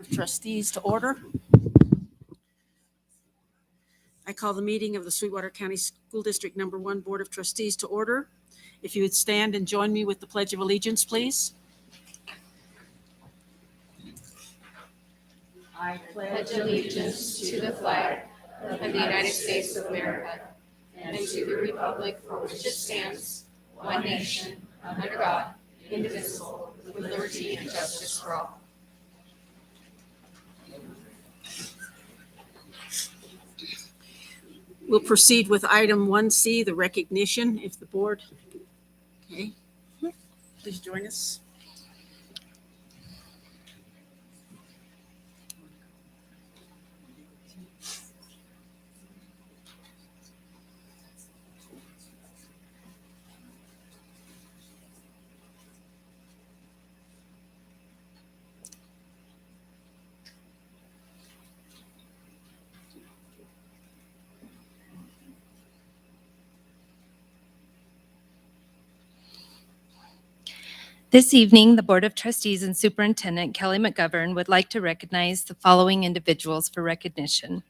of Trustees to order. I call the meeting of the Sweetwater County School District Number 1 Board of Trustees to order. If you would stand and join me with the Pledge of Allegiance, please. I pledge allegiance to the flag of the United States of America and to the republic for which it stands, one nation, under God, indivisible, with liberty and justice for all. We'll proceed with item 1C, the recognition, if the board, okay, please join us. This evening, the Board of Trustees and Superintendent Kelly McGovern would like to recognize the following individuals for recognition.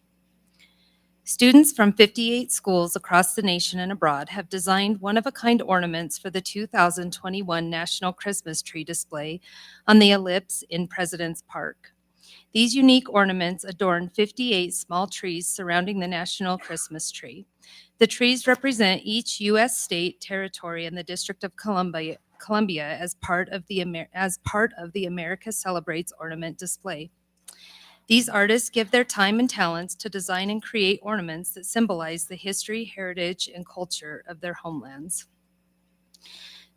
Students from 58 schools across the nation and abroad have designed one-of-a-kind ornaments for the 2021 National Christmas Tree Display on the Ellipse in President's Park. These unique ornaments adorn 58 small trees surrounding the National Christmas Tree. The trees represent each U.S. state, territory, and the District of Columbia as part of the America Celebrates ornament display. These artists give their time and talents to design and create ornaments that symbolize the history, heritage, and culture of their homelands.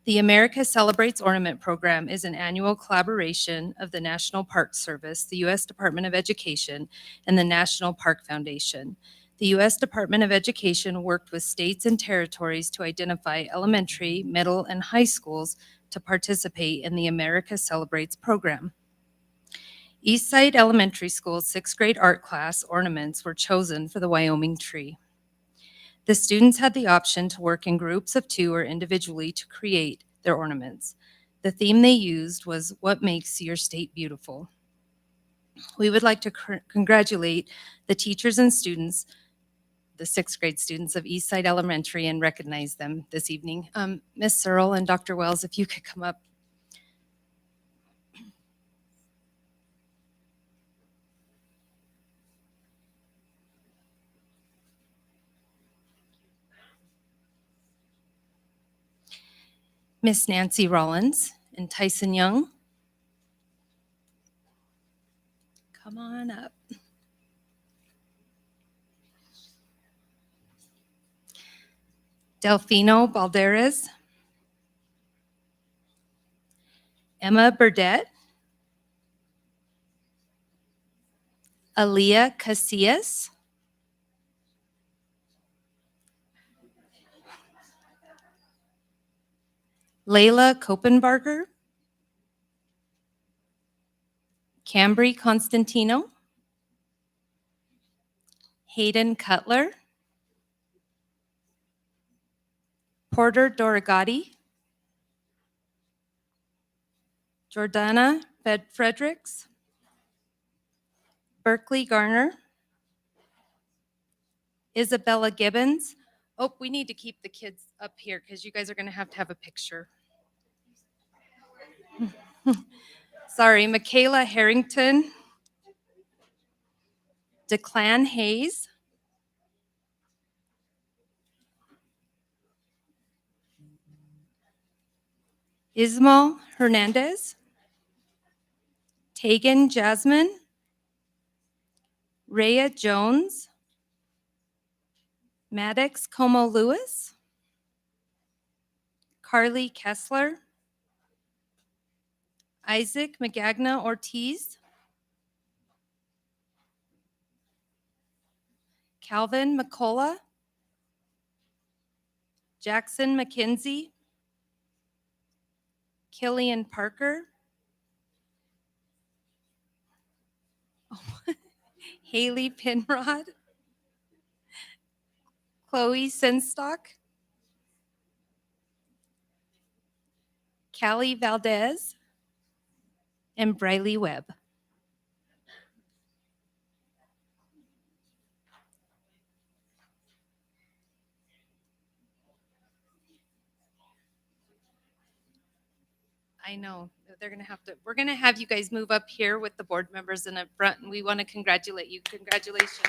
The America Celebrates Ornament Program is an annual collaboration of the National Park Service, the U.S. Department of Education, and the National Park Foundation. The U.S. Department of Education worked with states and territories to identify elementary, middle, and high schools to participate in the America Celebrates program. Eastside Elementary School's 6th grade art class ornaments were chosen for the Wyoming tree. The students had the option to work in groups of 2 or individually to create their ornaments. The theme they used was "What Makes Your State Beautiful?" We would like to congratulate the teachers and students, the 6th grade students of Eastside Elementary, and recognize them this evening. Ms. Searle and Dr. Wells, if you could come up. Miss Nancy Rollins and Tyson Young, come on up. Delfino Balderas, Emma Burdett, Aaliyah Casillas, Layla Kopenbarger, Cambry Constantino, Hayden Cutler, Porter Dorigati, Jordana Fredericks, Berkeley Garner, Isabella Gibbons. Oh, we need to keep the kids up here because you guys are going to have a picture. Sorry, Michaela Harrington, Declan Hayes, Ismael Hernandez, Tegan Jasmine, Rhea Jones, Maddox Como Lewis, Carly Kessler, Isaac Magagna Ortiz, Calvin McCullough, Jackson McKenzie, Killian Parker, Haley Penrod, Chloe Senstock, Callie Valdez, and Briley Webb. I know. We're going to have you guys move up here with the board members in up front, and we want to congratulate you. Congratulations.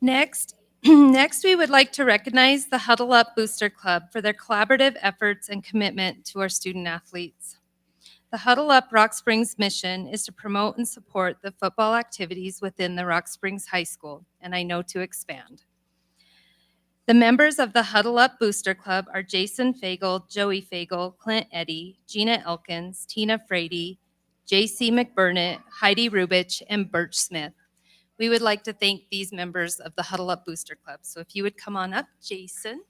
Next, next, we would like to recognize the Huddle Up Booster Club for their collaborative efforts and commitment to our student athletes. The Huddle Up Rock Springs mission is to promote and support the football activities within the Rock Springs High School, and I know to expand. The members of the Huddle Up Booster Club are Jason Fagel, Joey Fagel, Clint Eddy, Gina Elkins, Tina Frady, JC McBurnett, Heidi Rubich, and Birch Smith. We would like to thank these members of the Huddle Up Booster Club. So if you would come on up, Jason.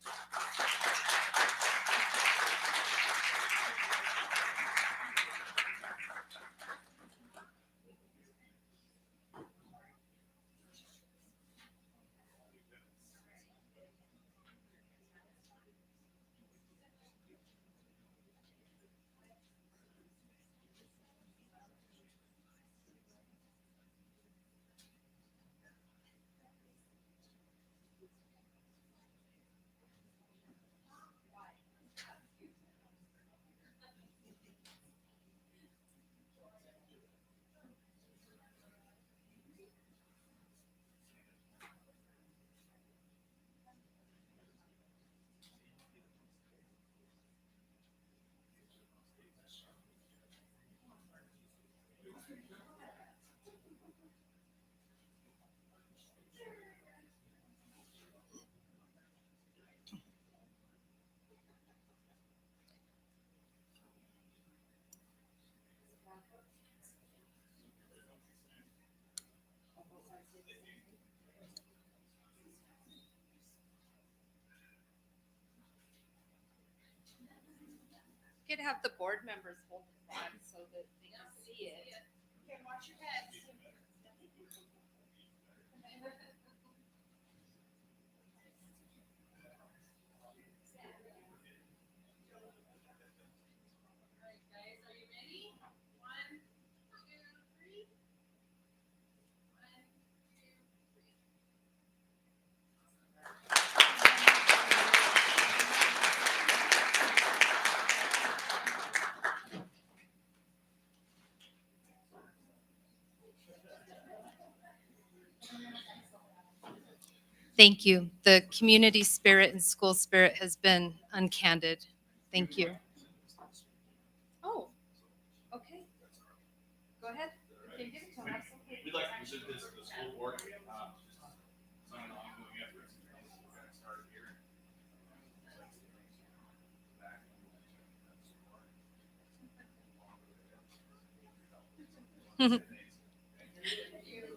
You could have the board members hold the flag so that they can see it. Okay, watch your heads. All right, guys, are you ready? 1, 2, 3. 1, 2, 3. Thank you. The community spirit and school spirit has been uncandid. Thank you. Oh, okay. Go ahead. You can give it to them. Absolutely. We'd like to present this to the school board. Some ongoing efforts. We're gonna start here.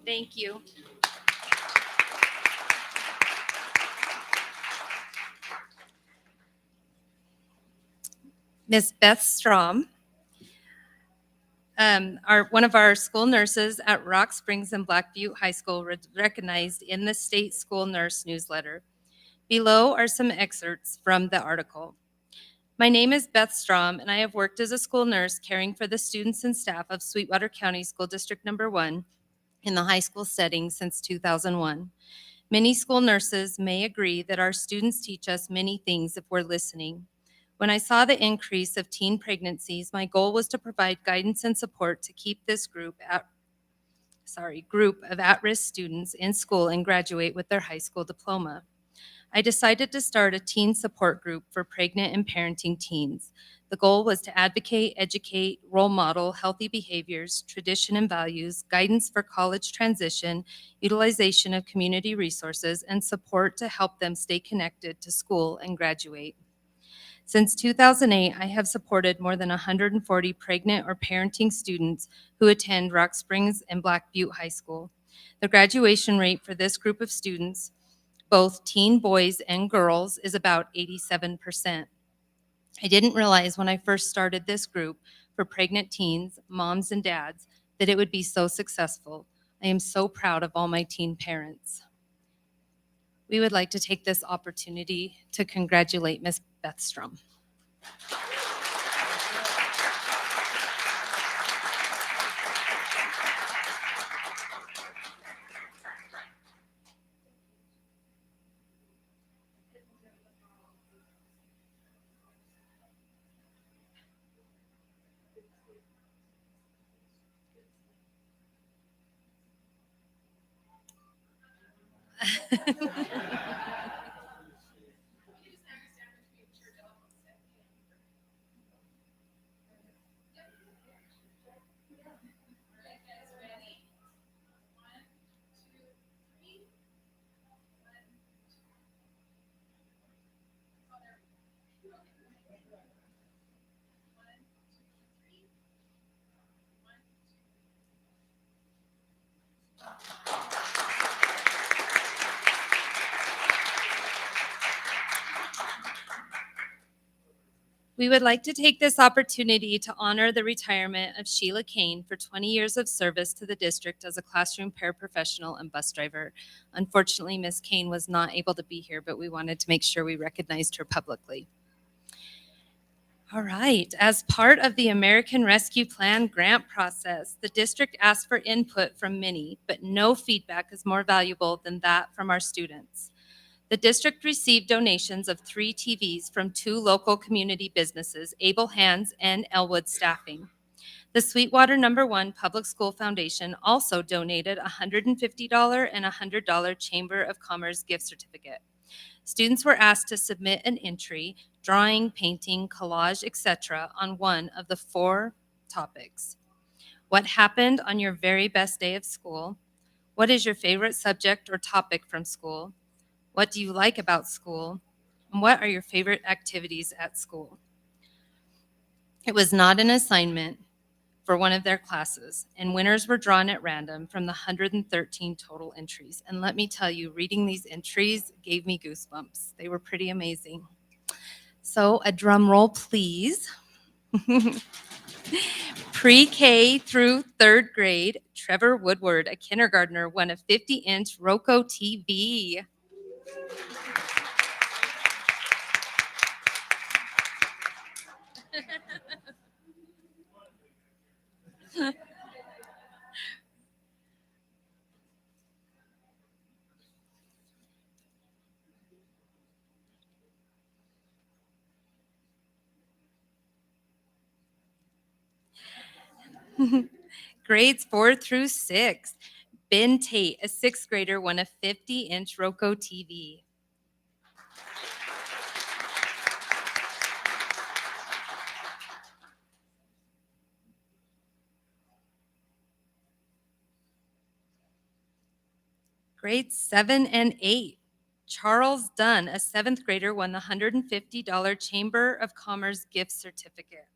Thank you. Ms. Beth Strom, one of our school nurses at Rock Springs and Black Butte High School, recognized in the state school nurse newsletter. Below are some excerpts from the article. My name is Beth Strom, and I have worked as a school nurse caring for the students and staff of Sweetwater County School District Number 1 in the high school setting since 2001. Many school nurses may agree that our students teach us many things if we're listening. When I saw the increase of teen pregnancies, my goal was to provide guidance and support to keep this group of at-risk students in school and graduate with their high school diploma. I decided to start a teen support group for pregnant and parenting teens. The goal was to advocate, educate, role model healthy behaviors, tradition and values, guidance for college transition, utilization of community resources, and support to help them stay connected to school and graduate. Since 2008, I have supported more than 140 pregnant or parenting students who attend Rock Springs and Black Butte High School. The graduation rate for this group of students, both teen boys and girls, is about 87%. I didn't realize when I first started this group for pregnant teens, moms, and dads that it would be so successful. I am so proud of all my teen parents. We would like to take this opportunity to congratulate Ms. Beth Strom. We would like to take this opportunity to honor the retirement of Sheila Kane for 20 years of service to the district as a classroom paraprofessional and bus driver. Unfortunately, Ms. Kane was not able to be here, but we wanted to make sure we recognized her publicly. All right, as part of the American Rescue Plan grant process, the district asked for input from many, but no feedback is more valuable than that from our students. The district received donations of 3 TVs from 2 local community businesses, Able Hands and Elwood Staffing. The Sweetwater No. 1 Public School Foundation also donated a $150 and $100 Chamber of Commerce gift certificate. Students were asked to submit an entry, drawing, painting, collage, etc., on one of the 4 topics. What happened on your very best day of school? What is your favorite subject or topic from school? What do you like about school? And what are your favorite activities at school? It was not an assignment for one of their classes, and winners were drawn at random from the 113 total entries. And let me tell you, reading these entries gave me goosebumps. They were pretty amazing. So a drum roll, please. Pre-K through 3rd grade, Trevor Woodward, a kindergartner, won a 50-inch Roku TV. Grades 4 through 6. Ben Tate, a 6th grader, won a 50-inch Roku TV. Grades 7 and 8. Charles Dunn, a 7th grader, won the $150 Chamber of Commerce gift certificate.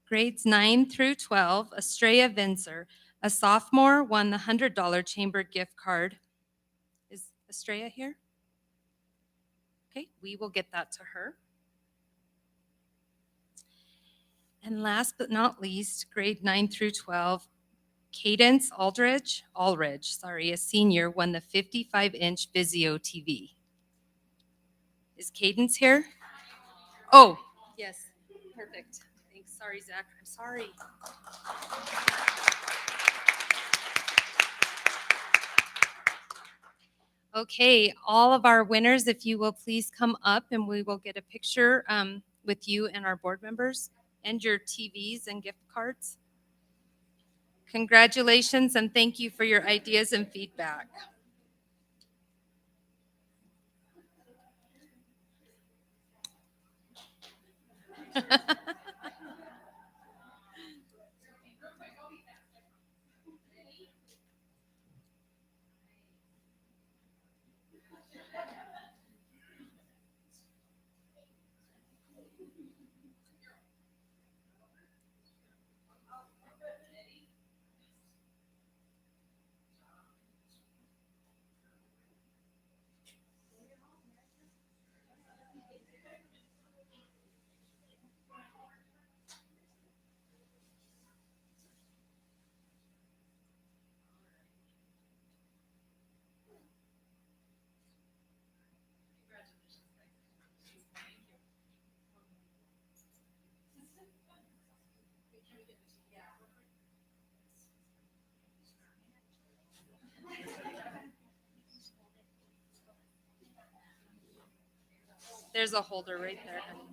Grades 9 through 12, Estrella Vinzer, a sophomore, won the $100 Chamber gift card. Is Estrella here? Okay, we will get that to her. And last but not least, grade 9 through 12, Cadence Aldridge, a senior, won the 55-inch Vizio TV. Is Cadence here? Oh, yes, perfect. Thanks. Sorry, Zach. I'm sorry. Okay, all of our winners, if you will please come up and we will get a picture with you and our board members and your TVs and gift cards. Congratulations and thank you for your ideas and feedback. There's a holder right there, honey.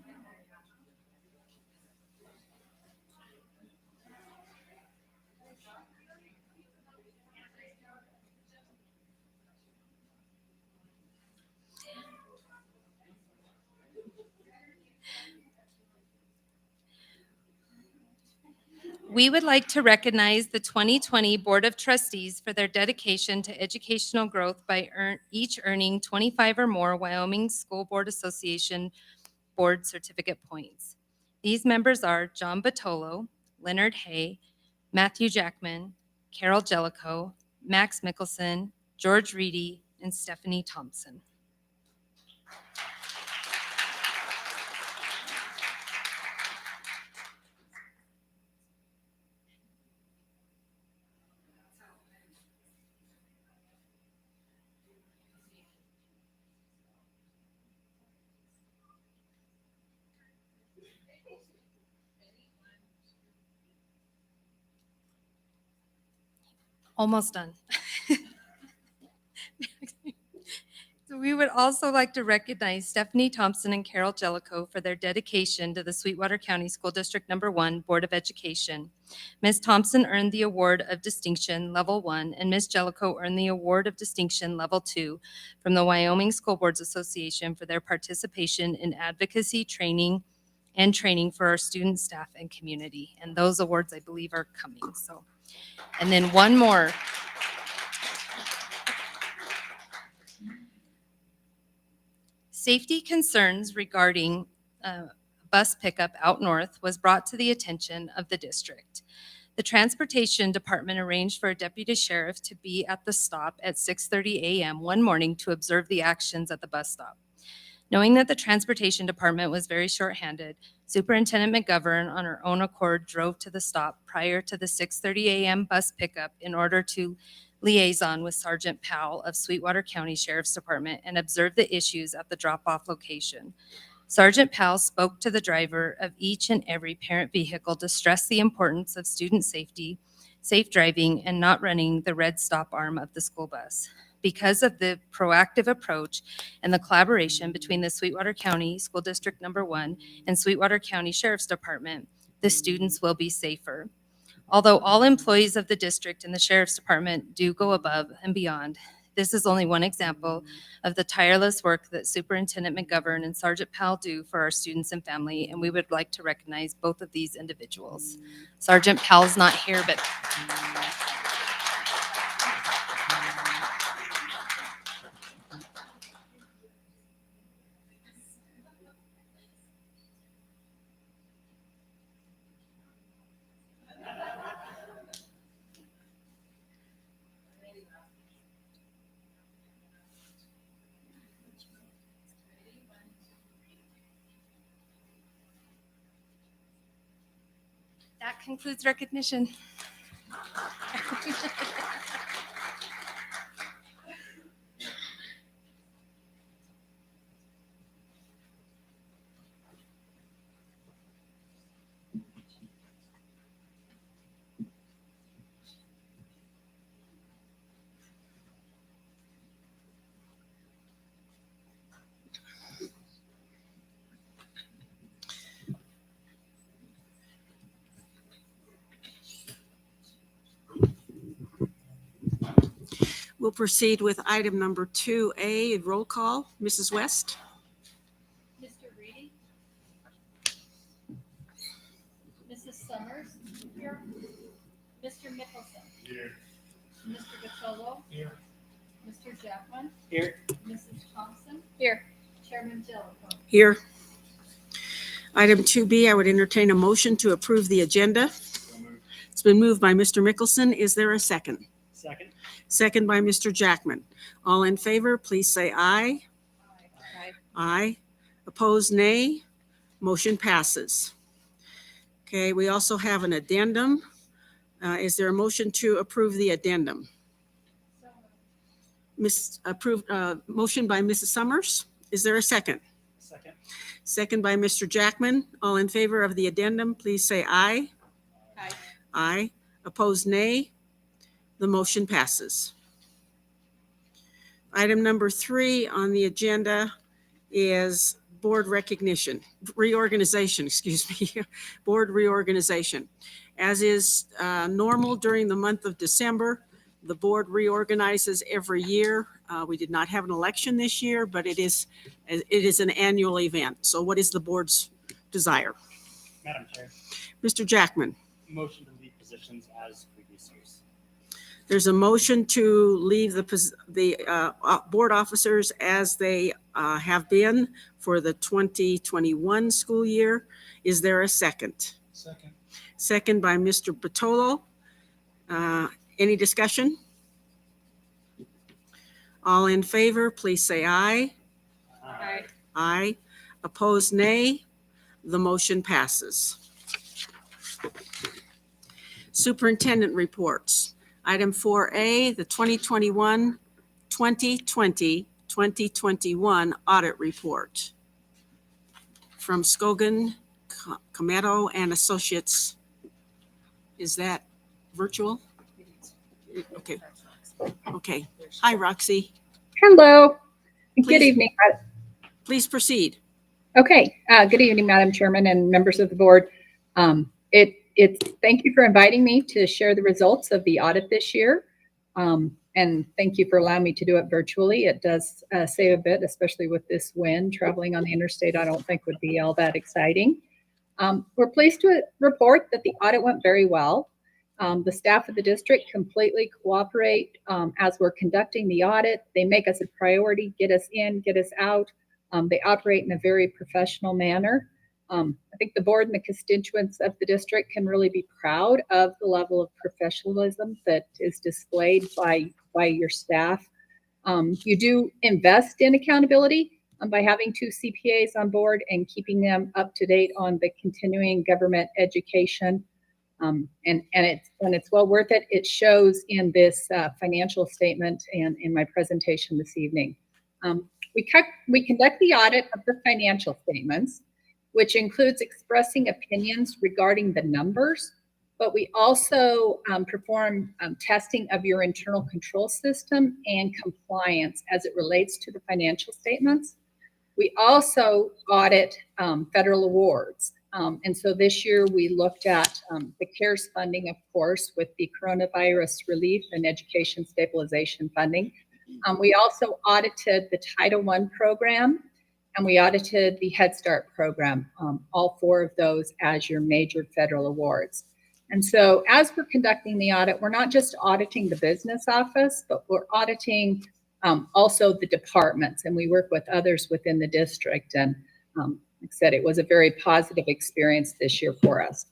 We would like to recognize the 2020 Board of Trustees for their dedication to educational growth by each earning 25 or more Wyoming School Board Association Board Certificate points. These members are John Batolo, Leonard Hay, Matthew Jackman, Carol Jellicoe, Max Mickelson, George Reedy, and Stephanie Thompson. Almost done. So we would also like to recognize Stephanie Thompson and Carol Jellicoe for their dedication to the Sweetwater County School District Number 1 Board of Education. Ms. Thompson earned the Award of Distinction Level 1, and Ms. Jellicoe earned the Award of Distinction Level 2 from the Wyoming School Boards Association for their participation in advocacy training for our students, staff, and community. And those awards, I believe, are coming. So, and then one more. Safety concerns regarding bus pickup out north was brought to the attention of the district. The Transportation Department arranged for a deputy sheriff to be at the stop at 6:30 a.m. one morning to observe the actions at the bus stop. Knowing that the Transportation Department was very shorthanded, Superintendent McGovern on her own accord drove to the stop prior to the 6:30 a.m. bus pickup in order to liaison with Sergeant Powell of Sweetwater County Sheriff's Department and observe the issues at the drop-off location. Sergeant Powell spoke to the driver of each and every parent vehicle to stress the importance of student safety, safe driving, and not running the red stop arm of the school bus. Because of the proactive approach and the collaboration between the Sweetwater County School District Number 1 and Sweetwater County Sheriff's Department, the students will be safer. Although all employees of the district and the Sheriff's Department do go above and beyond, this is only one example of the tireless work that Superintendent McGovern and Sergeant Powell do for our students and family, and we would like to recognize both of these individuals. Sergeant Powell's not here, but That concludes recognition. We'll proceed with item number 2A, roll call. Mrs. West? Mr. Reedy? Mrs. Summers? Here. Mr. Mickelson? Here. Mr. Vitolo? Here. Mr. Jackman? Here. Mrs. Thompson? Here. Chairman Jellicoe? Here. Item 2B, I would entertain a motion to approve the agenda. So moved. It's been moved by Mr. Mickelson. Is there a second? Second. Second by Mr. Jackman. All in favor, please say aye. Aye. Aye. Opposed, nay. Motion passes. Okay, we also have an addendum. Is there a motion to approve the addendum? Motion by Mrs. Summers. Is there a second? Second. Second by Mr. Jackman. All in favor of the addendum, please say aye. Aye. Aye. Opposed, nay. The motion passes. Item number 3 on the agenda is board reorganization, board reorganization. As is normal during the month of December, the board reorganizes every year. We did not have an election this year, but it is an annual event. So what is the board's desire? Madam Chair, Mr. Jackman, motion to leave positions as previous years. there's a motion to leave the board officers as they have been for the 2021 school year. Is there a second? Second. Second by Mr. Batolo. Any discussion? All in favor, please say aye. Aye. Aye. Opposed, nay. The motion passes. Superintendent reports. Item 4A, the 2021 audit report from Scogan, Cometto and Associates. Is that virtual? Okay. Okay. Hi, Roxy. Hello. Please. Good evening. Please proceed. Okay. Good evening, Madam Chairman and members of the board. Thank you for inviting me to share the results of the audit this year. And thank you for allowing me to do it virtually. It does save a bit, especially with this wind. Traveling on the interstate, I don't think would be all that exciting. We're pleased to report that the audit went very well. The staff of the district completely cooperate as we're conducting the audit. They make us a priority, get us in, get us out. They operate in a very professional manner. I think the board and the constituents of the district can really be proud of the level of professionalism that is displayed by your staff. You do invest in accountability by having 2 CPAs on board and keeping them up to date on the continuing government education. And it's well worth it. It shows in this financial statement and in my presentation this evening. We conduct the audit of the financial statements, which includes expressing opinions regarding the numbers, but we also perform testing of your internal control system and compliance as it relates to the financial statements. We also audit federal awards. And so this year we looked at the CARES funding, of course, with the coronavirus relief and education stabilization funding. We also audited the Title I program, and we audited the Head Start program, all 4 of those as your major federal awards. And so as we're conducting the audit, we're not just auditing the business office, but we're auditing also the departments, and we work with others within the district. And like I said, it was a very positive experience this year for us.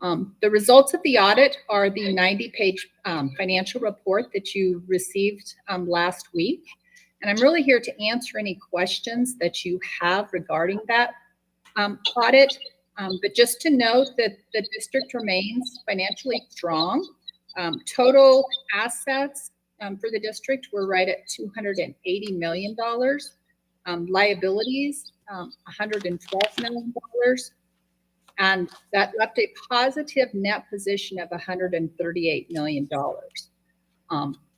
The results of the audit are the 90-page financial report that you received last week. And I'm really here to answer any questions that you have regarding that audit. But just to note that the district remains financially strong. Total assets for the district were right at $280 million. Liabilities, $112 million. And that left a positive net position of $138 million.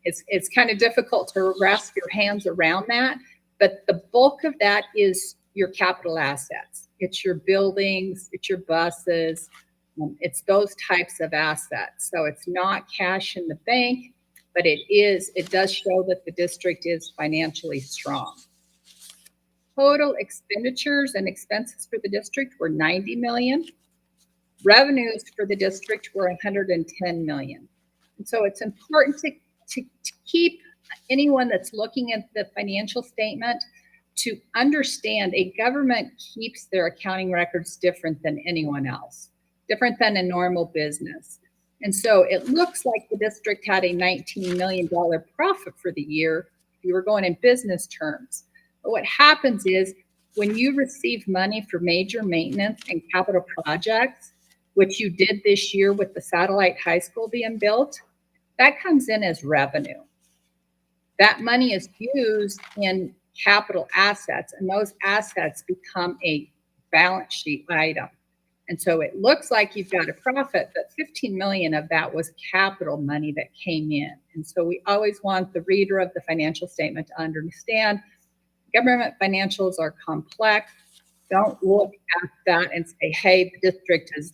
It's kind of difficult to grasp your hands around that, but the bulk of that is your capital assets. It's your buildings, it's your buses, it's those types of assets. So it's not cash in the bank, but it does show that the district is financially strong. Total expenditures and expenses for the district were $90 million. Revenues for the district were $110 million. And so it's important to keep anyone that's looking at the financial statement to understand a government keeps their accounting records different than anyone else, different than a normal business. And so it looks like the district had a $19 million profit for the year if you were going in business terms. But what happens is when you receive money for major maintenance and capital projects, which you did this year with the satellite high school being built, that comes in as revenue. That money is used in capital assets, and those assets become a balance sheet item. And so it looks like you've got a profit, but 15 million of that was capital money that came in. And so we always want the reader of the financial statement to understand government financials are complex. Don't look at that and say, hey, the district is,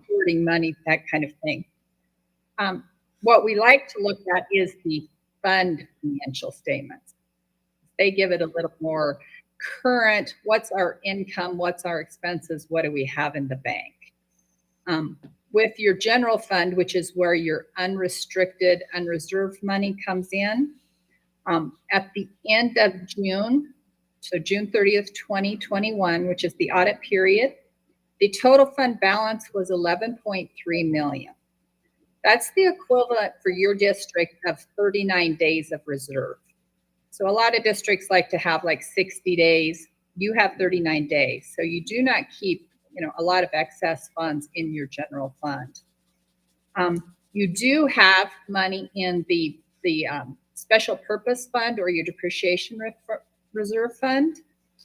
hoarding money, that kind of thing. What we like to look at is the fund financial statements. They give it a little more current. What's our income? What's our expenses? What do we have in the bank? With your general fund, which is where your unrestricted, unreserved money comes in, at the end of June, so June 30th, 2021, which is the audit period, the total fund balance was 11.3 million. That's the equivalent for your district of 39 days of reserve. So a lot of districts like to have like 60 days. You have 39 days. So you do not keep, a lot of excess funds in your general fund. You do have money in the special purpose fund or your depreciation reserve fund.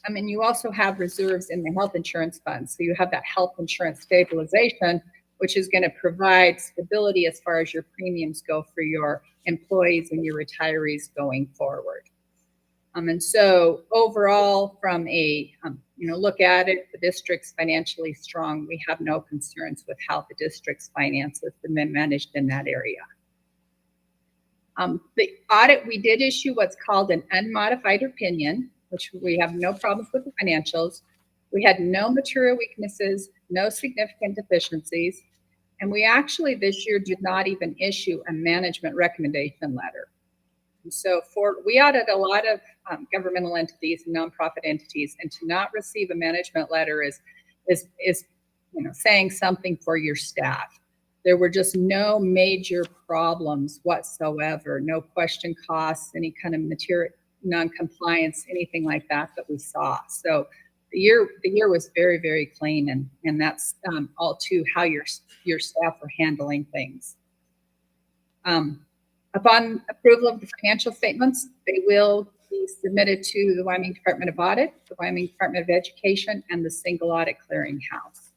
You also have reserves in the health insurance fund. So you have that health insurance stabilization, which is going to provide stability as far as your premiums go for your employees and your retirees going forward. And so overall, from a look at it, the district's financially strong. We have no concerns with how the district's finances have been managed in that area. The audit, we did issue what's called an unmodified opinion, which we have no problems with the financials. We had no material weaknesses, no significant deficiencies, and we actually this year did not even issue a management recommendation letter. And so we audit a lot of governmental entities and nonprofit entities, and to not receive a management letter is saying something for your staff. There were just no major problems whatsoever, no question costs, any kind of material non-compliance, anything like that we saw. So the year was very, very clean, and that's all to how your staff are handling things. Upon approval of the financial statements, they will be submitted to the Wyoming Department of Audit, the Wyoming Department of Education, and the Single Audit Clearinghouse.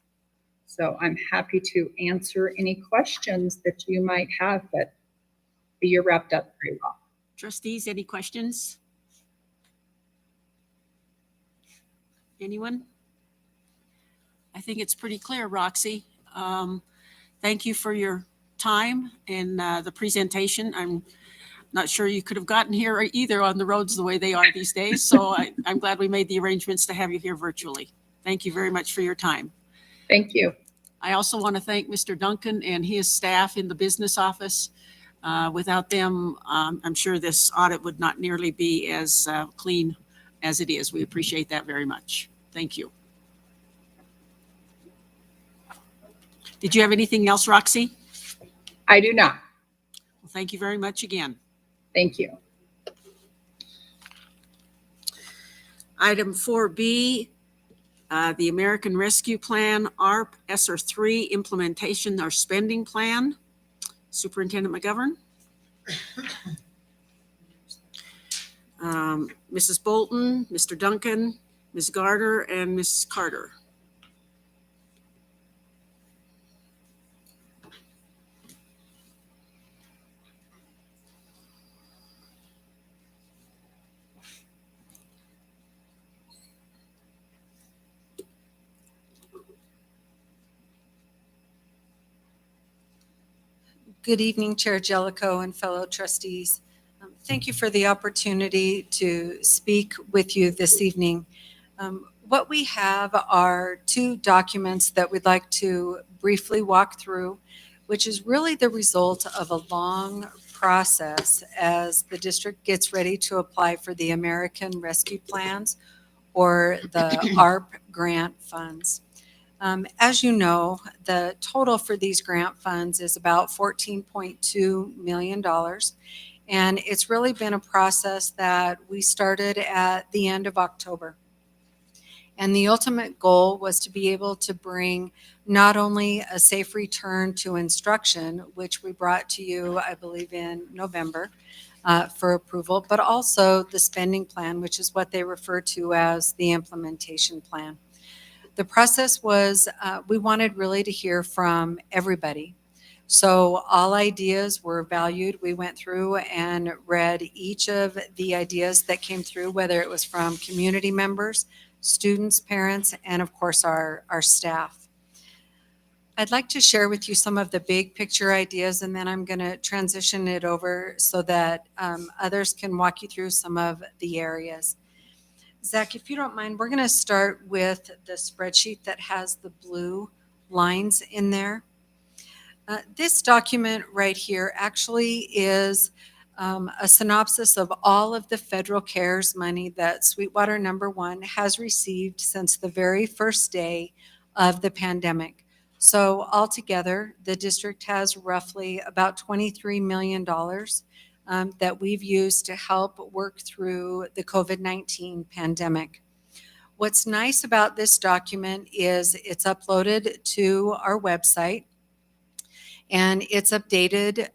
So I'm happy to answer any questions that you might have, but the year wrapped up pretty well. Trustees, any questions? Anyone? I think it's pretty clear, Roxy. Thank you for your time and the presentation. I'm not sure you could have gotten here either on the roads the way they are these days. So I'm glad we made the arrangements to have you here virtually. Thank you very much for your time. Thank you. I also want to thank Mr. Duncan and his staff in the business office. Without them, I'm sure this audit would not nearly be as clean as it is. We appreciate that very much. Thank you. Did you have anything else, Roxy? I do not. Well, thank you very much again. Thank you. Item 4B, The American Rescue Plan, ARP, ESSER 3 implementation, our spending plan. Superintendent McGovern. Mrs. Bolton, Mr. Duncan, Ms. Garter, and Ms. Carter. Good evening, Chair Jellicoe and fellow trustees. Thank you for the opportunity to speak with you this evening. What we have are two documents that we'd like to briefly walk through, which is really the result of a long process as the district gets ready to apply for the American Rescue Plans or the ARP grant funds. As you know, the total for these grant funds is about $14.2 million. And it's really been a process that we started at the end of October. And the ultimate goal was to be able to bring not only a safe return to instruction, which we brought to you, I believe, in November for approval, but also the spending plan, which is what they refer to as the implementation plan. The process was, we wanted really to hear from everybody. So all ideas were valued. We went through and read each of the ideas that came through, whether it was from community members, students, parents, and of course our staff. I'd like to share with you some of the big picture ideas, and then I'm going to transition it over so that others can walk you through some of the areas. Zach, if you don't mind, we're going to start with the spreadsheet that has the blue lines in there. This document right here actually is a synopsis of all of the federal CARES money that Sweetwater No. 1 has received since the very first day of the pandemic. So altogether, the district has roughly about $23 million that we've used to help work through the COVID-19 pandemic. What's nice about this document is it's uploaded to our website and it's updated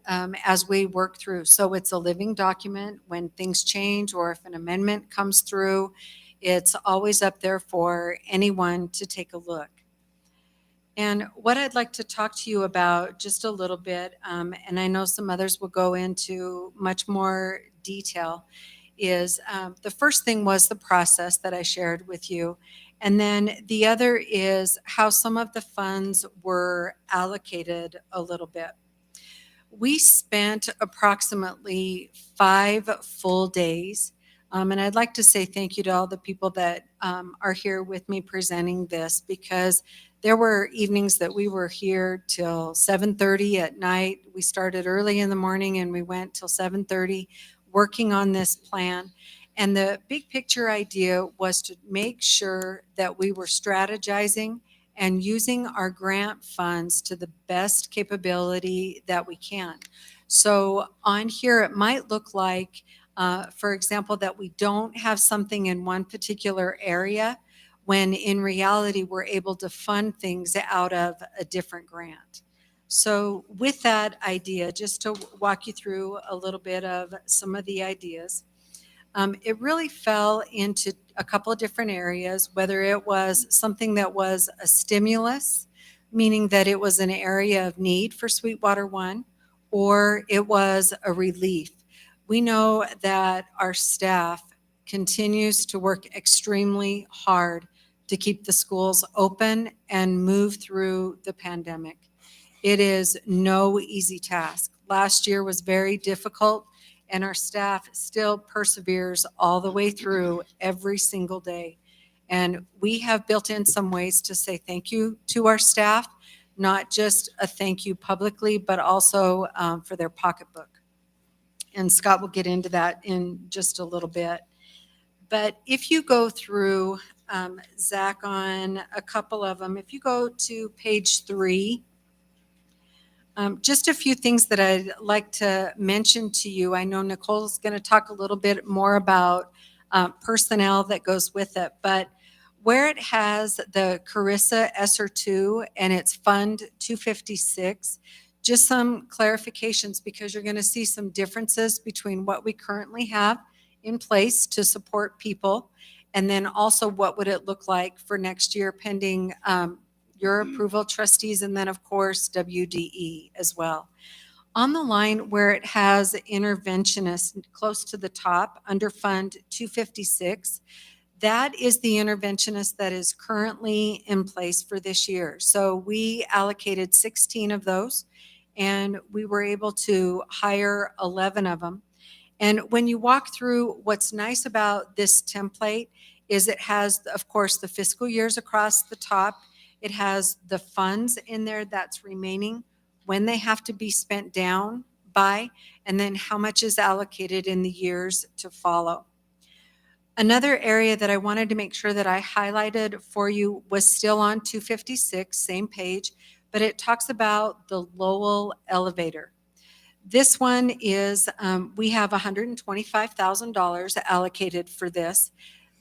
as we work through. So it's a living document. When things change or if an amendment comes through, it's always up there for anyone to take a look. And what I'd like to talk to you about just a little bit, and I know some others will go into much more detail, is the first thing was the process that I shared with you. And then the other is how some of the funds were allocated a little bit. We spent approximately 5 full days. And I'd like to say thank you to all the people that are here with me presenting this, because there were evenings that we were here till 7:30 at night. We started early in the morning and we went till 7:30 working on this plan. And the big picture idea was to make sure that we were strategizing and using our grant funds to the best capability that we can. So on here, it might look like, for example, that we don't have something in one particular area, when in reality, we're able to fund things out of a different grant. So with that idea, just to walk you through a little bit of some of the ideas, it really fell into a couple of different areas, whether it was something that was a stimulus, meaning that it was an area of need for Sweetwater One, or it was a relief. We know that our staff continues to work extremely hard to keep the schools open and move through the pandemic. It is no easy task. Last year was very difficult, and our staff still perseveres all the way through every single day. And we have built in some ways to say thank you to our staff, not just a thank you publicly, but also for their pocketbook. And Scott will get into that in just a little bit. But if you go through, Zach, on a couple of them, if you go to page 3, just a few things that I'd like to mention to you. I know Nicole's going to talk a little bit more about personnel that goes with it, but Where it has the Carissa ESSER 2 and it's Fund 256, just some clarifications because you're going to see some differences between what we currently have in place to support people, and then also what would it look like for next year pending your approval, trustees, and then of course WDE as well. On the line where it has interventionist close to the top under Fund 256, that is the interventionist that is currently in place for this year. So we allocated 16 of those, and we were able to hire 11 of them. And when you walk through, what's nice about this template is it has, of course, the fiscal years across the top. It has the funds in there that's remaining, when they have to be spent down by, and then how much is allocated in the years to follow. Another area that I wanted to make sure that I highlighted for you was still on 256, same page, but it talks about the Lowell elevator. This one is, we have $125,000 allocated for this.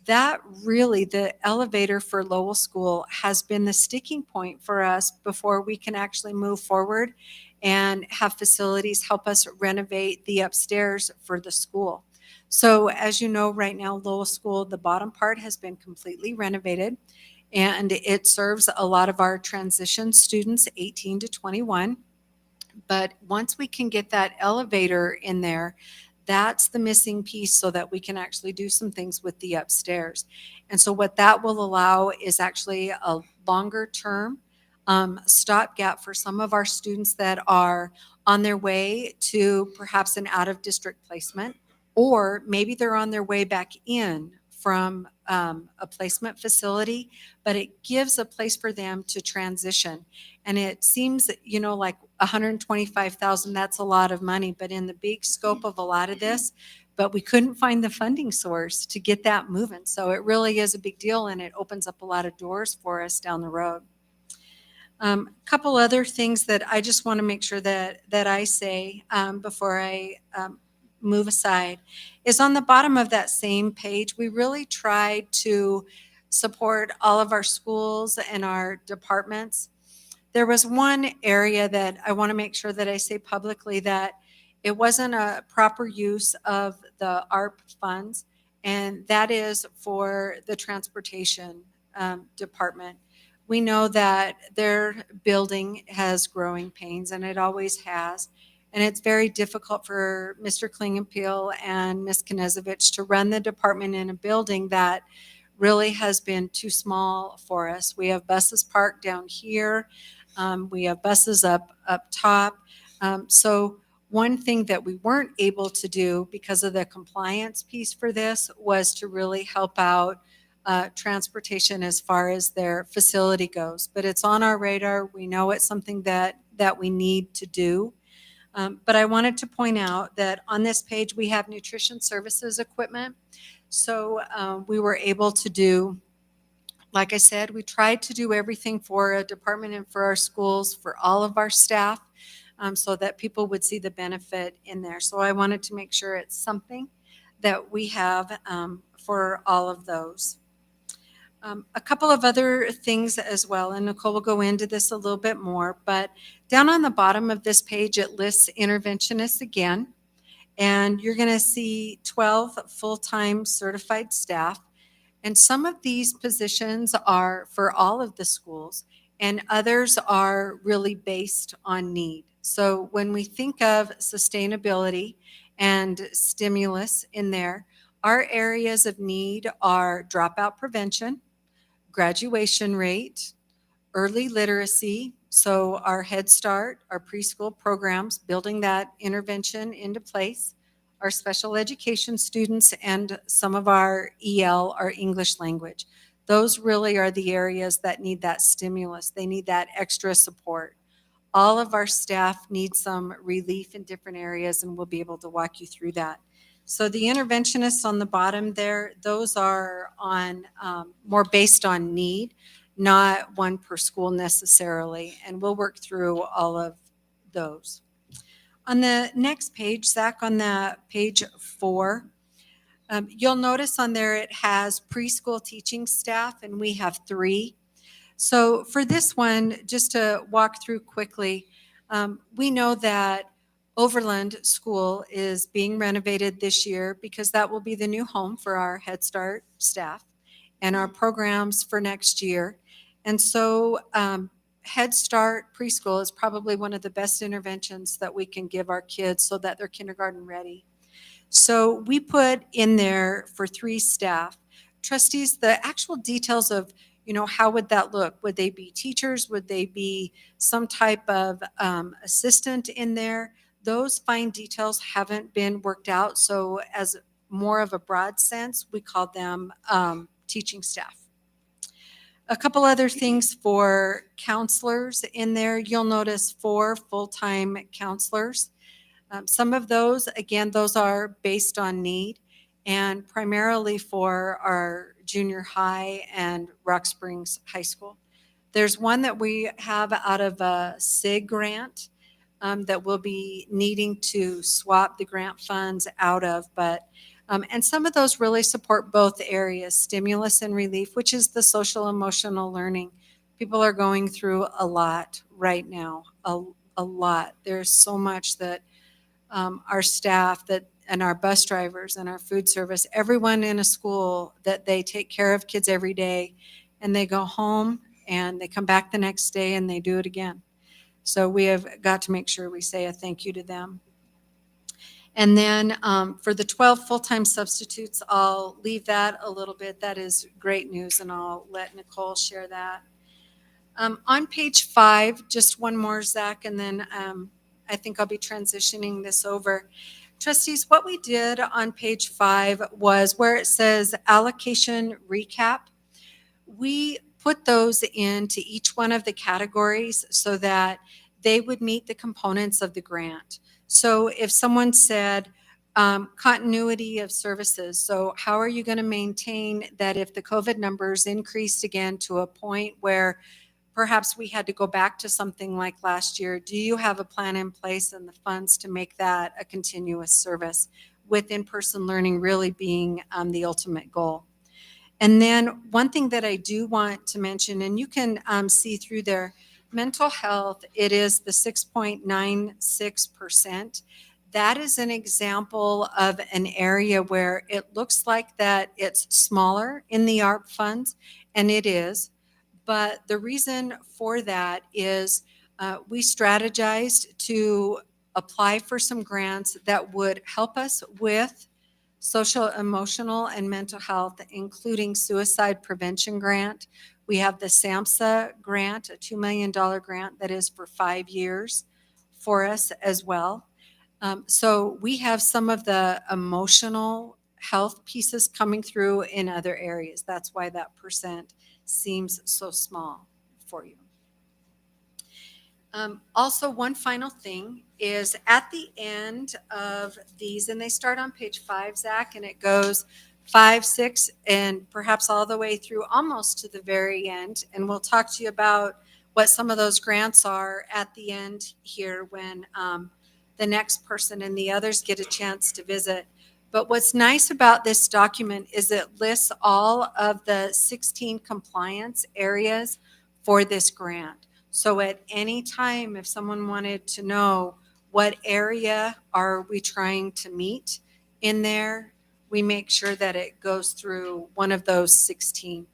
That really, the elevator for Lowell School has been the sticking point for us before we can actually move forward and have facilities help us renovate the upstairs for the school. So as you know, right now, Lowell School, the bottom part has been completely renovated, and it serves a lot of our transition students, 18 to 21. But once we can get that elevator in there, that's the missing piece so that we can actually do some things with the upstairs. And so what that will allow is actually a longer term stopgap for some of our students that are on their way to perhaps an out-of-district placement, or maybe they're on their way back in from a placement facility, but it gives a place for them to transition. And it seems, you know, like 125,000, that's a lot of money, but in the big scope of a lot of this, but we couldn't find the funding source to get that moving. So it really is a big deal, and it opens up a lot of doors for us down the road. A couple other things that I just want to make sure that I say before I move aside is on the bottom of that same page, we really tried to support all of our schools and our departments. There was one area that I want to make sure that I say publicly that it wasn't a proper use of the ARP funds, and that is for the transportation department. We know that their building has growing pains, and it always has. And it's very difficult for Mr. Klingenpeel and Ms. Knezovich to run the department in a building that really has been too small for us. We have buses parked down here. We have buses up top. So one thing that we weren't able to do because of the compliance piece for this was to really help out transportation as far as their facility goes. But it's on our radar. We know it's something that we need to do. But I wanted to point out that on this page, we have nutrition services equipment. So we were able to do, like I said, we tried to do everything for a department and for our schools, for all of our staff, so that people would see the benefit in there. So I wanted to make sure it's something that we have for all of those. A couple of other things as well, and Nicole will go into this a little bit more, but down on the bottom of this page, it lists interventionists again, and you're going to see 12 full-time certified staff, and some of these positions are for all of the schools, and others are really based on need. So when we think of sustainability and stimulus in there, our areas of need are dropout prevention, graduation rate, early literacy, so our Head Start, our preschool programs, building that intervention into place, our special education students, and some of our EL, our English language. Those really are the areas that need that stimulus. They need that extra support. All of our staff need some relief in different areas, and we'll be able to walk you through that. So the interventionists on the bottom there, those are on more based on need, not one per school necessarily, and we'll work through all of those. On the next page, Zach, on that page 4, You'll notice on there it has preschool teaching staff, and we have 3. So for this one, just to walk through quickly, we know that Overland School is being renovated this year because that will be the new home for our Head Start staff and our programs for next year. And so Head Start preschool is probably one of the best interventions that we can give our kids so that they're kindergarten ready. So we put in there for 3 staff. Trustees, the actual details of, how would that look? Would they be teachers? Would they be some type of assistant in there? Those fine details haven't been worked out. So as more of a broad sense, we call them teaching staff. A couple other things for counselors in there. You'll notice 4 full-time counselors. Some of those, again, those are based on need and primarily for our junior high and Rock Springs High School. There's one that we have out of a SIG grant that we'll be needing to swap the grant funds out of, but and some of those really support both areas, stimulus and relief, which is the social emotional learning. People are going through a lot right now, a lot. There's so much that our staff and our bus drivers and our food service, everyone in a school, that they take care of kids every day and they go home and they come back the next day and they do it again. So we have got to make sure we say a thank you to them. And then for the 12 full-time substitutes, I'll leave that a little bit. That is great news, and I'll let Nicole share that. On page 5, just one more, Zach, and then I think I'll be transitioning this over. Trustees, what we did on page 5 was where it says allocation recap. We put those into each one of the categories so that they would meet the components of the grant. So if someone said continuity of services, so how are you going to maintain that if the COVID numbers increased again to a point where perhaps we had to go back to something like last year, do you have a plan in place and the funds to make that a continuous service, with in-person learning really being the ultimate goal? And then one thing that I do want to mention, and you can see through there, mental health, it is the 6.96%. That is an example of an area where it looks like that it's smaller in the ARP funds, and it is. But the reason for that is we strategized to apply for some grants that would help us with social, emotional, and mental health, including suicide prevention grant. We have the SAMHSA grant, a $2 million grant that is for 5 years for us as well. So we have some of the emotional health pieces coming through in other areas. That's why that percent seems so small for you. Also, one final thing is at the end of these, and they start on page 5, Zach, and it goes 5, 6, and perhaps all the way through almost to the very end. And we'll talk to you about what some of those grants are at the end here when the next person and the others get a chance to visit. But what's nice about this document is it lists all of the 16 compliance areas for this grant. So at any time, if someone wanted to know what area are we trying to meet in there, we make sure that it goes through one of those 16.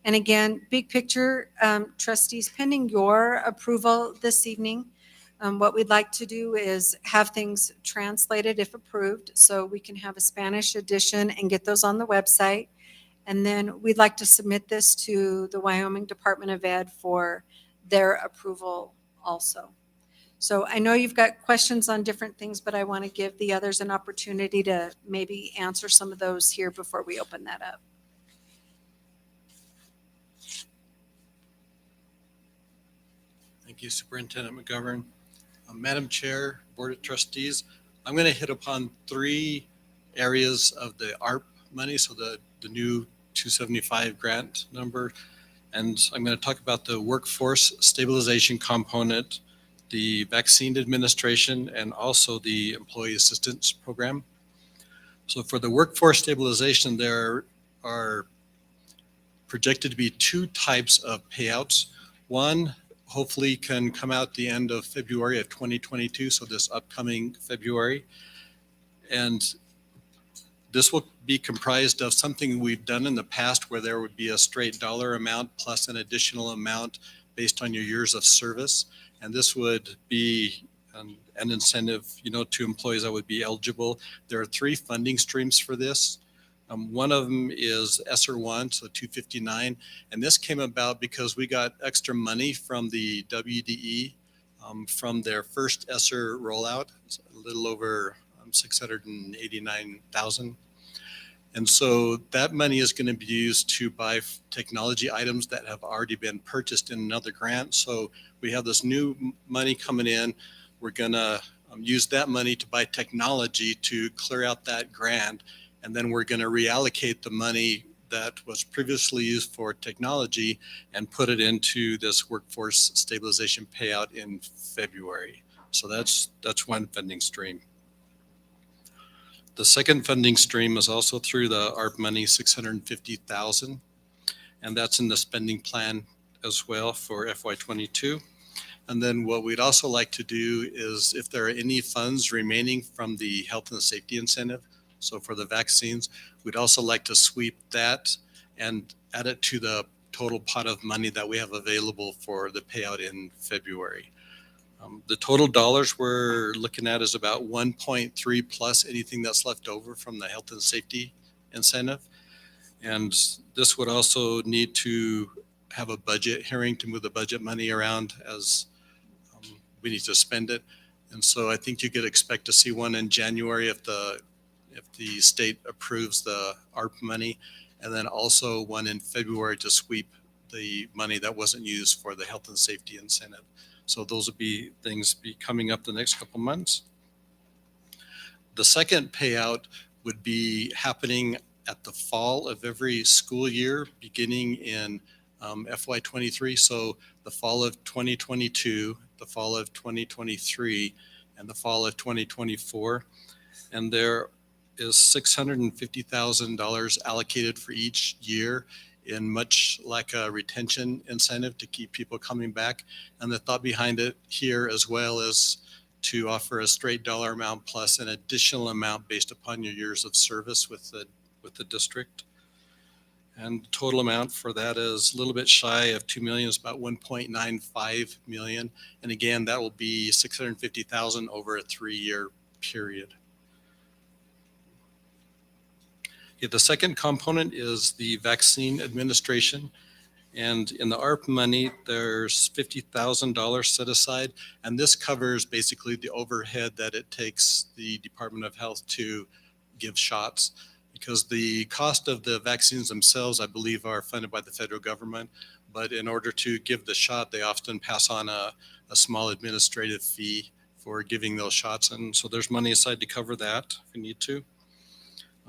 And again, big picture, trustees, pending your approval this evening, what we'd like to do is have things translated if approved, so we can have a Spanish edition and get those on the website. And then we'd like to submit this to the Wyoming Department of Ed for their approval also. So I know you've got questions on different things, but I want to give the others an opportunity to maybe answer some of those here before we open that up. Thank you, Superintendent McGovern. Madam Chair, Board of Trustees, I'm going to hit upon 3 areas of the ARP money, so the new 275 grant number. And I'm going to talk about the workforce stabilization component, the vaccine administration, and also the employee assistance program. So for the workforce stabilization, there are projected to be two types of payouts. One hopefully can come out the end of February of 2022, so this upcoming February. And this will be comprised of something we've done in the past where there would be a straight dollar amount plus an additional amount based on your years of service. And this would be an incentive, to employees that would be eligible. There are three funding streams for this. One of them is ESSER 1, so 259. And this came about because we got extra money from the WDE from their first ESSER rollout. It's a little over 689,000. And so that money is going to be used to buy technology items that have already been purchased in another grant. So we have this new money coming in. We're going to use that money to buy technology to clear out that grant. And then we're going to reallocate the money that was previously used for technology and put it into this workforce stabilization payout in February. So that's one funding stream. The second funding stream is also through the ARP money, 650,000, and that's in the spending plan as well for FY22. And then what we'd also like to do is if there are any funds remaining from the health and safety incentive, so for the vaccines, we'd also like to sweep that and add it to the total pot of money that we have available for the payout in February. The total dollars we're looking at is about 1.3 plus anything that's left over from the health and safety incentive. And this would also need to have a budget hearing to move the budget money around as we need to spend it. And so I think you could expect to see one in January if the state approves the ARP money, and then also one in February to sweep the money that wasn't used for the health and safety incentive. So those would be things coming up the next couple months. The second payout would be happening at the fall of every school year, beginning in FY23. So the fall of 2022, the fall of 2023, and the fall of 2024. And there is $650,000 allocated for each year in much like a retention incentive to keep people coming back. And the thought behind it here as well is to offer a straight dollar amount plus an additional amount based upon your years of service with the district. And the total amount for that is a little bit shy of 2 million, it's about 1.95 million. And again, that will be 650,000 over a 3-year period. The second component is the vaccine administration. And in the ARP money, there's $50,000 set aside. And this covers basically the overhead that it takes the Department of Health to give shots. Because the cost of the vaccines themselves, I believe, are funded by the federal government. But in order to give the shot, they often pass on a small administrative fee for giving those shots. And so there's money aside to cover that if we need to.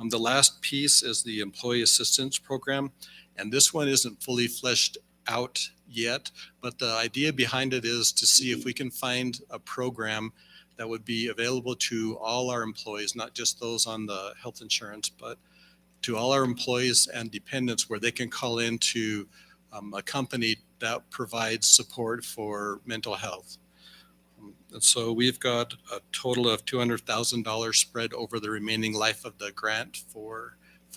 The last piece is the employee assistance program, and this one isn't fully fleshed out yet, but the idea behind it is to see if we can find a program that would be available to all our employees, not just those on the health insurance, but to all our employees and dependents where they can call into a company that provides support for mental health. And so we've got a total of $200,000 spread over the remaining life of the grant for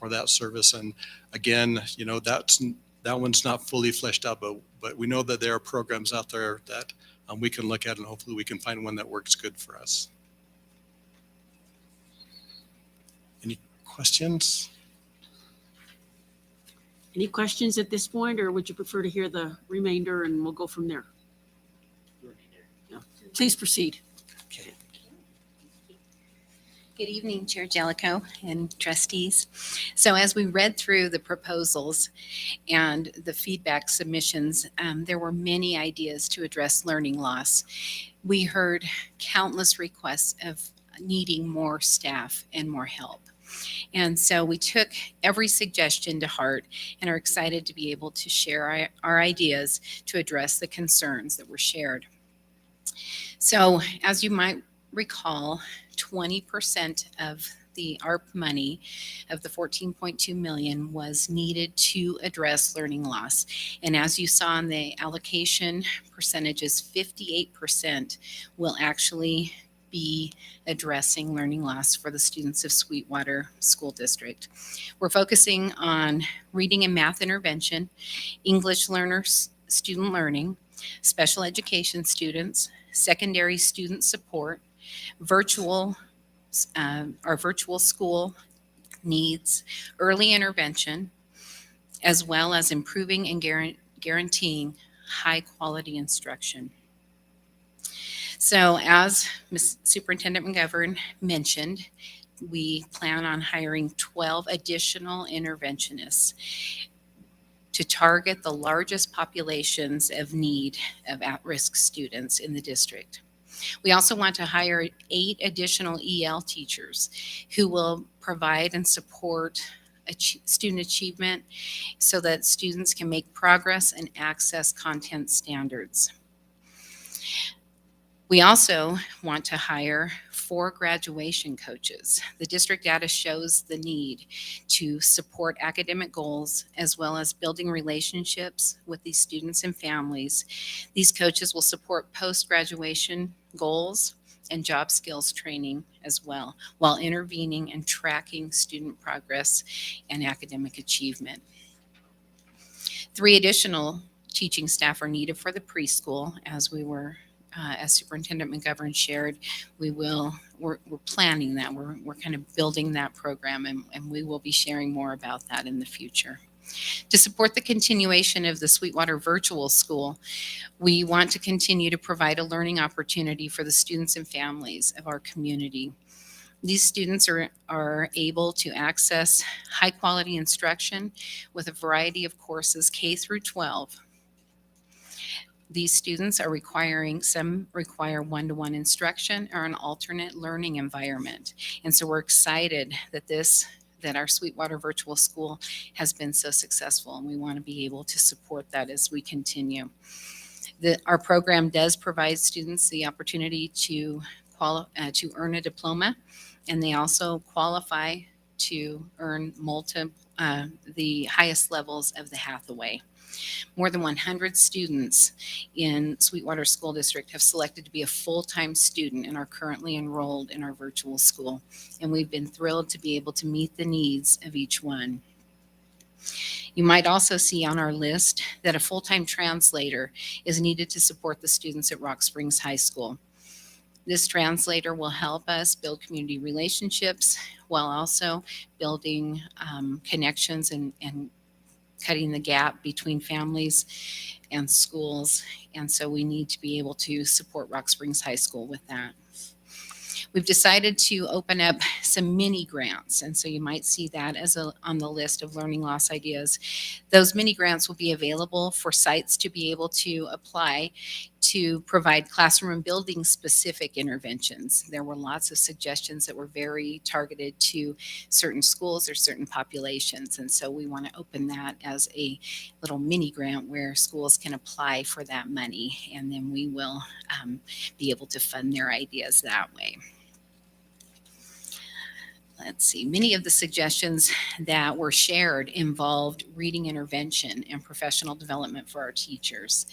that service. And again, that one's not fully fleshed out, but we know that there are programs out there that we can look at, and hopefully we can find one that works good for us. Any questions? Any questions at this point, or would you prefer to hear the remainder and we'll go from there? No. Please proceed. Okay. Good evening, Chair Jellicoe and trustees. So as we read through the proposals and the feedback submissions, there were many ideas to address learning loss. We heard countless requests of needing more staff and more help. And so we took every suggestion to heart and are excited to be able to share our ideas to address the concerns that were shared. So as you might recall, 20% of the ARP money of the 14.2 million was needed to address learning loss. And as you saw in the allocation percentages, 58% will actually be addressing learning loss for the students of Sweetwater School District. We're focusing on reading and math intervention, English learners, student learning, special education students, secondary student support, our virtual school needs, early intervention, as well as improving and guaranteeing high quality instruction. So as Ms. Superintendent McGovern mentioned, we plan on hiring 12 additional interventionists to target the largest populations of need of at-risk students in the district. We also want to hire 8 additional EL teachers who will provide and support student achievement so that students can make progress and access content standards. We also want to hire 4 graduation coaches. The district data shows the need to support academic goals as well as building relationships with these students and families. These coaches will support post-graduation goals and job skills training as well, while intervening and tracking student progress and academic achievement. 3 additional teaching staff are needed for the preschool. As Superintendent McGovern shared, we're planning that. We're kind of building that program, and we will be sharing more about that in the future. To support the continuation of the Sweetwater Virtual School, we want to continue to provide a learning opportunity for the students and families of our community. These students are able to access high quality instruction with a variety of courses K through 12. These students some require one-to-one instruction or an alternate learning environment. And so we're excited that our Sweetwater Virtual School has been so successful, and we want to be able to support that as we continue. Our program does provide students the opportunity to earn a diploma, and they also qualify to earn the highest levels of the Hathaway. More than 100 students in Sweetwater School District have selected to be a full-time student and are currently enrolled in our virtual school. And we've been thrilled to be able to meet the needs of each one. You might also see on our list that a full-time translator is needed to support the students at Rock Springs High School. This translator will help us build community relationships while also building connections and cutting the gap between families and schools. And so we need to be able to support Rock Springs High School with that. We've decided to open up some mini grants, and so you might see that on the list of learning loss ideas. Those mini grants will be available for sites to be able to apply to provide classroom and building specific interventions. There were lots of suggestions that were very targeted to certain schools or certain populations, and so we want to open that as a little mini grant where schools can apply for that money, and then we will be able to fund their ideas that way. Let's see, many of the suggestions that were shared involved reading intervention and professional development for our teachers.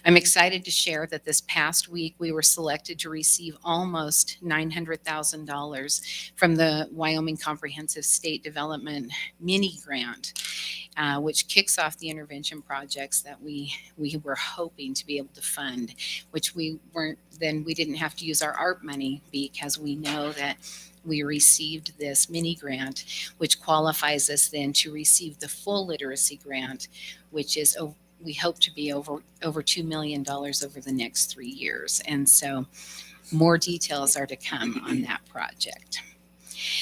I'm excited to share that this past week we were selected to receive almost $900,000 from the Wyoming Comprehensive State Development Mini Grant, which kicks off the intervention projects that we were hoping to be able to fund, which we didn't have to use our ARP money because we know that we received this mini grant, which qualifies us then to receive the full literacy grant, which is, we hope to be over $2 million over the next 3 years. And so more details are to come on that project.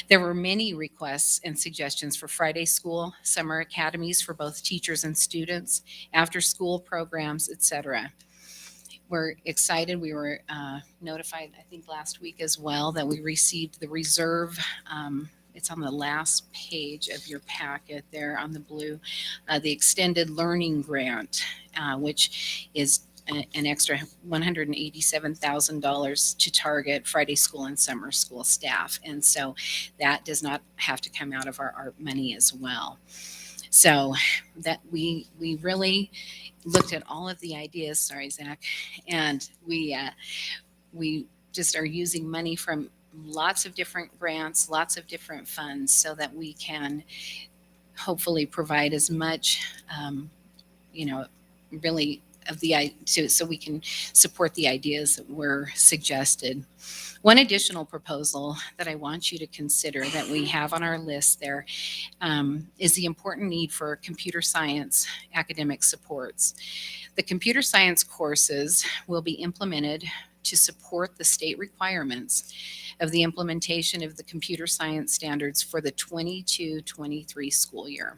There were many requests and suggestions for Friday school, summer academies for both teachers and students, after school programs, etc. We're excited. We were notified, I think last week as well, that we received the reserve. It's on the last page of your packet there on the blue, the extended learning grant, which is an extra $187,000 to target Friday school and summer school staff. And so that does not have to come out of our ARP money as well. So that we really looked at all of the ideas, sorry, Zach, and we just are using money from lots of different grants, lots of different funds so that we can hopefully provide as much, really of the so we can support the ideas that were suggested. One additional proposal that I want you to consider that we have on our list there is the important need for computer science academic supports. The computer science courses will be implemented to support the state requirements of the implementation of the computer science standards for the 22-23 school year.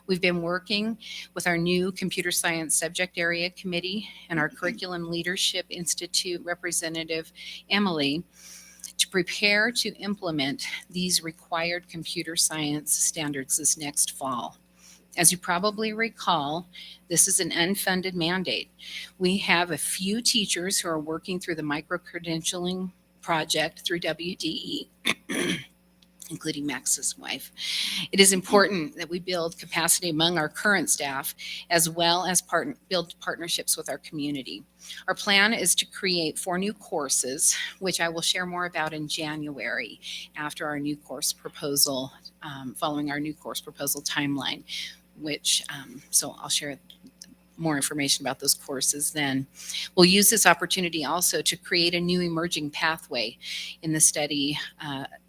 We've been working with our new Computer Science Subject Area Committee and our Curriculum Leadership Institute representative, Emily, to prepare to implement these required computer science standards this next fall. As you probably recall, this is an unfunded mandate. We have a few teachers who are working through the micro-credentialing project through WDE, including Max's wife. It is important that we build capacity among our current staff as well as build partnerships with our community. Our plan is to create 4 new courses, which I will share more about in January after our new course proposal, following our new course proposal timeline, so I'll share more information about those courses then. We'll use this opportunity also to create a new emerging pathway in the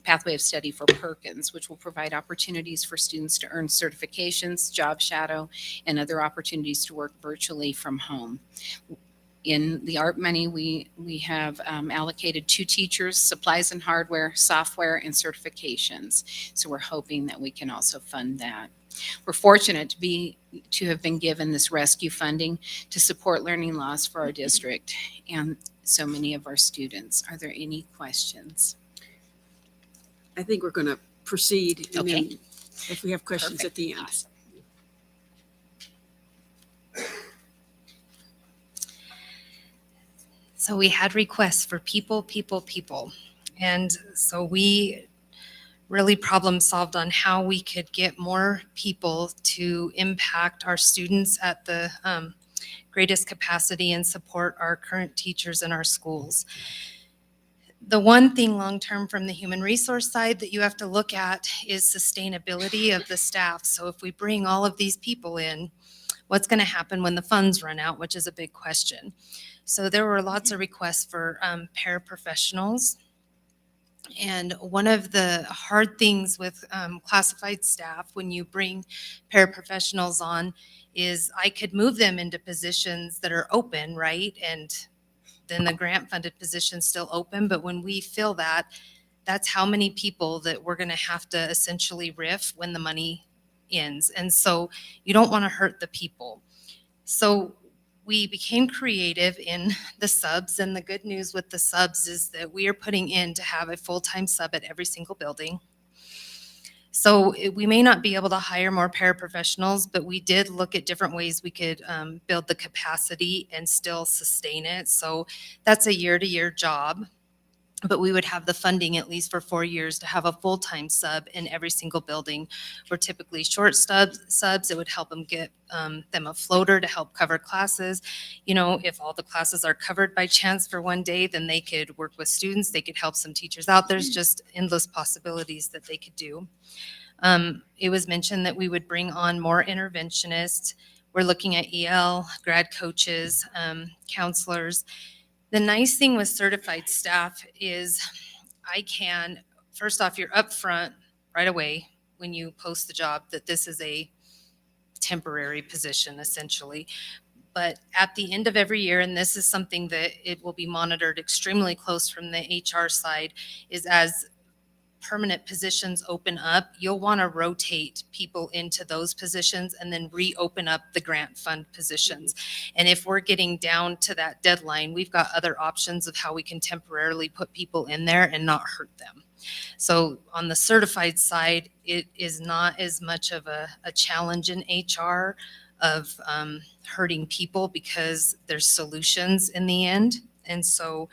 pathway of study for Perkins, which will provide opportunities for students to earn certifications, job shadow, and other opportunities to work virtually from home. In the ARP money, we have allocated 2 teachers, supplies and hardware, software, and certifications. So we're hoping that we can also fund that. We're fortunate to have been given this rescue funding to support learning loss for our district and so many of our students. Are there any questions? I think we're going to proceed. And Okay. then if we have questions at the end. Awesome. So we had requests for people. And so we really problem solved on how we could get more people to impact our students at the greatest capacity and support our current teachers in our schools. The one thing long-term from the human resource side that you have to look at is sustainability of the staff. So if we bring all of these people in, what's going to happen when the funds run out, which is a big question. So there were lots of requests for paraprofessionals. And one of the hard things with classified staff when you bring paraprofessionals on is I could move them into positions that are open, right? And then the grant funded position's still open. But when we fill that, that's how many people that we're going to have to essentially RIF when the money ends. And so you don't want to hurt the people. So we became creative in the subs, and the good news with the subs is that we are putting in to have a full-time sub at every single building. So we may not be able to hire more paraprofessionals, but we did look at different ways we could build the capacity and still sustain it. So that's a year-to-year job. But we would have the funding at least for 4 years to have a full-time sub in every single building. We're typically short subs. It would help them get them a floater to help cover classes. You know, if all the classes are covered by chance for one day, then they could work with students. They could help some teachers out. There's just endless possibilities that they could do. It was mentioned that we would bring on more interventionists. We're looking at EL, grad coaches, counselors. The nice thing with certified staff is first off, you're upfront right away when you post the job that this is a temporary position essentially. But at the end of every year, and this is something that it will be monitored extremely close from the HR side, is as permanent positions open up, you'll want to rotate people into those positions and then reopen up the grant fund positions. And if we're getting down to that deadline, we've got other options of how we can temporarily put people in there and not hurt them. So on the certified side, it is not as much of a challenge in HR. of hurting people because there's solutions in the end. And so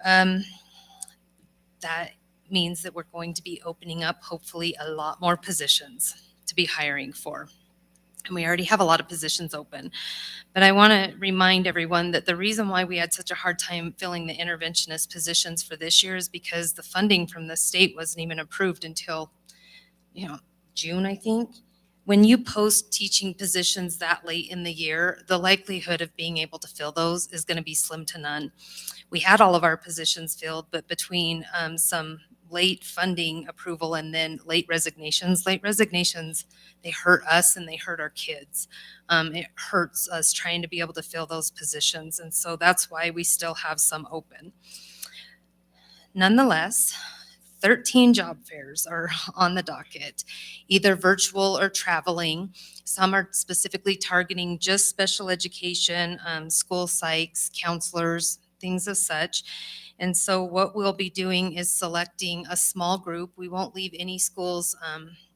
that means that we're going to be opening up hopefully a lot more positions to be hiring for. And we already have a lot of positions open. But I want to remind everyone that the reason why we had such a hard time filling the interventionist positions for this year is because the funding from the state wasn't even approved until, June, I think. When you post teaching positions that late in the year, the likelihood of being able to fill those is going to be slim to none. We had all of our positions filled, but between some late funding approval and then late resignations, they hurt us and they hurt our kids. It hurts us trying to be able to fill those positions. And so that's why we still have some open. Nonetheless, 13 job fairs are on the docket, either virtual or traveling. Some are specifically targeting just special education, school psychs, counselors, things as such. And so what we'll be doing is selecting a small group. We won't leave any schools,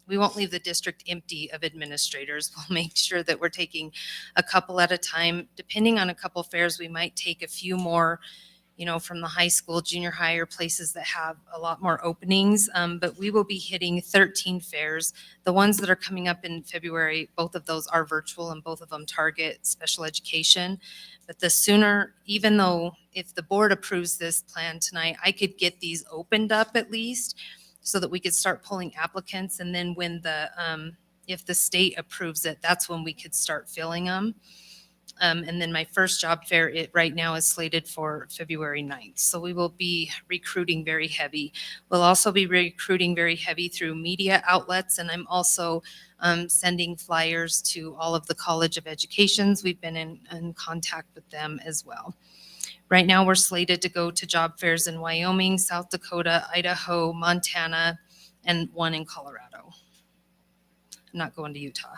we won't leave the district empty of administrators. We'll make sure that we're taking a couple at a time. Depending on a couple fairs, we might take a few more from the high school, junior high, or places that have a lot more openings. But we will be hitting 13 fairs. The ones that are coming up in February, both of those are virtual and both of them target special education. But the sooner, even though if the board approves this plan tonight, I could get these opened up at least so that we could start pulling applicants. And then when if the state approves it, that's when we could start filling them. And then my first job fair, right now is slated for February 9th. So we will be recruiting very heavy. We'll also be recruiting very heavy through media outlets. And I'm also sending flyers to all of the College of Educations. We've been in contact with them as well. Right now, we're slated to go to job fairs in Wyoming, South Dakota, Idaho, Montana, and one in Colorado. I'm not going to Utah.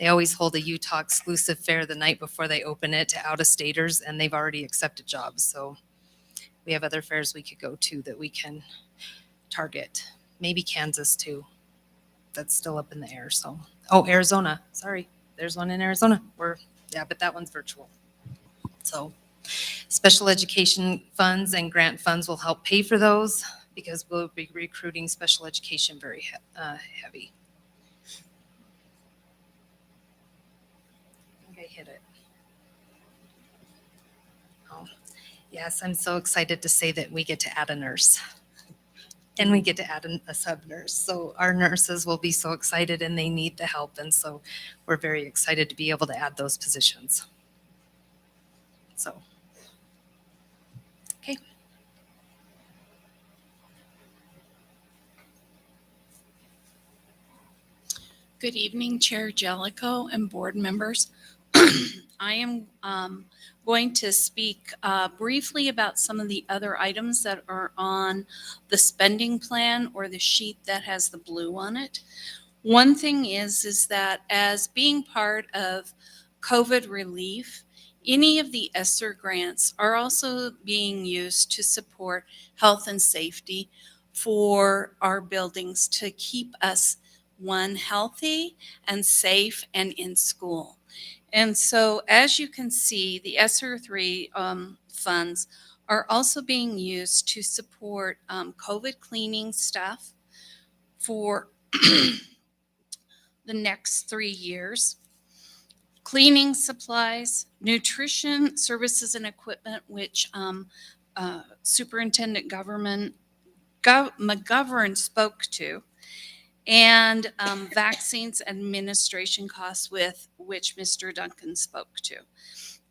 They always hold a Utah exclusive fair the night before they open it to out-of-staters, and they've already accepted jobs. So we have other fairs we could go to that we can target. Maybe Kansas too. That's still up in the air. So, Arizona. Sorry, there's one in Arizona. But that one's virtual. So special education funds and grant funds will help pay for those because we'll be recruiting special education very heavy. Hit it. Oh, yes, I'm so excited to say that we get to add a nurse and we get to add a sub nurse. So our nurses will be so excited and they need the help. And so we're very excited to be able to add those positions. So, okay. Good evening, Chair Jellicoe and board members. I am going to speak briefly about some of the other items that are on the spending plan or the sheet that has the blue on it. One thing is that as being part of COVID relief, any of the ESSER grants are also being used to support health and safety for our buildings to keep us, one, healthy and safe and in school. And so, as you can see, the ESSER 3 funds are also being used to support COVID cleaning staff for the next 3 years, cleaning supplies, nutrition services and equipment, which Superintendent McGovern spoke to, and vaccines administration costs, with which Mr. Duncan spoke to.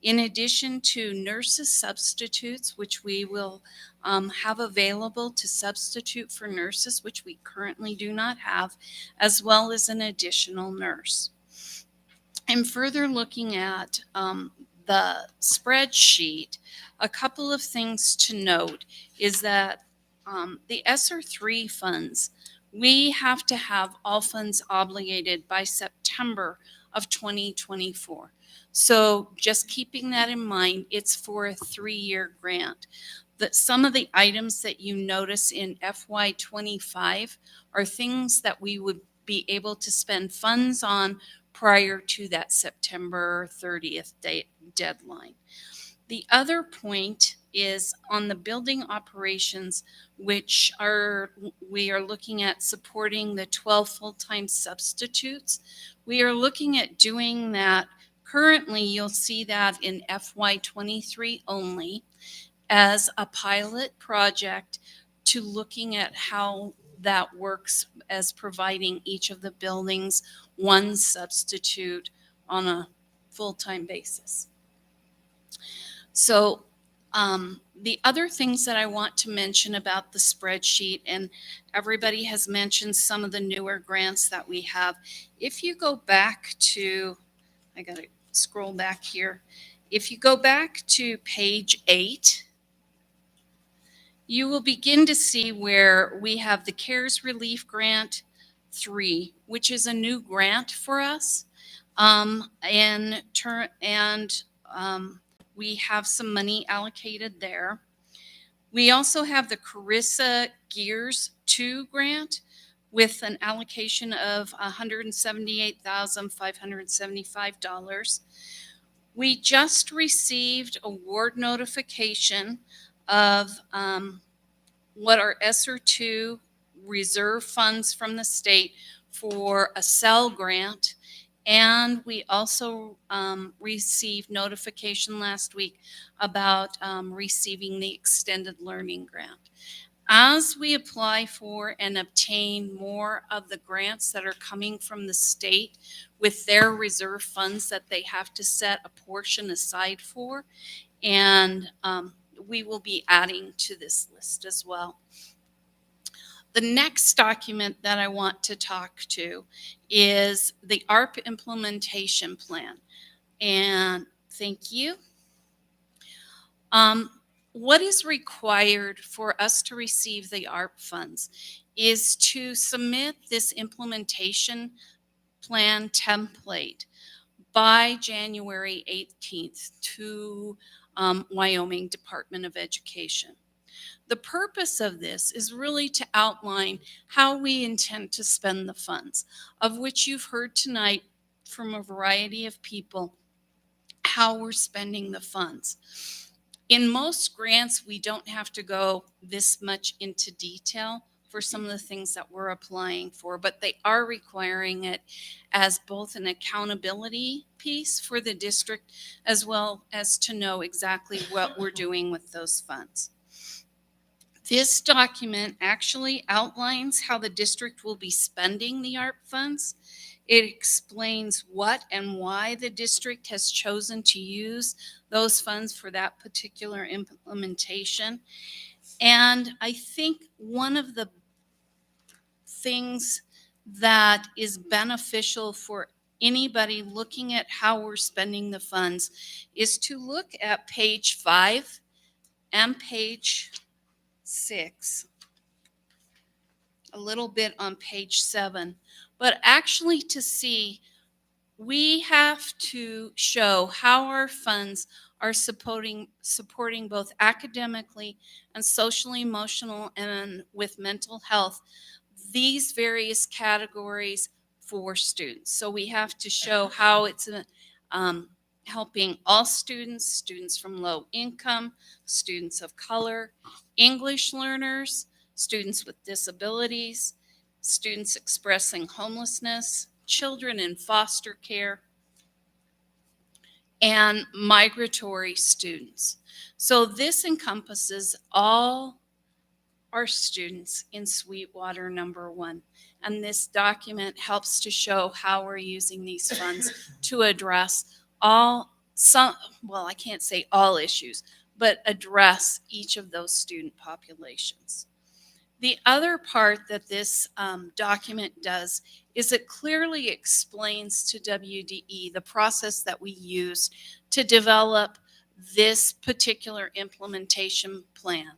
In addition to nurses substitutes, which we will have available to substitute for nurses, which we currently do not have, as well as an additional nurse. And further looking at the spreadsheet, a couple of things to note is that the ESSER 3 funds, we have to have all funds obligated by September of 2024. So just keeping that in mind, it's for a 3-year grant. That some of the items that you notice in FY25 are things that we would be able to spend funds on prior to that September 30th deadline. The other point is on the building operations, which we are looking at supporting the 12 full-time substitutes. We are looking at doing that. Currently, you'll see that in FY23 only as a pilot project to looking at how that works as providing each of the buildings one substitute on a full-time basis. So the other things that I want to mention about the spreadsheet, and everybody has mentioned some of the newer grants that we have. If you go back to, I got to scroll back here. If you go back to page 8, you will begin to see where we have the CARES Relief Grant 3, which is a new grant for us. We have some money allocated there. We also have the Carissa Gears 2 grant with an allocation of $178,575. We just received award notification of what are ESSER 2 reserve funds from the state for a Cell grant. And we also received notification last week about receiving the Extended Learning Grant. As we apply for and obtain more of the grants that are coming from the state with their reserve funds that they have to set a portion aside for, and we will be adding to this list as well. The next document that I want to talk to is the ARP implementation plan. And thank you. What is required for us to receive the ARP funds is to submit this implementation plan template by January 18th to Wyoming Department of Education. The purpose of this is really to outline how we intend to spend the funds, of which you've heard tonight from a variety of people, how we're spending the funds. In most grants, we don't have to go this much into detail for some of the things that we're applying for, but they are requiring it as both an accountability piece for the district, as well as to know exactly what we're doing with those funds. This document actually outlines how the district will be spending the ARP funds. It explains what and why the district has chosen to use those funds for that particular implementation. And I think one of the things that is beneficial for anybody looking at how we're spending the funds is to look at page 5 and page 6, a little bit on page 7, but actually to see we have to show how our funds are supporting both academically and socially, emotional, and with mental health, these various categories for students. So we have to show how it's helping all students, students from low income, students of color, English learners, students with disabilities, students expressing homelessness, children in foster care, and migratory students. So this encompasses all our students in Sweetwater number 1. And this document helps to show how we're using these funds to address I can't say all issues, but address each of those student populations. The other part that this document does is it clearly explains to WDE the process that we use to develop this particular implementation plan.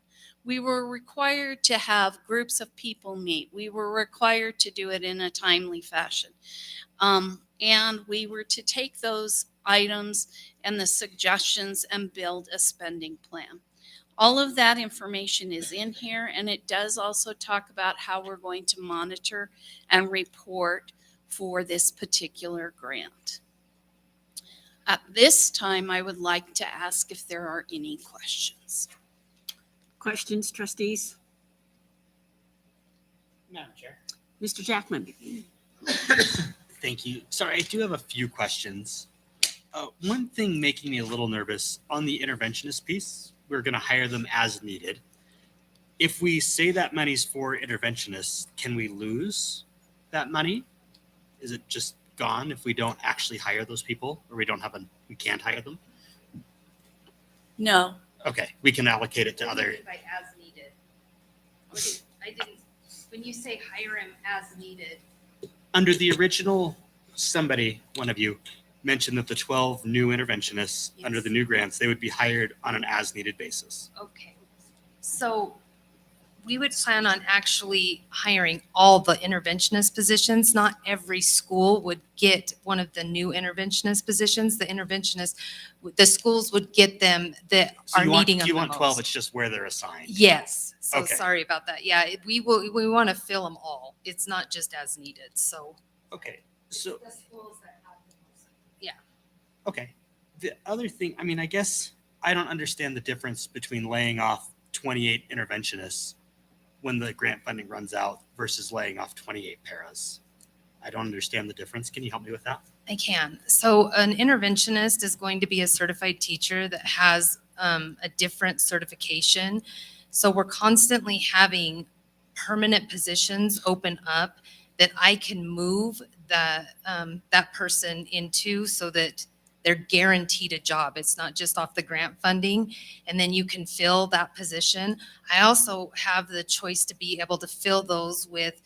We were required to have groups of people meet. We were required to do it in a timely fashion. And we were to take those items and the suggestions and build a spending plan. All of that information is in here, and it does also talk about how we're going to monitor and report for this particular grant. At this time, I would like to ask if there are any questions. Questions, trustees? Madam Chair. Mr. Jackman? Thank you. Sorry, I do have a few questions. One thing making me a little nervous on the interventionist piece, we're going to hire them as needed. If we say that money's for interventionists, can we lose that money? Is it just gone if we don't actually hire those people, or we can't hire them? No. Okay, we can allocate it to other. By as needed. When you say hire him as needed. Under the original, one of you mentioned that the 12 new interventionists Yes. under the new grants, they would be hired on an as needed basis. Okay. So we would plan on actually hiring all the interventionist positions. Not every school would get one of the new interventionist positions. The schools would get them that So are you want, needing them you the want 12, most. it's just where they're assigned. Yes. So Okay. sorry about that. Yeah, we want to fill them all. It's not just as needed. So. Okay, so, The schools that have the most. okay. The other thing, I mean, I guess I don't understand the difference between laying off 28 interventionists when the grant funding runs out versus laying off 28 paras. I don't understand the difference. Can you help me with that? I can. So an interventionist is going to be a certified teacher that has a different certification. So we're constantly having permanent positions open up that I can move that person into so that they're guaranteed a job. It's not just off the grant funding, and then you can fill that position. I also have the choice to be able to fill those with,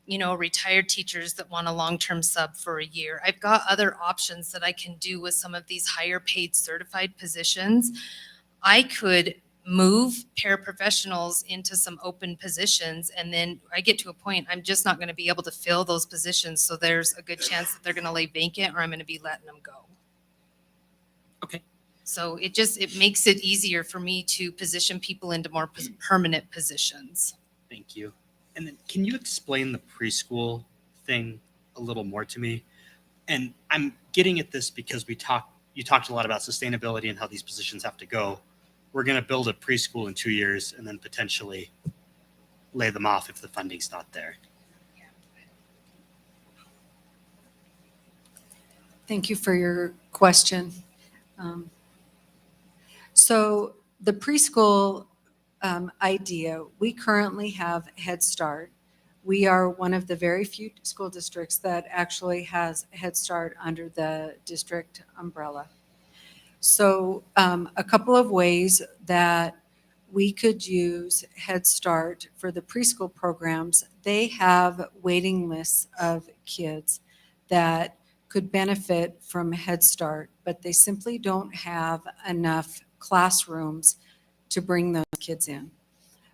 retired teachers that want a long-term sub for a year. I've got other options that I can do with some of these higher paid certified positions. I could move paraprofessionals into some open positions, and then I get to a point, I'm just not going to be able to fill those positions. So there's a good chance that they're going to lay vacant, or I'm going to be letting them go. Okay. So it makes it easier for me to position people into more permanent positions. Thank you. And then can you explain the preschool thing a little more to me? And I'm getting at this because you talked a lot about sustainability and how these positions have to go. We're going to build a preschool in 2 years and then potentially lay them off if the funding's not there. Thank you for your question. So the preschool idea, we currently have Head Start. We are one of the very few school districts that actually has Head Start under the district umbrella. So a couple of ways that we could use Head Start for the preschool programs, they have waiting lists of kids that could benefit from Head Start, but they simply don't have enough classrooms to bring those kids in.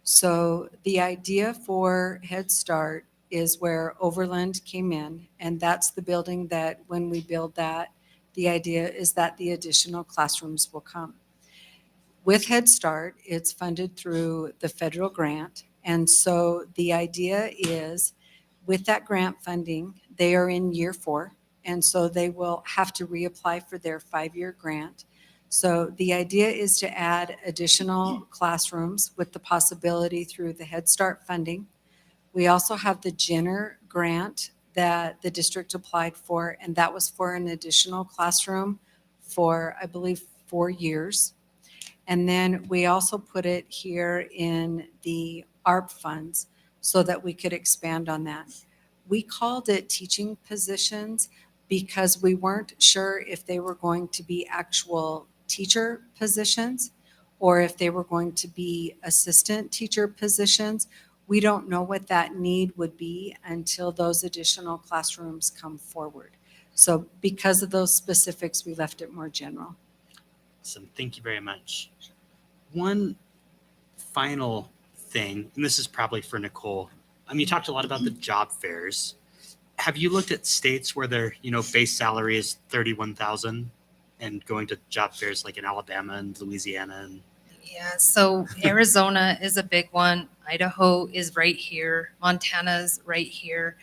So the idea for Head Start is where Overland came in, and that's the building that when we build that, the idea is that the additional classrooms will come. With Head Start, it's funded through the federal grant, and so the idea is with that grant funding, they are in year 4, and so they will have to reapply for their 5-year grant. So the idea is to add additional classrooms with the possibility through the Head Start funding. We also have the Jenner grant that the district applied for, and that was for an additional classroom for, I believe, 4 years. And then we also put it here in the ARP funds so that we could expand on that. We called it teaching positions because we weren't sure if they were going to be actual teacher positions or if they were going to be assistant teacher positions. We don't know what that need would be until those additional classrooms come forward. So because of those specifics, we left it more general. Awesome. Thank you very much. One final thing, and this is probably for Nicole. You talked a lot about the job fairs. Have you looked at states where their, base salary is $31,000 and going to job fairs like in Alabama and Louisiana? And Yeah, so Arizona is a big one. Idaho is right here. Montana's right here.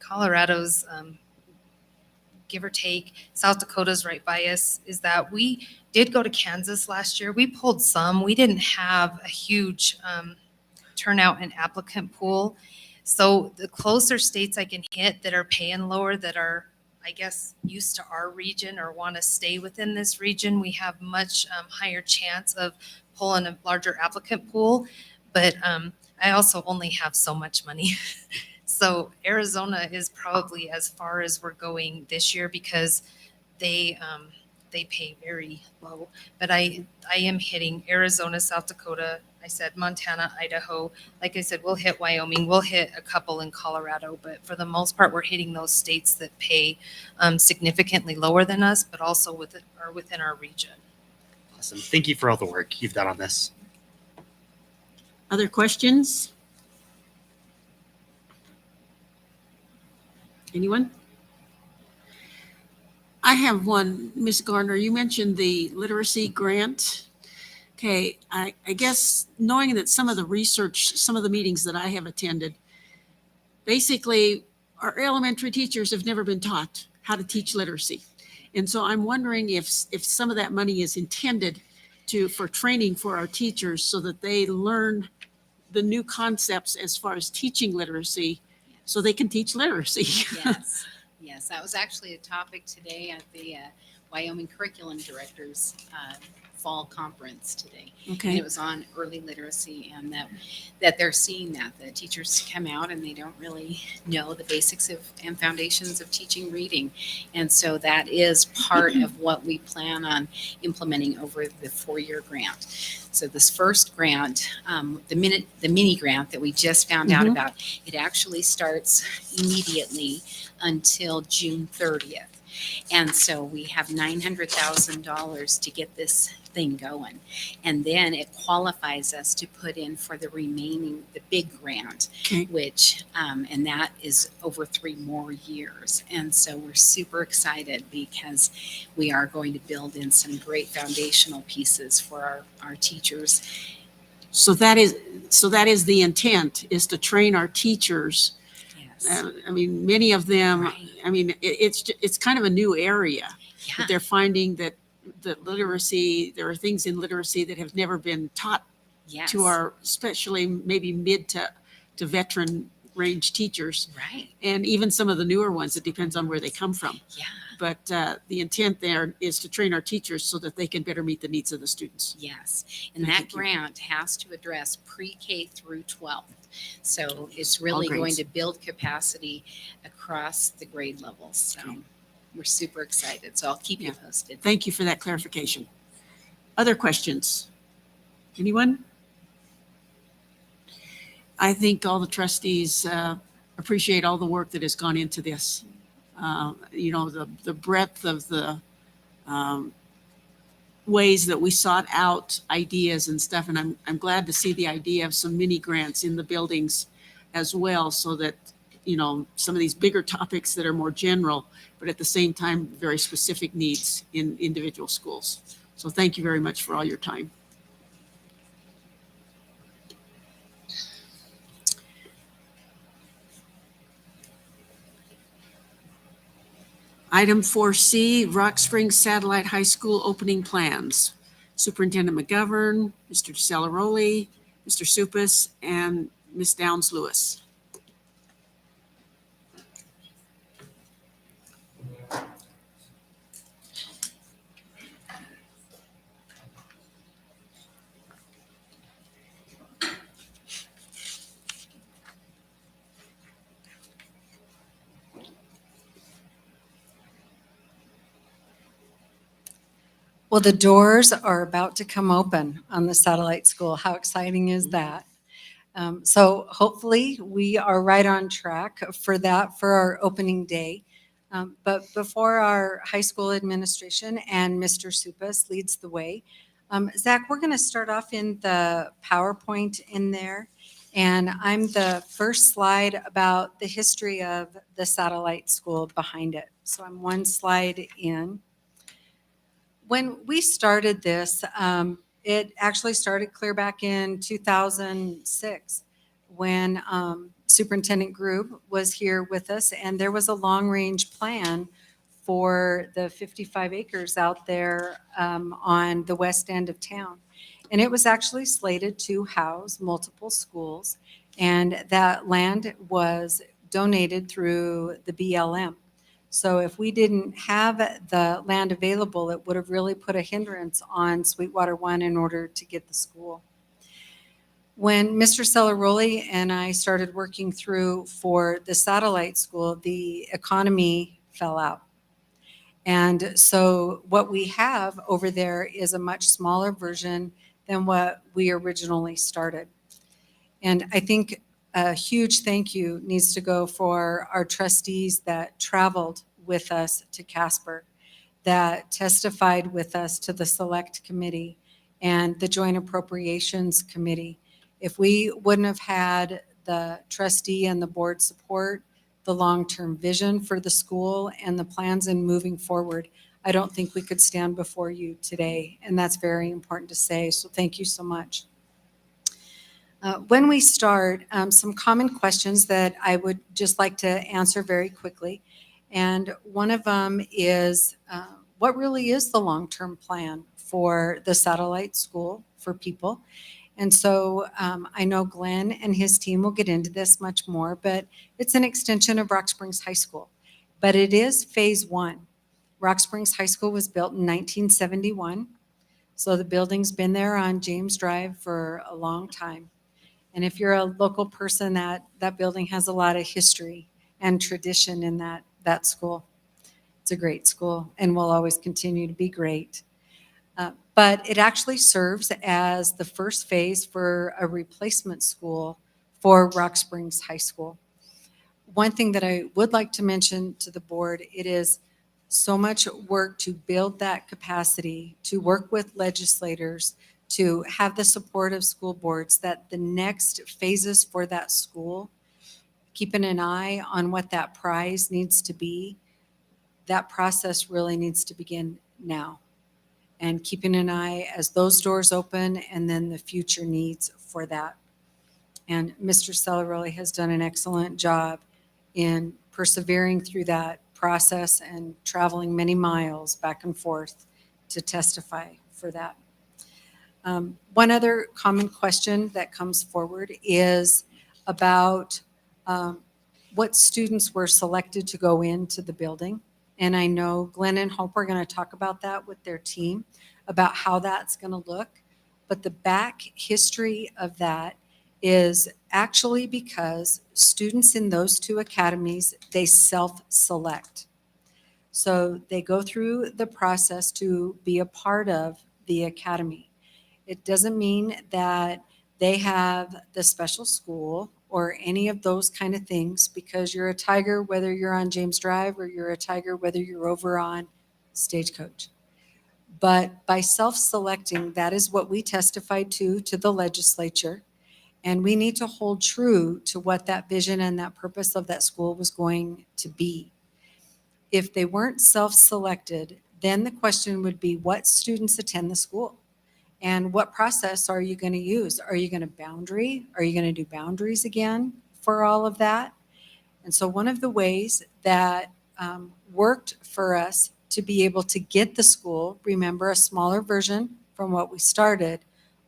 Colorado's, give or take, South Dakota's right by us, is that we did go to Kansas last year. We pulled some. We didn't have a huge turnout in applicant pool. So the closer states I can hit that are paying lower, that are, I guess, used to our region or want to stay within this region, we have much higher chance of pulling a larger applicant pool. But I also only have so much money. So Arizona is probably as far as we're going this year because they pay very low. But I am hitting Arizona, South Dakota. I said Montana, Idaho. Like I said, we'll hit Wyoming. We'll hit a couple in Colorado. But for the most part, we're hitting those states that pay significantly lower than us, but also are within our region. Awesome. Thank you for all the work you've done on this. Other questions? Anyone? I have one, Ms. Gardner. You mentioned the literacy grant. Okay, I guess knowing that some of the research, some of the meetings that I have attended, basically our elementary teachers have never been taught how to teach literacy. And so I'm wondering if some of that money is intended for training for our teachers so that they learn the new concepts as far as teaching literacy so they can teach literacy. Yes, yes, that was actually a topic today at the Wyoming Curriculum Directors Fall Conference today. And Okay, it was on early literacy, and that they're seeing that the teachers come out and they don't really know the basics of and foundations of teaching reading. And so that is part of what we plan on implementing over the 4-year grant. So this first grant, the mini grant that we just found out Mhm. about, it actually starts immediately until June 30th. And so we have $900,000 to get this thing going. And then it qualifies us to put in for the remaining, the big grant, Okay. which, and that is over 3 more years. And so we're super excited because we are going to build in some great foundational pieces for our teachers. so that is the intent, is to train our teachers. Yes. I mean, many of them, Right. I mean, it's kind of a new area. Yeah. But they're finding that literacy, there are things in literacy that have never been taught Yes. to our, especially maybe mid to veteran range teachers, Right. and even some of the newer ones. It depends on where they come from. Yeah. But the intent there is to train our teachers so that they can better meet the needs of the students. Yes, and Thank that you. grant has to address pre-K through 12. So it's really All going grades. to build capacity across the grade levels. So Okay. we're super excited. So I'll keep you Yeah. posted. Thank you for that clarification. Other questions? Anyone? I think all the trustees appreciate all the work that has gone into this. You know, the breadth of the ways that we sought out ideas and stuff. And I'm glad to see the idea of some mini grants in the buildings as well, so that, you know, some of these bigger topics that are more general, but at the same time, very specific needs in individual schools. So thank you very much for all your time. Item 4C, Rock Springs Satellite High School opening plans. Superintendent McGovern, Mr. Celeroli, Mr. Supus, and Ms. Downs Lewis. Well, the doors are about to come open on the satellite school. How exciting is that? So hopefully we are right on track for that for our opening day. But before our high school administration and Mr. Supus leads the way, Zach, we're going to start off in the PowerPoint in there. And I'm the first slide about the history of the satellite school behind it. So I'm one slide in. When we started this, it actually started clear back in 2006 when Superintendent Grube was here with us, and there was a long-range plan for the 55 acres out there on the west end of town. And it was actually slated to house multiple schools, and that land was donated through the BLM. So if we didn't have the land available, it would have really put a hindrance on Sweetwater One in order to get the school. When Mr. Celeroli and I started working through for the satellite school, the economy fell out. And so what we have over there is a much smaller version than what we originally started. And I think a huge thank you needs to go for our trustees that traveled with us to Casper, that testified with us to the Select Committee and the Joint Appropriations Committee. If we wouldn't have had the trustee and the board support, the long-term vision for the school and the plans in moving forward, I don't think we could stand before you today. And that's very important to say. So thank you so much. When we start, some common questions that I would just like to answer very quickly. And one of them is, what really is the long-term plan for the satellite school for people? And so I know Glenn and his team will get into this much more, but it's an extension of Rock Springs High School. But it is phase one. Rock Springs High School was built in 1971. So the building's been there on James Drive for a long time. And if you're a local person, that building has a lot of history and tradition in that school. It's a great school and will always continue to be great. But it actually serves as the first phase for a replacement school for Rock Springs High School. One thing that I would like to mention to the board, it is so much work to build that capacity, to work with legislators, to have the support of school boards, that the next phases for that school, keeping an eye on what that prize needs to be, that process really needs to begin now. And keeping an eye as those doors open and then the future needs for that. And Mr. Celeroli has done an excellent job in persevering through that process and traveling many miles back and forth to testify for that. One other common question that comes forward is about what students were selected to go into the building. And I know Glenn and Hope are going to talk about that with their team, about how that's going to look. But the back history of that is actually because students in those two academies, they self-select. So they go through the process to be a part of the academy. It doesn't mean that they have the special school or any of those kind of things, because you're a Tiger whether you're on James Drive or you're a Tiger whether you're over on Stagecoach. But by self-selecting, that is what we testified to the legislature. And we need to hold true to what that vision and that purpose of that school was going to be. If they weren't self-selected, then the question would be, what students attend the school? And what process are you going to use? Are you going to boundary? Are you going to do boundaries again for all of that? And so one of the ways that worked for us to be able to get the school, remember a smaller version from what we started,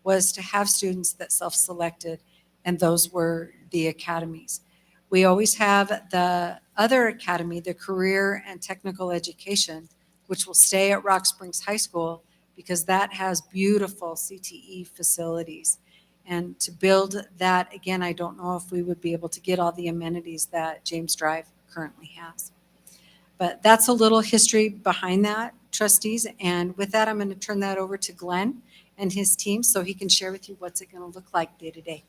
was to have students that self-selected, and those were the academies. We always have the other academy, the career and technical education, which will stay at Rock Springs High School, because that has beautiful CTE facilities. And to build that, again, I don't know if we would be able to get all the amenities that James Drive currently has. But that's a little history behind that, trustees. And with that, I'm going to turn that over to Glenn and his team so he can share with you what's it going to look like day to day.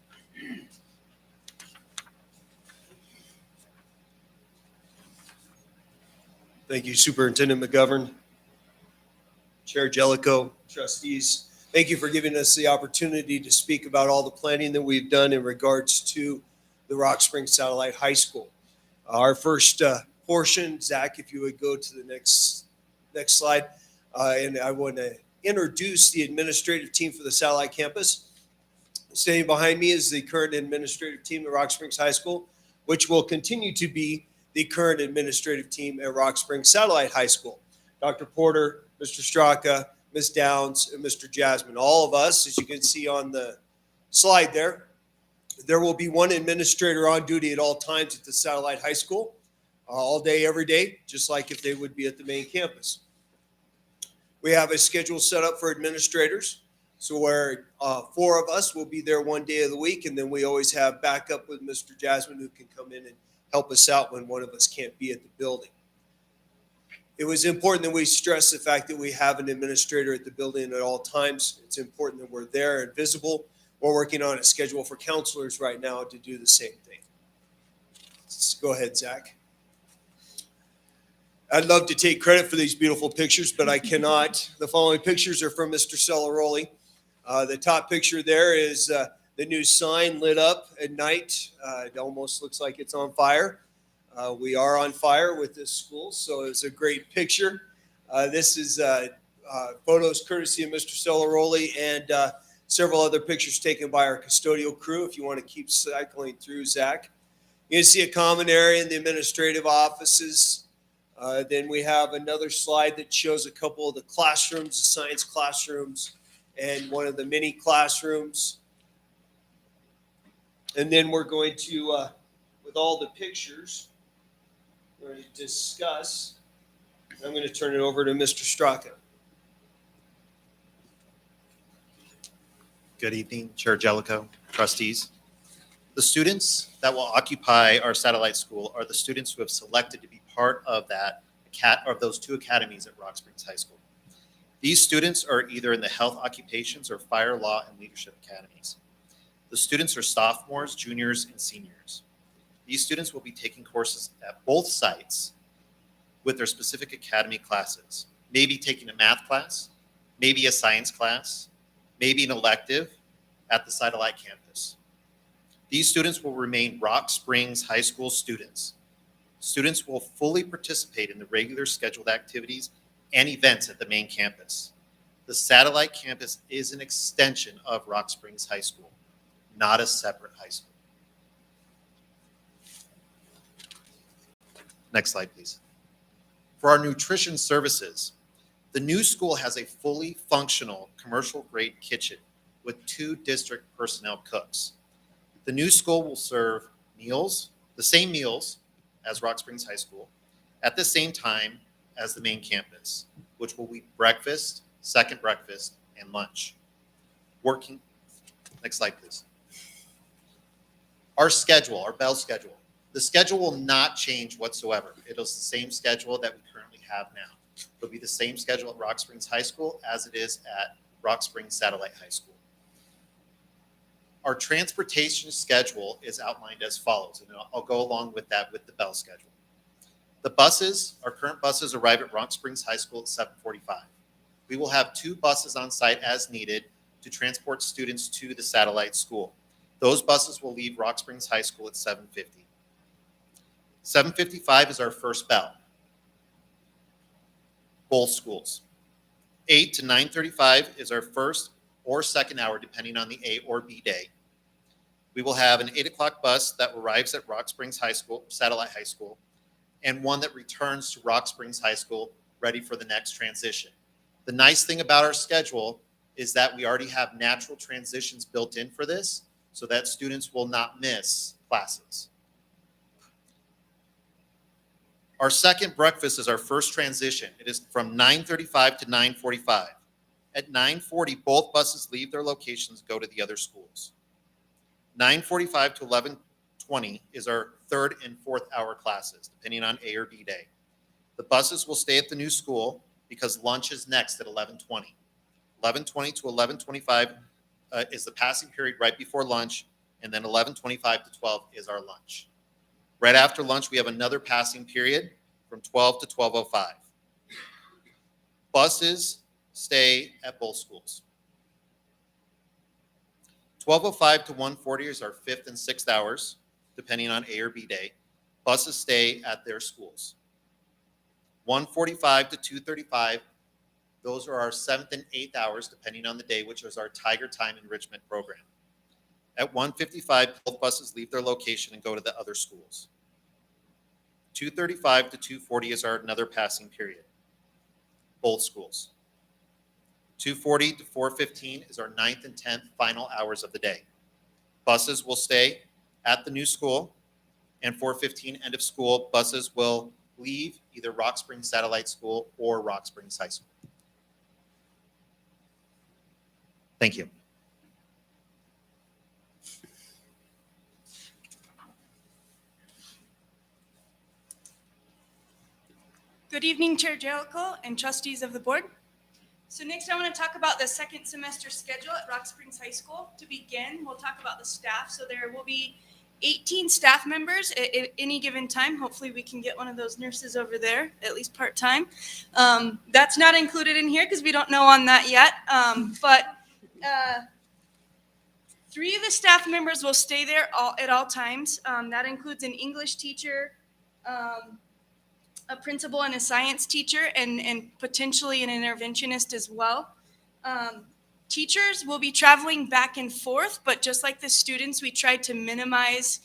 Thank you, Superintendent McGovern, Chair Jellicoe, trustees. Thank you for giving us the opportunity to speak about all the planning that we've done in regards to the Rock Springs Satellite High School. Our first portion, Zach, if you would go to the next slide. And I want to introduce the administrative team for the satellite campus. Standing behind me is the current administrative team at Rock Springs High School. which will continue to be the current administrative team at Rock Springs Satellite High School. Dr. Porter, Mr. Straka, Ms. Downs, and Mr. Jasmine, all of us, as you can see on the slide there. There will be one administrator on duty at all times at the Satellite High School, all day, every day, just like if they would be at the main campus. We have a schedule set up for administrators, so where 4 of us will be there one day of the week, and then we always have backup with Mr. Jasmine who can come in and help us out when one of us can't be at the building. It was important that we stress the fact that we have an administrator at the building at all times. It's important that we're there and visible. We're working on a schedule for counselors right now to do the same thing. Go ahead, Zach. I'd love to take credit for these beautiful pictures, but I cannot. The following pictures are from Mr. Celaroli. The top picture there is the new sign lit up at night. It almost looks like it's on fire. We are on fire with this school, so it's a great picture. This is photos courtesy of Mr. Celaroli and several other pictures taken by our custodial crew. If you want to keep cycling through, Zach. You can see a common area in the administrative offices. Then we have another slide that shows a couple of the classrooms, the science classrooms, and one of the mini classrooms. And then we're going to, with all the pictures, we're going to discuss. I'm going to turn it over to Mr. Straka. Good evening, Chair Jellicoe, trustees. The students that will occupy our satellite school are the students who have selected to be part of those 2 academies at Rock Springs High School. These students are either in the health occupations or fire, law, and leadership academies. The students are sophomores, juniors, and seniors. These students will be taking courses at both sites with their specific academy classes, maybe taking a math class, maybe a science class, maybe an elective at the satellite campus. These students will remain Rock Springs High School students. Students will fully participate in the regular scheduled activities and events at the main campus. The satellite campus is an extension of Rock Springs High School, not a separate high school. Next slide, please. For our nutrition services, the new school has a fully functional commercial-grade kitchen with 2 district personnel cooks. The new school will serve meals, the same meals as Rock Springs High School, at the same time as the main campus, which will be breakfast, second breakfast, and lunch. Next slide, please. Our schedule, our bell schedule. The schedule will not change whatsoever. It is the same schedule that we currently have now. It'll be the same schedule at Rock Springs High School as it is at Rock Springs Satellite High School. Our transportation schedule is outlined as follows, and I'll go along with that with the bell schedule. The buses, our current buses arrive at Rock Springs High School at 7:45. We will have 2 buses on site as needed to transport students to the satellite school. Those buses will leave Rock Springs High School at 7:50. 7:55 is our first bell. Both schools. 8 to 9:35 is our first or second hour, depending on the A or B day. We will have an 8 o'clock bus that arrives at Rock Springs High School, Satellite High School, and one that returns to Rock Springs High School, ready for the next transition. The nice thing about our schedule is that we already have natural transitions built in for this, so that students will not miss classes. Our second breakfast is our first transition. It is from 9:35 to 9:45. At 9:40, both buses leave their locations and go to the other schools. 9:45 to 11:20 is our third and fourth hour classes, depending on A or B day. The buses will stay at the new school because lunch is next at 11:20. 11:20 to 11:25 is the passing period right before lunch, and then 11:25 to 12 is our lunch. Right after lunch, we have another passing period from 12 to 12:05. Buses stay at both schools. 12:05 to 1:40 is our fifth and sixth hours, depending on A or B day. Buses stay at their schools. 1:45 to 2:35, those are our seventh and eighth hours, depending on the day, which is our Tiger Time enrichment program. At 1:55, both buses leave their location and go to the other schools. 2:35 to 2:40 is our another passing period. Both schools. 2:40 to 4:15 is our 9th and 10th final hours of the day. Buses will stay at the new school, and 4:15 end of school, buses will leave either Rock Springs Satellite School or Rock Springs High School. Thank you. Good evening, Chair Jellicoe and trustees of the board. So next I want to talk about the second semester schedule at Rock Springs High School. To begin, we'll talk about the staff. So there will be 18 staff members at any given time. Hopefully we can get one of those nurses over there, at least part-time. That's not included in here because we don't know on that yet. But 3 of the staff members will stay there at all times. That includes an English teacher, a principal and a science teacher, and potentially an interventionist as well. Teachers will be traveling back and forth, but just like the students, we tried to minimize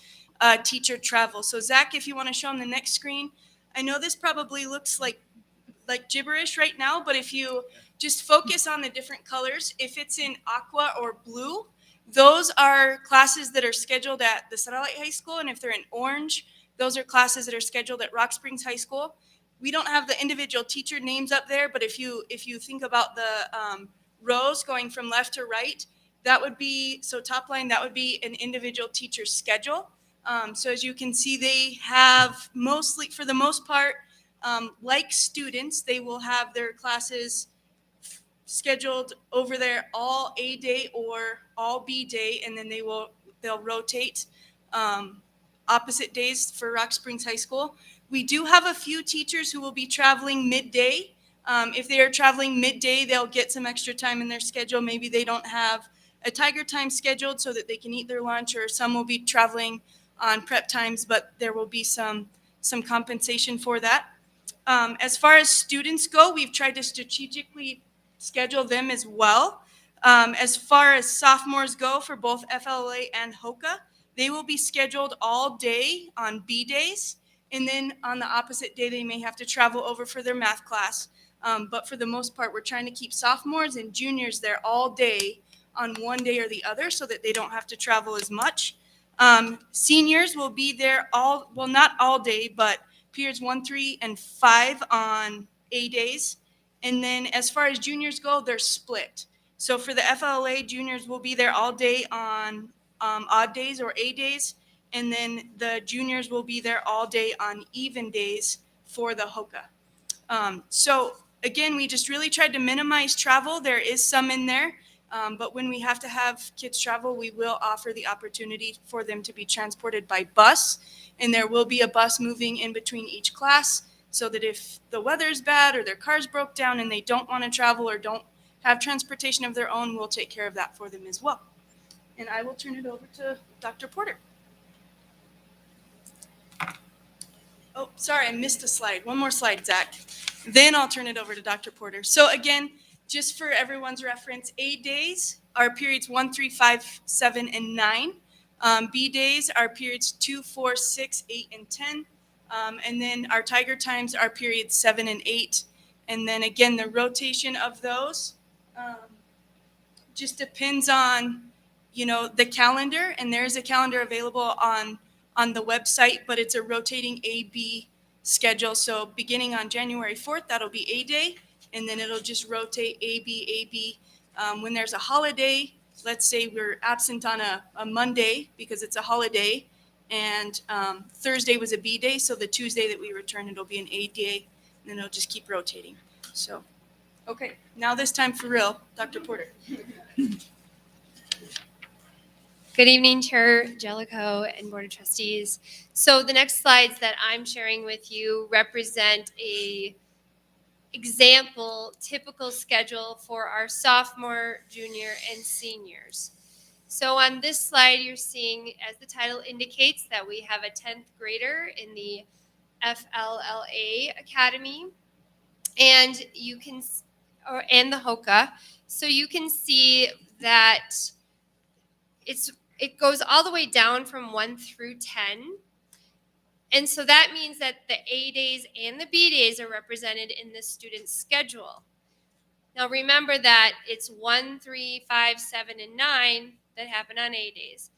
teacher travel. So Zach, if you want to show them the next screen. I know this probably looks like gibberish right now, but if you just focus on the different colors, if it's in aqua or blue, those are classes that are scheduled at the Satellite High School, and if they're in orange, those are classes that are scheduled at Rock Springs High School. We don't have the individual teacher names up there, but if you think about the rows going from left to right, that would be, so top line, that would be an individual teacher's schedule. So as you can see, they have mostly, for the most part, like students, they will have their classes scheduled over there all A day or all B day, and then they'll rotate opposite days for Rock Springs High School. We do have a few teachers who will be traveling midday. If they are traveling midday, they'll get some extra time in their schedule. Maybe they don't have a Tiger time scheduled so that they can eat their lunch, or some will be traveling on prep times, but there will be some compensation for that. As far as students go, we've tried to strategically schedule them as well. As far as sophomores go, for both FLA and HOCA, they will be scheduled all day on B days, and then on the opposite day, they may have to travel over for their math class. But for the most part, we're trying to keep sophomores and juniors there all day on one day or the other so that they don't have to travel as much. Seniors will be there not all day, but periods 1, 3, and 5 on A days. And then as far as juniors go, they're split. So for the FLA, juniors will be there all day on odd days or A days. And then the juniors will be there all day on even days for the HOCA. So again, we just really tried to minimize travel. There is some in there, but when we have to have kids travel, we will offer the opportunity for them to be transported by bus. And there will be a bus moving in between each class so that if the weather's bad or their cars broke down and they don't want to travel or don't have transportation of their own, we'll take care of that for them as well. And I will turn it over to Dr. Porter. Oh, sorry, I missed a slide. One more slide, Zach. Then I'll turn it over to Dr. Porter. So again, just for everyone's reference, A days are periods 1, 3, 5, 7, and 9. B days are periods 2, 4, 6, 8, and 10. And then our Tiger times are periods 7 and 8. And then again, the rotation of those just depends on, the calendar. And there is a calendar available on the website, but it's a rotating A-B schedule. So beginning on January 4th, that'll be A day, and then it'll just rotate A-B. When there's a holiday, let's say we're absent on a Monday because it's a holiday, and Thursday was a B day, so the Tuesday that we return, it'll be an A day, and then it'll just keep rotating. So, okay, now this time for real, Dr. Porter. Good evening, Chair Jellicoe and Board of Trustees. So the next slides that I'm sharing with you represent a example, typical schedule for our sophomore, junior, and seniors. So on this slide, you're seeing, as the title indicates, that we have a 10th grader in the FLLA Academy, and and the HOCA. So you can see that it's it goes all the way down from 1 through 10. And so that means that the A days and the B days are represented in the student's schedule. Now remember that it's 1, 3, 5, 7, and 9 that happen on A days.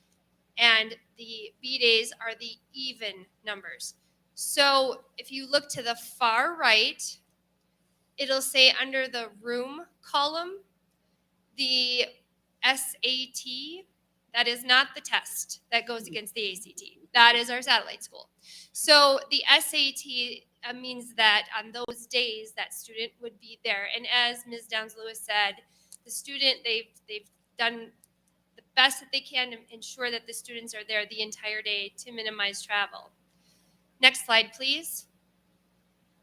And the B days are the even numbers. So if you look to the far right, it'll say under the room column, the SAT, that is not the test that goes against the ACT. That is our satellite school. So the SAT means that on those days that student would be there. And as Ms. Downs-Lewis said, the student, they've done the best that they can to ensure that the students are there the entire day to minimize travel. Next slide, please.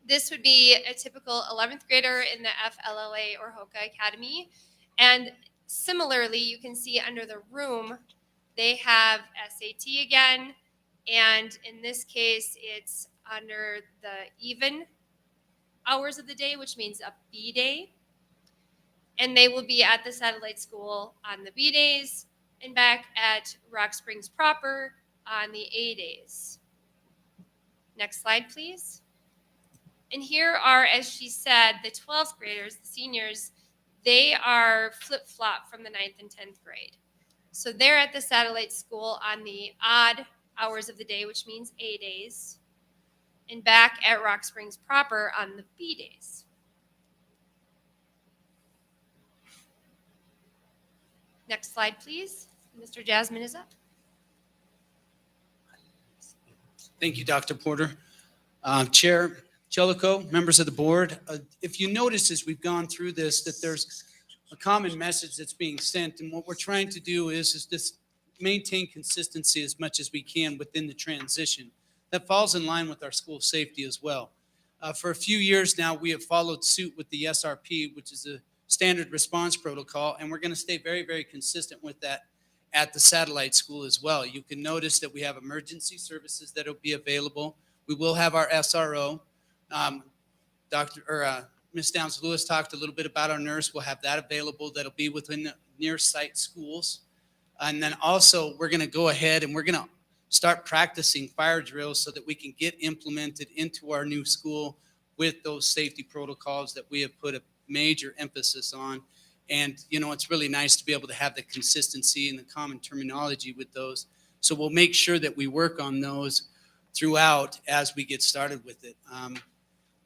This would be a typical 11th grader in the FLLA or HOKA Academy. And similarly, you can see under the room, they have SAT again. And in this case, it's under the even hours of the day, which means a B day. And they will be at the satellite school on the B days and back at Rock Springs proper on the A days. Next slide, please. And here are, as she said, the 12th graders, the seniors, they are flip-flop from the 9th and 10th grade. So they're at the satellite school on the odd hours of the day, which means A days, and back at Rock Springs proper on the B days. Next slide, please. Mr. Jasmine is up. Thank you, Dr. Porter. Chair Jellicoe, members of the board, if you notice as we've gone through this that there's a common message that's being sent, and what we're trying to do is just maintain consistency as much as we can within the transition. That falls in line with our school safety as well. For a few years now, we have followed suit with the SRP, which is a standard response protocol, and we're going to stay very, very consistent with that at the satellite school as well. You can notice that we have emergency services that will be available. We will have our SRO. Ms. Downs-Lewis talked a little bit about our nurse. We'll have that available. That'll be within the near site schools. And then also we're going to go ahead and we're going to start practicing fire drills so that we can get implemented into our new school with those safety protocols that we have put a major emphasis on. And, you know, it's really nice to be able to have the consistency and the common terminology with those. So we'll make sure that we work on those throughout as we get started with it.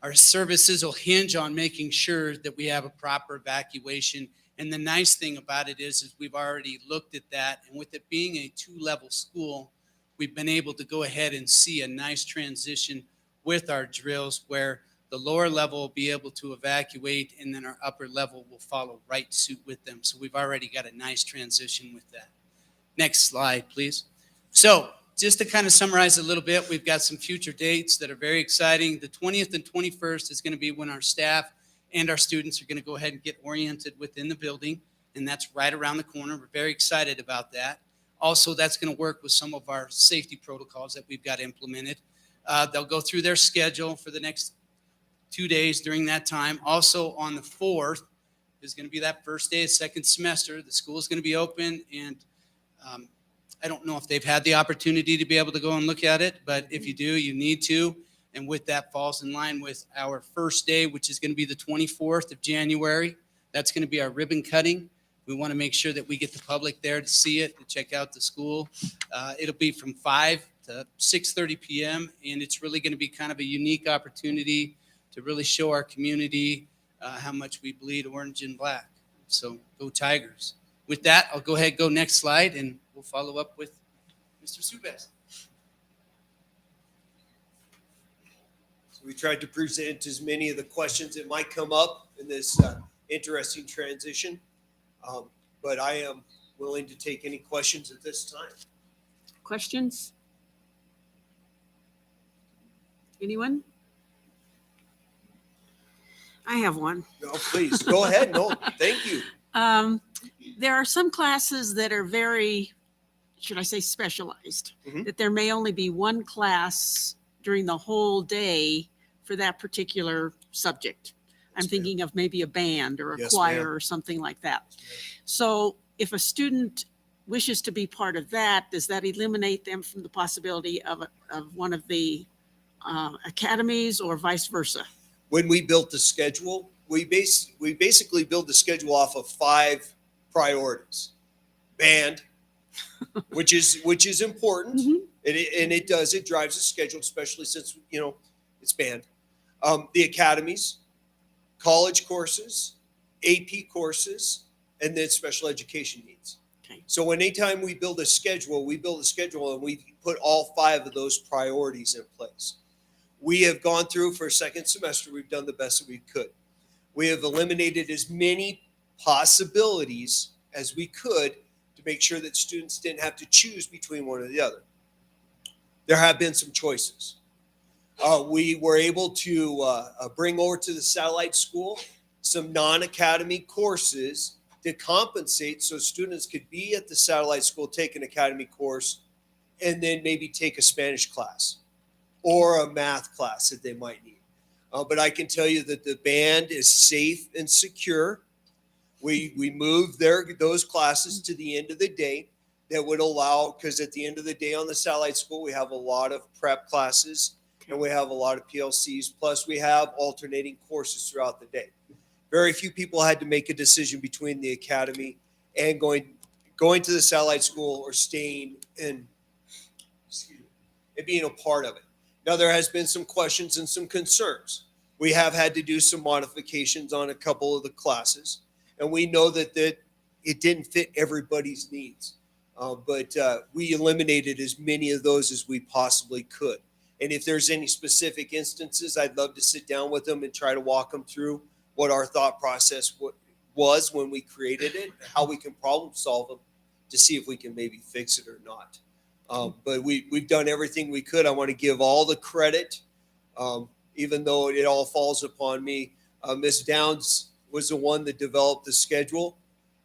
Our services will hinge on making sure that we have a proper evacuation. And the nice thing about it is we've already looked at that. And with it being a 2-level school, we've been able to go ahead and see a nice transition with our drills where the lower level will be able to evacuate and then our upper level will follow right suit with them. So we've already got a nice transition with that. Next slide, please. So just to kind of summarize a little bit, we've got some future dates that are very exciting. The 20th and 21st is going to be when our staff and our students are going to go ahead and get oriented within the building, and that's right around the corner. We're very excited about that. Also, that's going to work with some of our safety protocols that we've got implemented. They'll go through their schedule for the next 2 days during that time. Also, on the 4th is going to be that first day of second semester. The school is going to be open, and I don't know if they've had the opportunity to be able to go and look at it, but if you do, you need to. And with that falls in line with our first day, which is going to be the 24th of January. That's going to be our ribbon cutting. We want to make sure that we get the public there to see it, to check out the school. It'll be from 5 to 6:30 p.m. And it's really going to be kind of a unique opportunity to really show our community how much we bleed orange and black. So go Tigers. With that, I'll go ahead, go next slide, and we'll follow up with Mr. Subas. So we tried to present as many of the questions that might come up in this interesting transition. But I am willing to take any questions at this time. Questions? Anyone? I have one. No, please, go ahead. No, thank you. There are some classes that are very, should I say specialized, Mhm. that there may only be one class during the whole day for that particular subject. I'm thinking of maybe a band or a Yes, choir ma'am. or something like that. So if a student wishes to be part of that, does that eliminate them from the possibility of one of the academies or vice versa? When we built the schedule, we basically build the schedule off of 5 priorities. Band, which is important, and it drives the schedule, especially since it's band. The academies, college courses, AP courses, and then special education needs. Okay. So anytime we build a schedule, and we put all 5 of those priorities in place. We have gone through for a second semester, we've done the best that we could. We have eliminated as many possibilities as we could to make sure that students didn't have to choose between one or the other. There have been some choices. We were able to bring over to the satellite school some non-academy courses to compensate so students could be at the satellite school, take an academy course, and then maybe take a Spanish class or a math class that they might need. But I can tell you that the band is safe and secure. We moved those classes to the end of the day that would allow, because at the end of the day on the satellite school, we have a lot of prep classes and we have a lot of PLCs, plus we have alternating courses throughout the day. Very few people had to make a decision between the academy and going to the satellite school or staying and being a part of it. Now, there has been some questions and some concerns. We have had to do some modifications on a couple of the classes, and we know that it didn't fit everybody's needs. But we eliminated as many of those as we possibly could. And if there's any specific instances, I'd love to sit down with them and try to walk them through what our thought process was when we created it, how we can problem solve them to see if we can maybe fix it or not. But we've done everything we could. I want to give all the credit, even though it all falls upon me. Ms. Downs was the one that developed the schedule,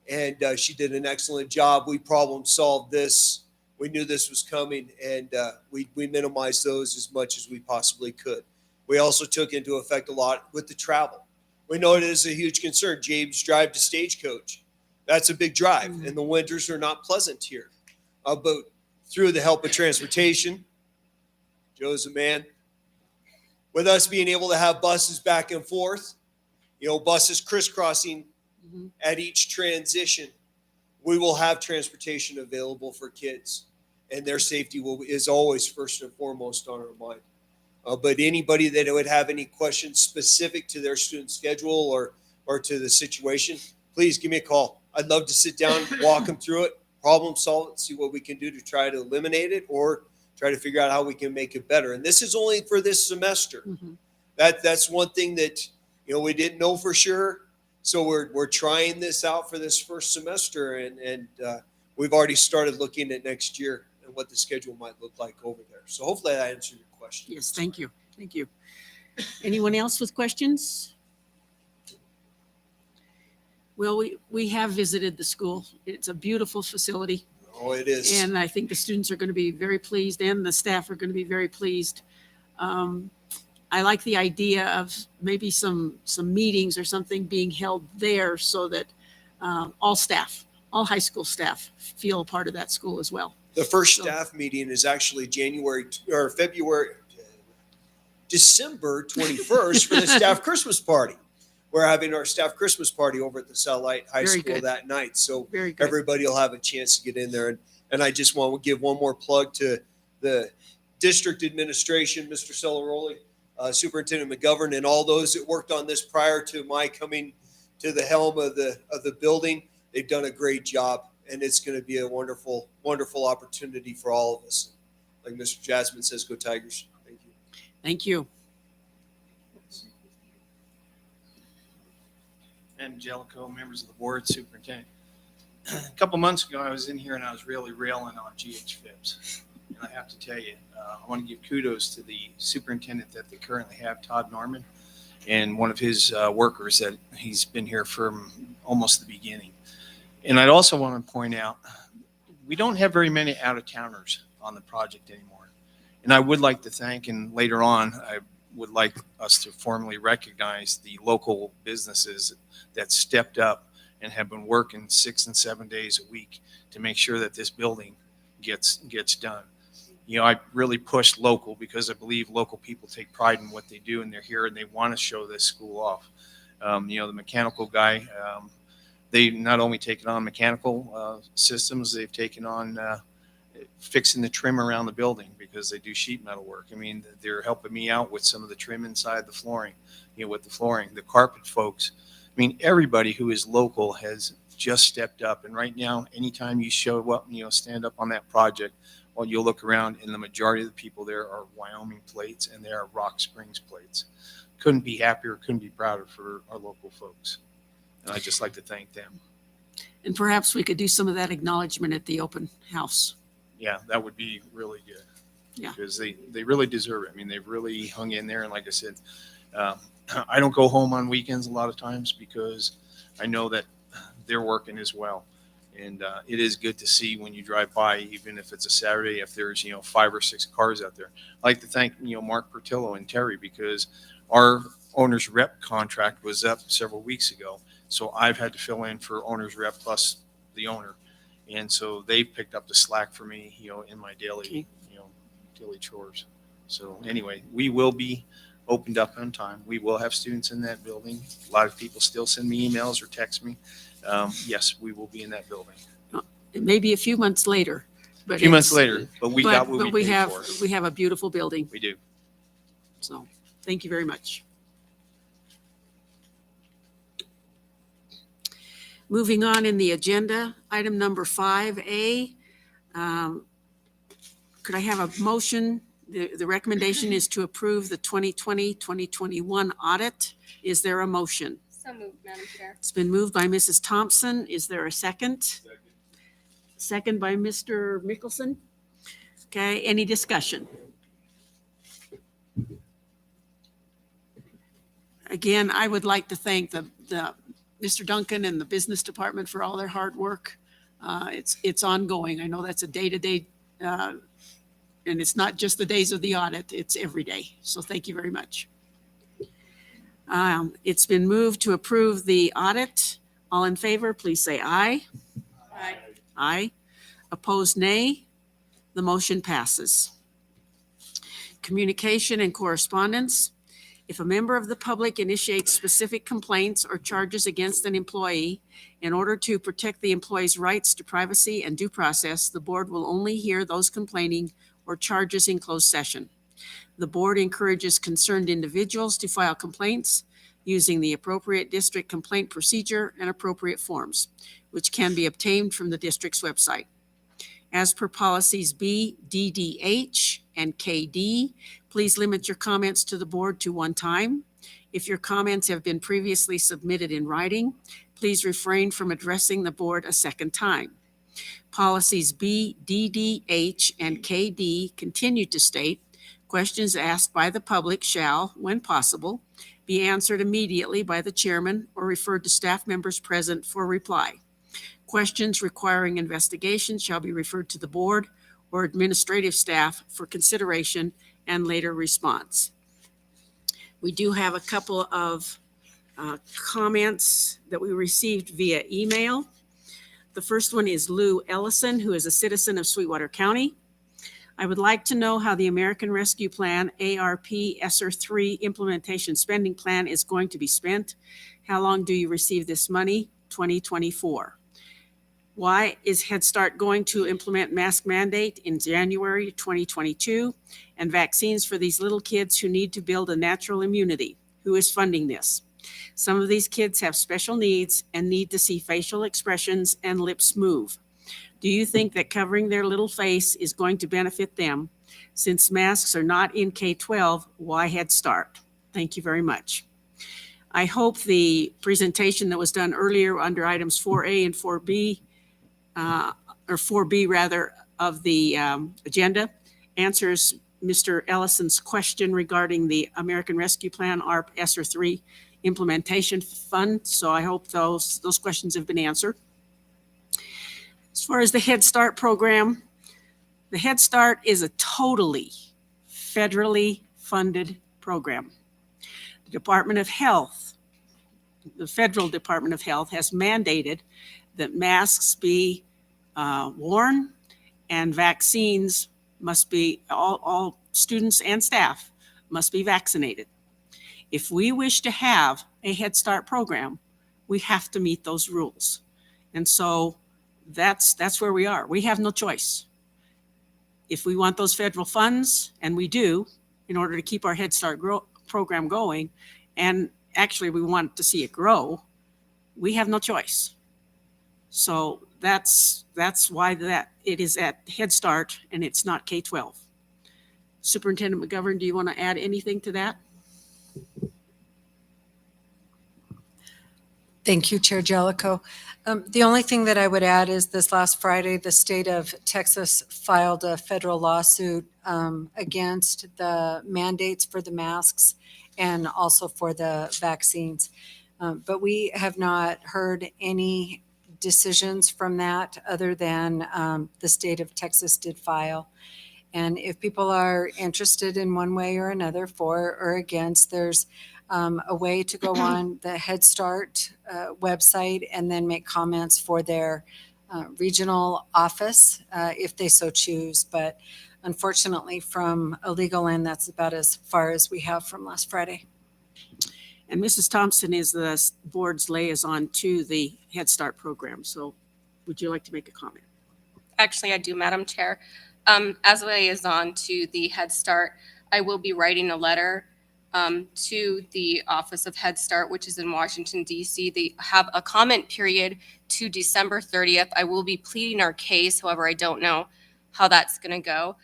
and she did an excellent job. We problem solved this. We knew this was coming, and we minimized those as much as we possibly could. We also took into effect a lot with the travel. We know it is a huge concern. James drive to Stagecoach. That's a big drive, and the winters are not pleasant here. But through the help of transportation, Joe's a man. With us being able to have buses back and forth, buses crisscrossing at each transition, we will have transportation available for kids, and their safety is always first and foremost on our mind. But anybody that would have any questions specific to their student schedule or to the situation, please give me a call. I'd love to sit down, walk them through it, problem solve it, see what we can do to try to eliminate it or try to figure out how we can make it better. And this is only for this semester. That's one thing that we didn't know for sure. So we're trying this out for this first semester, and we've already started looking at next year and what the schedule might look like over there. So hopefully that answered your question. Yes, thank you. Thank you. Anyone else with questions? Well, we have visited the school. It's a beautiful facility. Oh, it is. And I think the students are going to be very pleased, and the staff are going to be very pleased. I like the idea of maybe some meetings or something being held there so that all high school staff feel a part of that school as well. The first staff meeting is actually December 21st for the staff Christmas party. We're having our staff Christmas party over at the Satellite High Very School good. that night. So Very good. everybody will have a chance to get in there. And I just want to give one more plug to the district administration, Mr. Celeroli, Superintendent McGovern, and all those that worked on this prior to my coming to the helm of the building. They've done a great job, and it's going to be a wonderful, wonderful opportunity for all of us. Like Mr. Jasmine says, go Tigers. Thank you. Thank you. Madam Jellicoe, members of the board, superintendent. A couple months ago, I was in here and I was really railing on GHFIBs. And I have to tell you, I want to give kudos to the superintendent that they currently have, Todd Norman, and one of his workers that he's been here from almost the beginning. And I'd also want to point out, we don't have very many out-of-towners on the project anymore. And I would like to thank, and later on, I would like us to formally recognize the local businesses that stepped up and have been working 6 and 7 days a week to make sure that this building gets done. You know, I really pushed local because I believe local people take pride in what they do, and they're here and they want to show this school off. You know, the mechanical guy, they not only taken on mechanical systems, they've taken on fixing the trim around the building because they do sheet metal work. I mean, they're helping me out with some of the trim inside the flooring, you know, with the flooring, the carpet folks. I mean, everybody who is local has just stepped up. And right now, anytime you show up, you know, stand up on that project, well, you'll look around and the majority of the people there are Wyoming plates and they are Rock Springs plates. Couldn't be happier, couldn't be prouder for our local folks. And I'd just like to thank them. And perhaps we could do some of that acknowledgement at the open house. Yeah, that would be really good. Yeah. Because they really deserve it. I mean, they've really hung in there. And like I said, I don't go home on weekends a lot of times because I know that they're working as well. And it is good to see when you drive by, even if it's a Saturday, if there's, you know, 5 or 6 cars out there. I'd like to thank, you know, Mark Portillo and Terry because our owner's rep contract was up several weeks ago. So I've had to fill in for owner's rep plus the owner. And so they picked up the slack for me, you know, in my daily, you know, daily chores. So anyway, we will be opened up on time. We will have students in that building. A lot of people still send me emails or text me. Yes, we will be in that building. It may be a few months later, but A few months it's- later, but we got what we paid have, for. we have a beautiful building. We do. So thank you very much. Moving on in the agenda, item number 5A. Could I have a motion? The recommendation is to approve the 2020-2021 audit. Is there a motion? So moved, Madam Chair. It's been moved by Mrs. Thompson. Is there a second? Second by Mr. Mickelson. Okay, any discussion? Again, I would like to thank the Mr. Duncan and the business department for all their hard work. It's ongoing. I know that's a day-to-day, and it's not just the days of the audit, it's every day. So thank you very much. It's been moved to approve the audit. All in favor, please say aye. Aye. Aye. Opposed, nay. The motion passes. Communication and correspondence. If a member of the public initiates specific complaints or charges against an employee, in order to protect the employee's rights to privacy and due process, the board will only hear those complaining or charges in closed session. The board encourages concerned individuals to file complaints using the appropriate district complaint procedure and appropriate forms, which can be obtained from the district's website. As per policies B, DDH, and KD, please limit your comments to the board to one time. If your comments have been previously submitted in writing, please refrain from addressing the board a second time. Policies B, DDH, and KD continue to state, questions asked by the public shall, when possible, be answered immediately by the chairman or referred to staff members present for reply. Questions requiring investigation shall be referred to the board or administrative staff for consideration and later response. We do have a couple of comments that we received via email. The first one is Lou Ellison, who is a citizen of Sweetwater County. I would like to know how the American Rescue Plan ARP ESSER 3 implementation spending plan is going to be spent. How long do you receive this money? 2024. Why is Head Start going to implement mask mandate in January 2022 and vaccines for these little kids who need to build a natural immunity? Who is funding this? Some of these kids have special needs and need to see facial expressions and lips move. Do you think that covering their little face is going to benefit them? Since masks are not in K-12, why Head Start? Thank you very much. I hope the presentation that was done earlier under items 4A and 4B, or 4B rather, of the agenda answers Mr. Ellison's question regarding the American Rescue Plan ARP ESSER 3 implementation fund. So I hope those questions have been answered. As far as the Head Start program, the Head Start is a totally federally funded program. The Department of Health the federal Department of Health has mandated that masks be worn and vaccines must be, all students and staff must be vaccinated. If we wish to have a Head Start program, we have to meet those rules. And so that's where we are. We have no choice. If we want those federal funds, and we do, in order to keep our Head Start program going, and actually we want to see it grow, we have no choice. So that's why that it is at Head Start and it's not K-12. Superintendent McGovern, do you want to add anything to that? Thank you, Chair Jellicoe. The only thing that I would add is this last Friday, the state of Texas filed a federal lawsuit against the mandates for the masks and also for the vaccines. But we have not heard any decisions from that other than the state of Texas did file. And if people are interested in one way or another, for or against, there's a way to go on the Head Start website and then make comments for their regional office if they so choose. But unfortunately, from a legal end, that's about as far as we have from last Friday. And Mrs. Thompson is the board's liaison to the Head Start program. So would you like to make a comment? Actually, I do, Madam Chair. As a liaison to the Head Start, I will be writing a letter to the Office of Head Start, which is in Washington, D.C. They have a comment period to December 30th. I will be pleading our case. However, I don't know how that's going to go.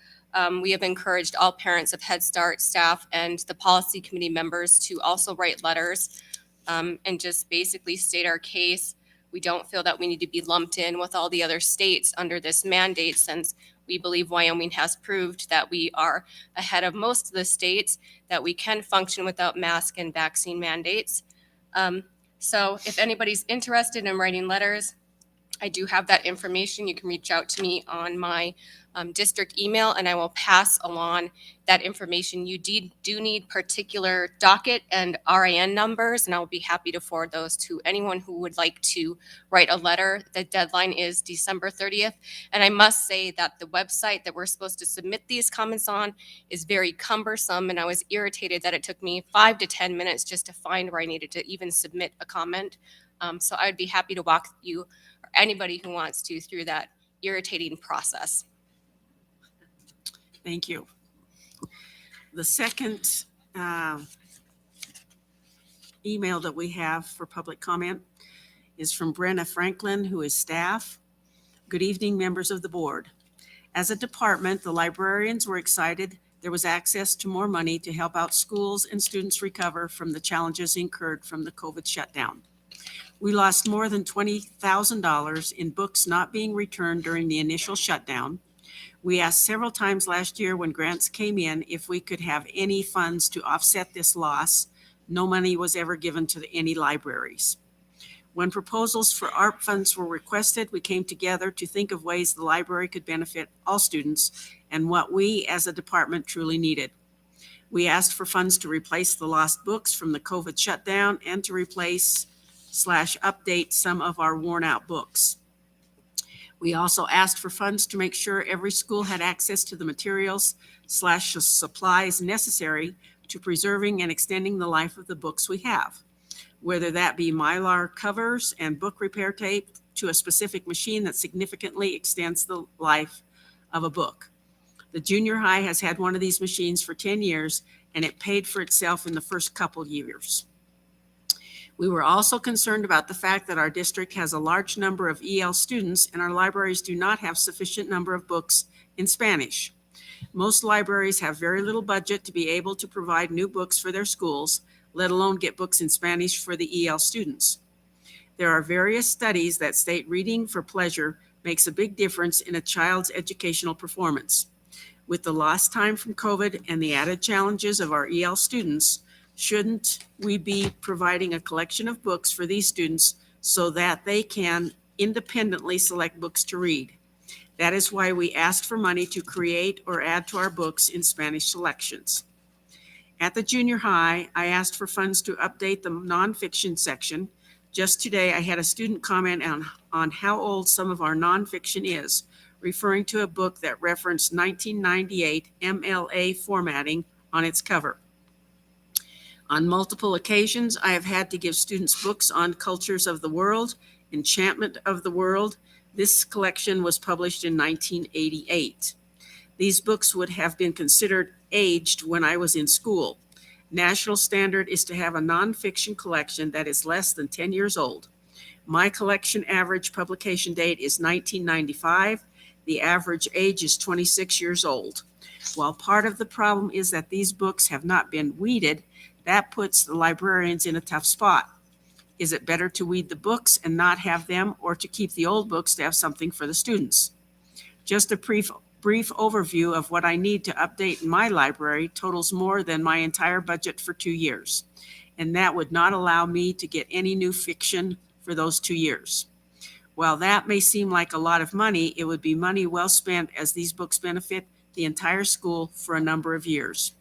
We have encouraged all parents of Head Start staff and the policy committee members to also write letters and just basically state our case. We don't feel that we need to be lumped in with all the other states under this mandate, since we believe Wyoming has proved that we are ahead of most of the states, that we can function without mask and vaccine mandates. So if anybody's interested in writing letters, I do have that information. You can reach out to me on my district email, and I will pass along that information. You do need particular docket and RIN numbers, and I will be happy to forward those to anyone who would like to write a letter. The deadline is December 30th. And I must say that the website that we're supposed to submit these comments on is very cumbersome, and I was irritated that it took me 5 to 10 minutes just to find where I needed to even submit a comment. So I would be happy to walk you, or anybody who wants to, through that irritating process. Thank you. The second email that we have for public comment is from Brenna Franklin, who is staff. Good evening, members of the board. As a department, the librarians were excited there was access to more money to help out schools and students recover from the challenges incurred from the COVID shutdown. We lost more than $20,000 in books not being returned during the initial shutdown. We asked several times last year when grants came in if we could have any funds to offset this loss. No money was ever given to any libraries. When proposals for ARP funds were requested, we came together to think of ways the library could benefit all students and what we as a department truly needed. We asked for funds to replace the lost books from the COVID shutdown and to replace/update some of our worn out books. We also asked for funds to make sure every school had access to the materials/supplies necessary to preserving and extending the life of the books we have, whether that be Mylar covers and book repair tape to a specific machine that significantly extends the life of a book. The junior high has had one of these machines for 10 years, and it paid for itself in the first couple years. We were also concerned about the fact that our district has a large number of EL students and our libraries do not have sufficient number of books in Spanish. Most libraries have very little budget to be able to provide new books for their schools, let alone get books in Spanish for the EL students. There are various studies that state reading for pleasure makes a big difference in a child's educational performance. With the lost time from COVID and the added challenges of our EL students, shouldn't we be providing a collection of books for these students so that they can independently select books to read? That is why we asked for money to create or add to our books in Spanish selections. At the junior high, I asked for funds to update the nonfiction section. Just today, I had a student comment on how old some of our nonfiction is, referring to a book that referenced 1998 MLA formatting on its cover. On multiple occasions, I have had to give students books on cultures of the world, enchantment of the world. This collection was published in 1988. These books would have been considered aged when I was in school. National standard is to have a nonfiction collection that is less than 10 years old. My collection average publication date is 1995. The average age is 26 years old. While part of the problem is that these books have not been weeded, that puts the librarians in a tough spot. Is it better to weed the books and not have them, or to keep the old books to have something for the students? Just a brief overview of what I need to update in my library totals more than my entire budget for 2 years, and that would not allow me to get any new fiction for those 2 years. While that may seem like a lot of money, it would be money well spent, as these books benefit the entire school for a number of years.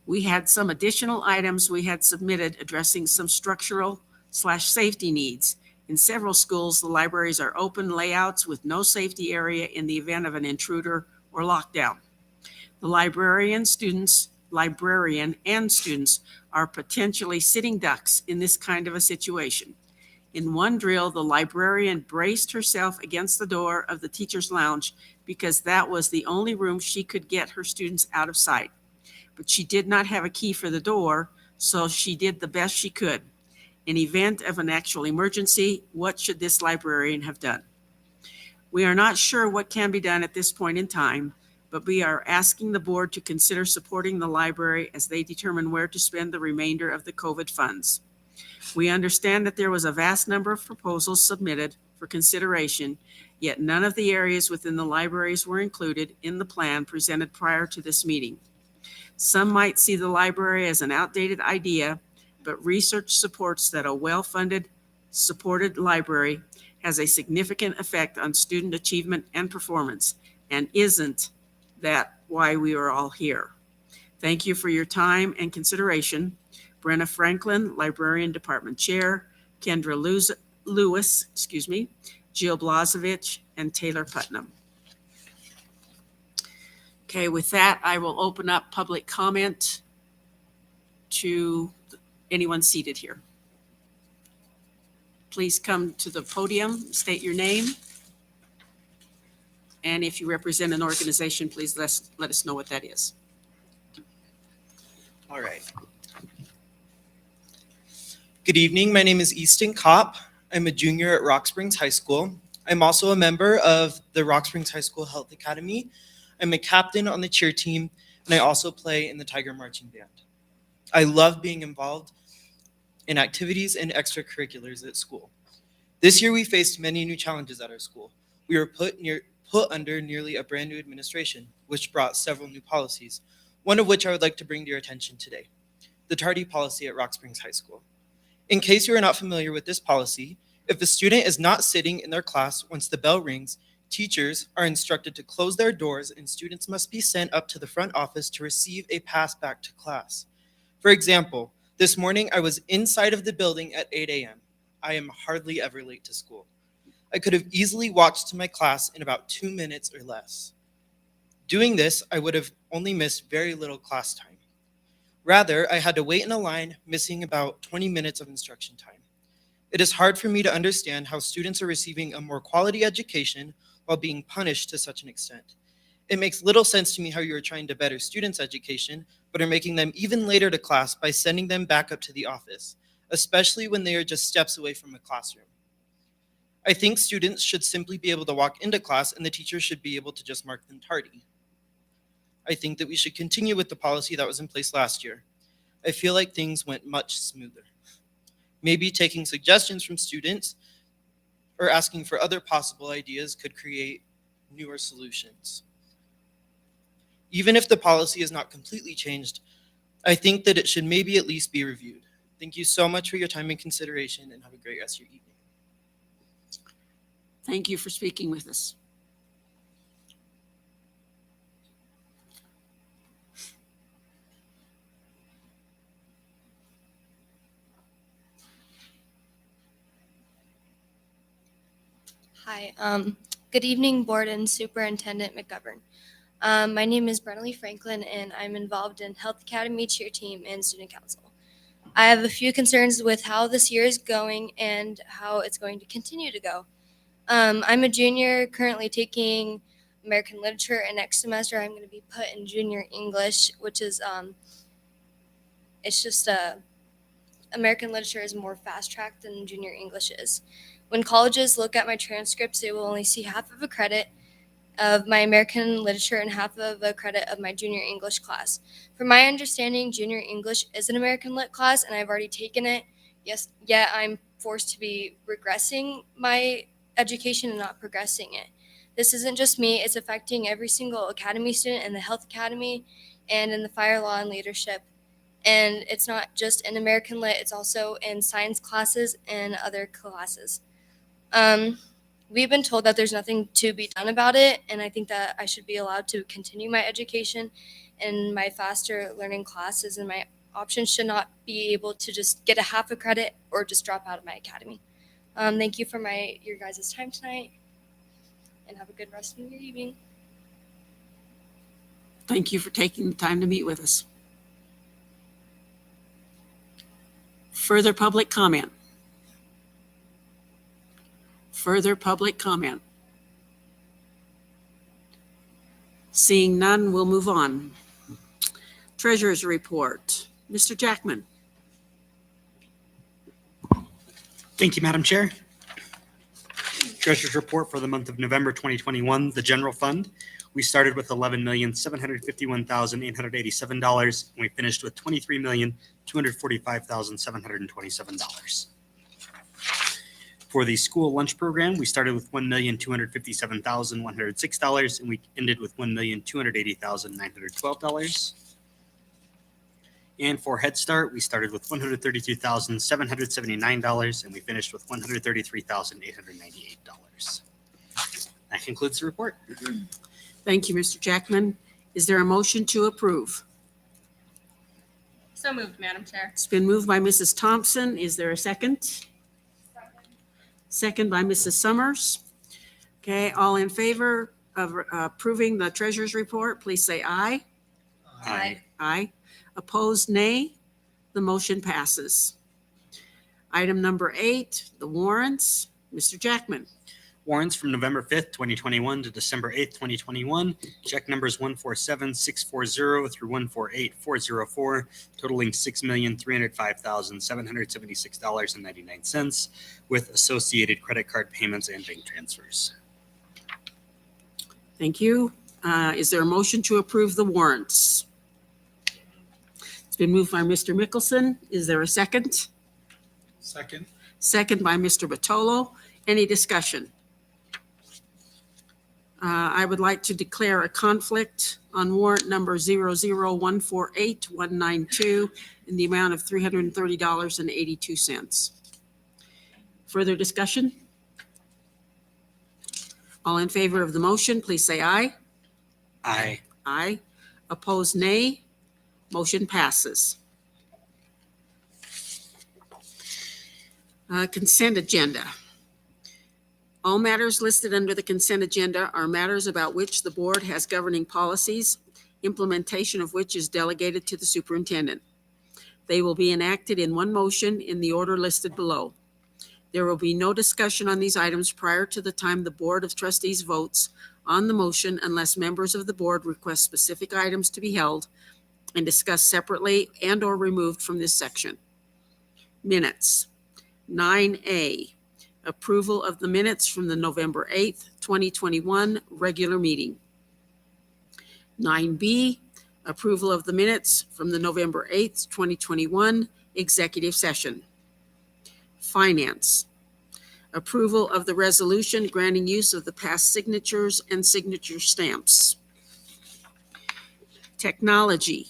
We had some additional items we had submitted addressing some structural/safety needs. In several schools, the libraries are open layouts with no safety area in the event of an intruder or lockdown. The librarian and students are potentially sitting ducks in this kind of a situation. In one drill, the librarian braced herself against the door of the teacher's lounge because that was the only room she could get her students out of sight. But she did not have a key for the door, so she did the best she could. In event of an actual emergency, what should this librarian have done? We are not sure what can be done at this point in time, but we are asking the board to consider supporting the library as they determine where to spend the remainder of the COVID funds. We understand that there was a vast number of proposals submitted for consideration, yet none of the areas within the libraries were included in the plan presented prior to this meeting. Some might see the library as an outdated idea, but research supports that a well-funded, supported library has a significant effect on student achievement and performance, and isn't that why we are all here? Thank you for your time and consideration. Brenna Franklin, Librarian Department Chair, Kendra Lewis, Jill Blazevich, and Taylor Putnam. Okay, with that, I will open up public comment to anyone seated here. Please come to the podium, state your name. And if you represent an organization, please let us know what that is. All right. Good evening. My name is Easton Kopp. I'm a junior at Rock Springs High School. I'm also a member of the Rock Springs High School Health Academy. I'm a captain on the cheer team, and I also play in the Tiger Marching Band. I love being involved in activities and extracurriculars at school. This year, we faced many new challenges at our school. We were put under nearly a brand new administration, which brought several new policies, one of which I would like to bring to your attention today, the tardy policy at Rock Springs High School. In case you are not familiar with this policy, if a student is not sitting in their class once the bell rings, teachers are instructed to close their doors and students must be sent up to the front office to receive a pass back to class. For example, this morning I was inside of the building at 8 a.m. I am hardly ever late to school. I could have easily walked to my class in about 2 minutes or less. Doing this, I would have only missed very little class time. Rather, I had to wait in a line, missing about 20 minutes of instruction time. It is hard for me to understand how students are receiving a more quality education while being punished to such an extent. It makes little sense to me how you are trying to better students' education, but are making them even later to class by sending them back up to the office, especially when they are just steps away from a classroom. I think students should simply be able to walk into class and the teacher should be able to just mark them tardy. I think that we should continue with the policy that was in place last year. I feel like things went much smoother. Maybe taking suggestions from students or asking for other possible ideas could create newer solutions. Even if the policy is not completely changed, I think that it should maybe at least be reviewed. Thank you so much for your time and consideration, and have a great rest of your evening. Thank you for speaking with us. Hi. Good evening, Board and Superintendent McGovern. My name is Brennalee Franklin, and I'm involved in Health Academy, cheer team, and student council. I have a few concerns with how this year is going and how it's going to continue to go. I'm a junior currently taking American literature, and next semester I'm going to be put in junior English, which is it's just American literature is more fast tracked than junior English is. When colleges look at my transcripts, they will only see half of a credit of my American literature and half of a credit of my junior English class. From my understanding, junior English is an American lit class, and I've already taken it. Yes, yet I'm forced to be regressing my education and not progressing it. This isn't just me, it's affecting every single academy student in the health academy and in the fire law and leadership. And it's not just in American lit, it's also in science classes and other classes. We've been told that there's nothing to be done about it, and I think that I should be allowed to continue my education in my faster learning classes, and my options should not be able to just get a half a credit or just drop out of my academy. Thank you for your guys' time tonight, and have a good rest of your evening. Thank you for taking the time to meet with us. Further public comment? Further public comment? Seeing none, we'll move on. Treasurer's report. Mr. Jackman. Thank you, Madam Chair. Treasurer's report for the month of November 2021, the general fund. We started with $11,751,887, and we finished with $23,245,727. For the school lunch program, we started with $1,257,106, and we ended with $1,280,912. And for Head Start, we started with $132,779, and we finished with $133,898. That concludes the report. Thank you, Mr. Jackman. Is there a motion to approve? So moved, Madam Chair. It's been moved by Mrs. Thompson. Is there a second? Second by Mrs. Summers. Okay, all in favor of approving the treasurer's report, please say aye. Aye. Aye. Opposed, nay. The motion passes. Item number 8, the warrants. Mr. Jackman. Warrants from November 5th, 2021 to December 8th, 2021. Check numbers 147640 through 148404, totaling $6,305,776.99 with associated credit card payments and bank transfers. Thank you. Is there a motion to approve the warrants? It's been moved by Mr. Mickelson. Is there a second? Second. Second by Mr. Batolo. Any discussion? I would like to declare a conflict on warrant number 00148-192 in the amount of $330.82. Further discussion? All in favor of the motion, please say aye. Aye. Aye. Opposed, nay. Motion passes. Consent agenda. All matters listed under the consent agenda are matters about which the board has governing policies, implementation of which is delegated to the superintendent. They will be enacted in one motion in the order listed below. There will be no discussion on these items prior to the time the Board of Trustees votes on the motion unless members of the board request specific items to be held and discussed separately and/or removed from this section. Minutes. 9A. Approval of the minutes from the November 8th, 2021 regular meeting. 9B, approval of the minutes from the November 8th, 2021 executive session. Finance, approval of the resolution granting use of the past signatures and signature stamps. Technology,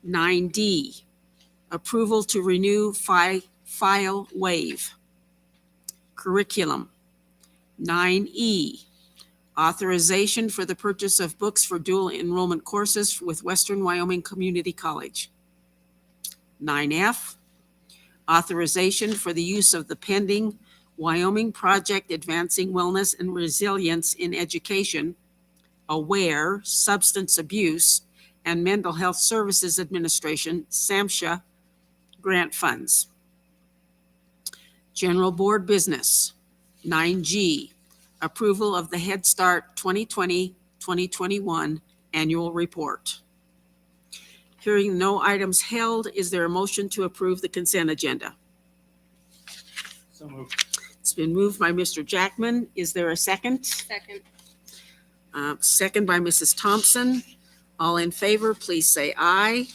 9D, approval to renew file waive. Curriculum, 9E, authorization for the purchase of books for dual enrollment courses with Western Wyoming Community College. 9F, authorization for the use of the pending Wyoming Project Advancing Wellness and Resilience in Education, AWARE, Substance Abuse, and Mental Health Services Administration, SAMHSA, grant funds. General Board Business, 9G, approval of the Head Start 2020-2021 annual report. Hearing no items held, is there a motion to approve the consent agenda? So moved. It's been moved by Mr. Jackman. Is there a second? Second. Second by Mrs. Thompson. All in favor, please say aye.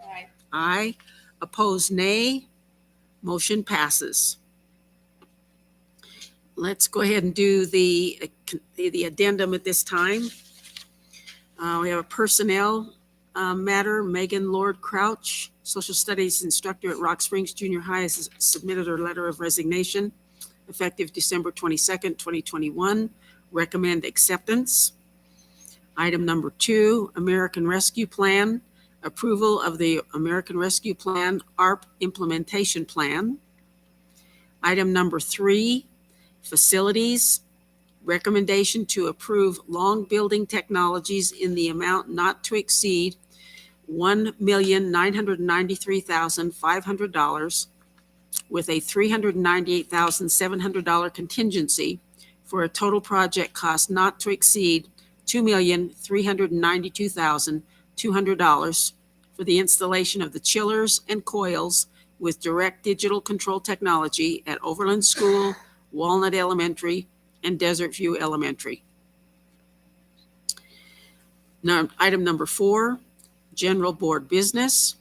Aye. Aye. Opposed, nay. Motion passes. Let's go ahead and do the addendum at this time. We have a personnel matter. Megan Lord Crouch, social studies instructor at Rock Springs Junior High, has submitted her letter of resignation effective December 22nd, 2021. Recommend acceptance. Item number 2, American Rescue Plan, approval of the American Rescue Plan ARP implementation plan. Item number 3, facilities, recommendation to approve Long Building Technologies in the amount not to exceed $1,993,500 with a $398,700 contingency for a total project cost not to exceed $2,392,200 for the installation of the chillers and coils with direct digital control technology at Overland School, Walnut Elementary, and Desert View Elementary. Now, item number 4, General Board Business,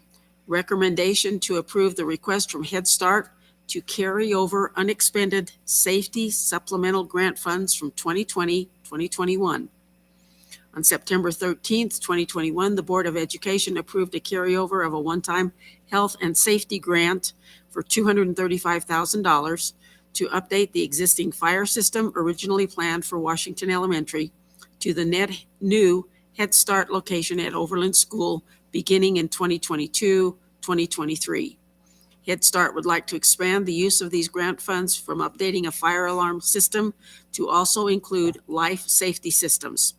recommendation to approve the request from Head Start to carry over unexpended safety supplemental grant funds from 2020-2021. On September 13th, 2021, the Board of Education approved a carryover of a one-time health and safety grant for $235,000 to update the existing fire system originally planned for Washington Elementary to the new Head Start location at Overland School beginning in 2022-2023. Head Start would like to expand the use of these grant funds from updating a fire alarm system to also include life safety systems.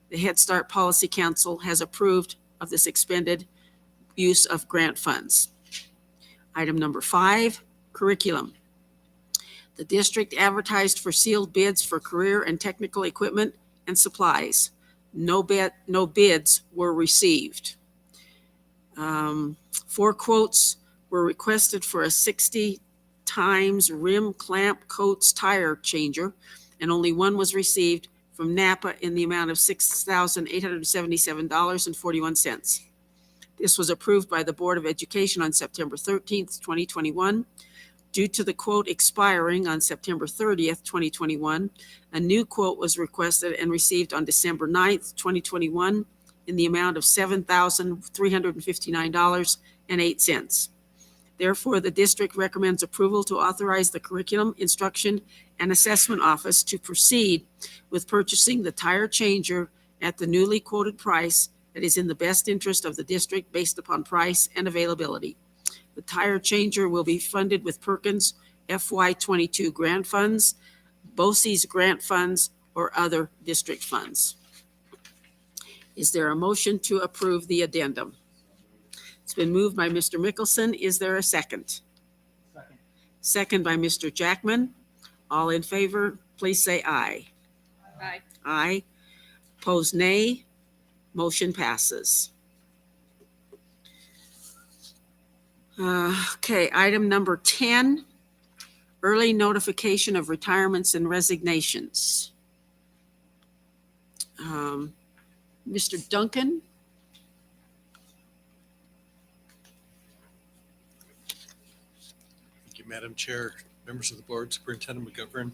The Head Start Policy Council has approved of this expended use of grant funds. Item number 5, curriculum. The district advertised for sealed bids for career and technical equipment and supplies. No bids were received. 4 quotes were requested for a 60 times rim clamp coats tire changer, and only one was received from Napa in the amount of $6,877.41. This was approved by the Board of Education on September 13th, 2021. Due to the quote expiring on September 30th, 2021, a new quote was requested and received on December 9th, 2021 in the amount of $7,359.08. Therefore, the district recommends approval to authorize the Curriculum, Instruction, and Assessment Office to proceed with purchasing the tire changer at the newly quoted price that is in the best interest of the district based upon price and availability. The tire changer will be funded with Perkins FY22 grant funds, BOCES grant funds, or other district funds. Is there a motion to approve the addendum? It's been moved by Mr. Mickelson. Is there a second? Second. Second by Mr. Jackman. All in favor, please say aye. Aye. Aye. Opposed, nay. Motion passes. Okay, item number 10, early notification of retirements and resignations. Mr. Duncan? Thank you, Madam Chair, members of the board, Superintendent McGovern.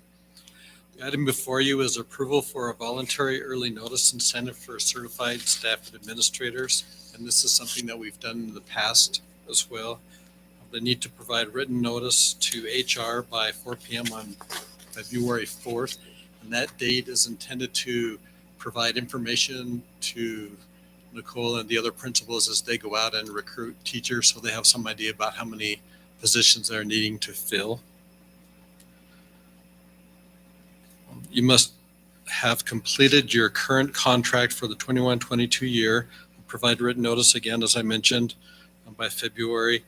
The item before you is approval for a voluntary early notice incentive for certified staff and administrators. And this is something that we've done in the past as well. They need to provide written notice to HR by 4 p.m. on February 4th. And that date is intended to provide information to Nicole and the other principals as they go out and recruit teachers, so they have some idea about how many positions they're needing to fill. You must have completed your current contract for the 21-22 year. Provide written notice again, as I mentioned, by February.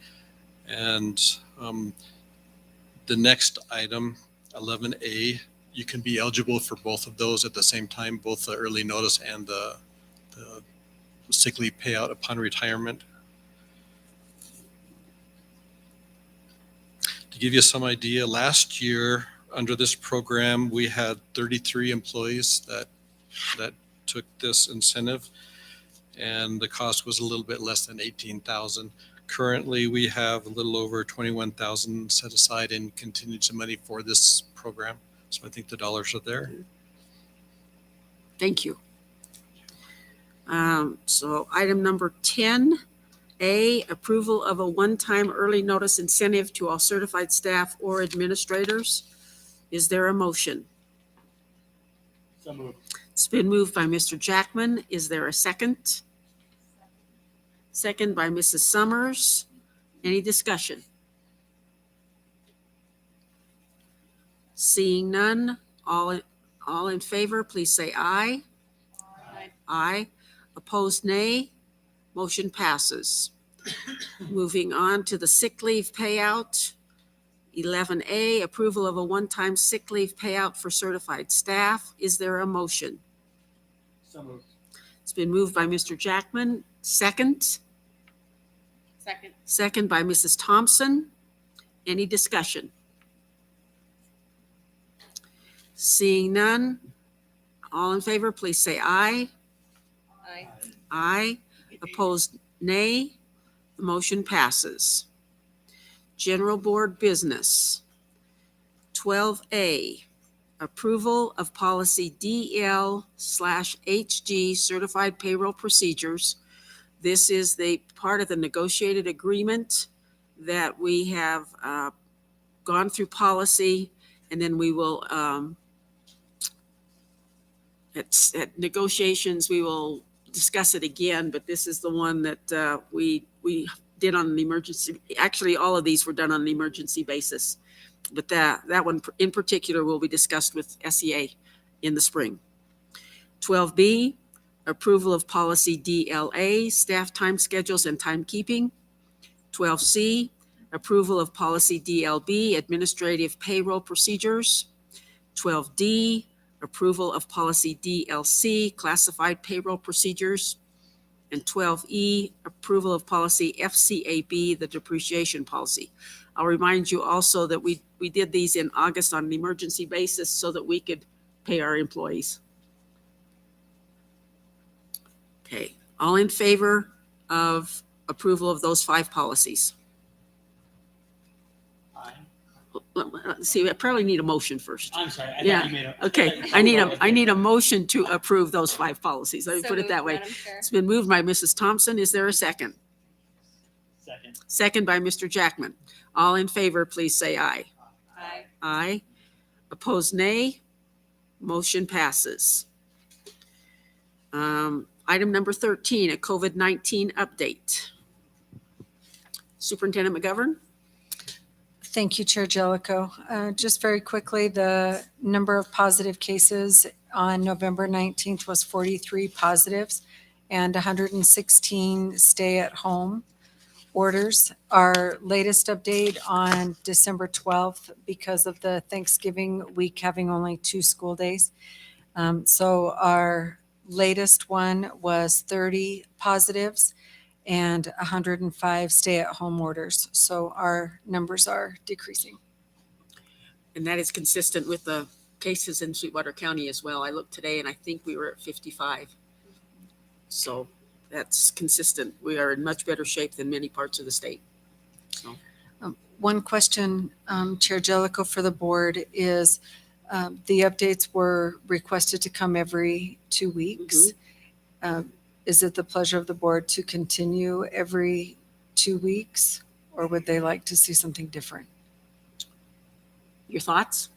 And the next item, 11A, you can be eligible for both of those at the same time, both the early notice and the sick leave payout upon retirement. To give you some idea, last year under this program, we had 33 employees that took this incentive, and the cost was a little bit less than 18,000. Currently, we have a little over 21,000 set aside in contingency money for this program. So I think the dollars are there. Thank you. So item number 10A, approval of a one-time early notice incentive to all certified staff or administrators. Is there a motion? So moved. It's been moved by Mr. Jackman. Is there a second? Second by Mrs. Summers. Any discussion? Seeing none, all in favor, please say aye. Aye. Aye. Opposed, nay. Motion passes. Moving on to the sick leave payout. 11A, approval of a one-time sick leave payout for certified staff. Is there a motion? So moved. It's been moved by Mr. Jackman. Second? Second. Second by Mrs. Thompson. Any discussion? Seeing none, all in favor, please say aye. Aye. Aye. Opposed, nay. The motion passes. General Board Business. 12A, approval of policy DL/HG certified payroll procedures. This is the part of the negotiated agreement that we have gone through policy, and then we will, at negotiations, we will discuss it again, but this is the one that we did on an emergency. Actually, all of these were done on an emergency basis, but that one in particular will be discussed with SEA in the spring. 12B, approval of policy DLA, staff time schedules and timekeeping. 12C, approval of policy DLB, administrative payroll procedures. 12D, approval of policy DLC, classified payroll procedures. And 12E, approval of policy FCAB, the depreciation policy. I'll remind you also that we did these in August on an emergency basis so that we could pay our employees. Okay, all in favor of approval of those 5 policies? Aye. Let's see, I probably need a motion first. I'm sorry. I Yeah, thought you made a. Okay, I need a motion to approve those 5 policies. Let me put it that way. It's been moved by Mrs. Thompson. Is there a second? Second. Second by Mr. Jackman. All in favor, please say aye. Aye. Aye. Opposed, nay. Motion passes. Item number 13, a COVID-19 update. Superintendent McGovern? Thank you, Chair Jellicoe. Just very quickly, the number of positive cases on November 19th was 43 positives and 116 stay-at-home orders. Our latest update on December 12th, because of the Thanksgiving week having only 2 school days. So our latest one was 30 positives and 105 stay-at-home orders. So our numbers are decreasing. And that is consistent with the cases in Sweetwater County as well. I looked today and I think we were at 55. So that's consistent. We are in much better shape than many parts of the state. So. One question, Chair Jellicoe, for the board is the updates were requested to come every 2 weeks. Is it the pleasure of the board to continue every 2 weeks, or would they like to see something different? Your thoughts?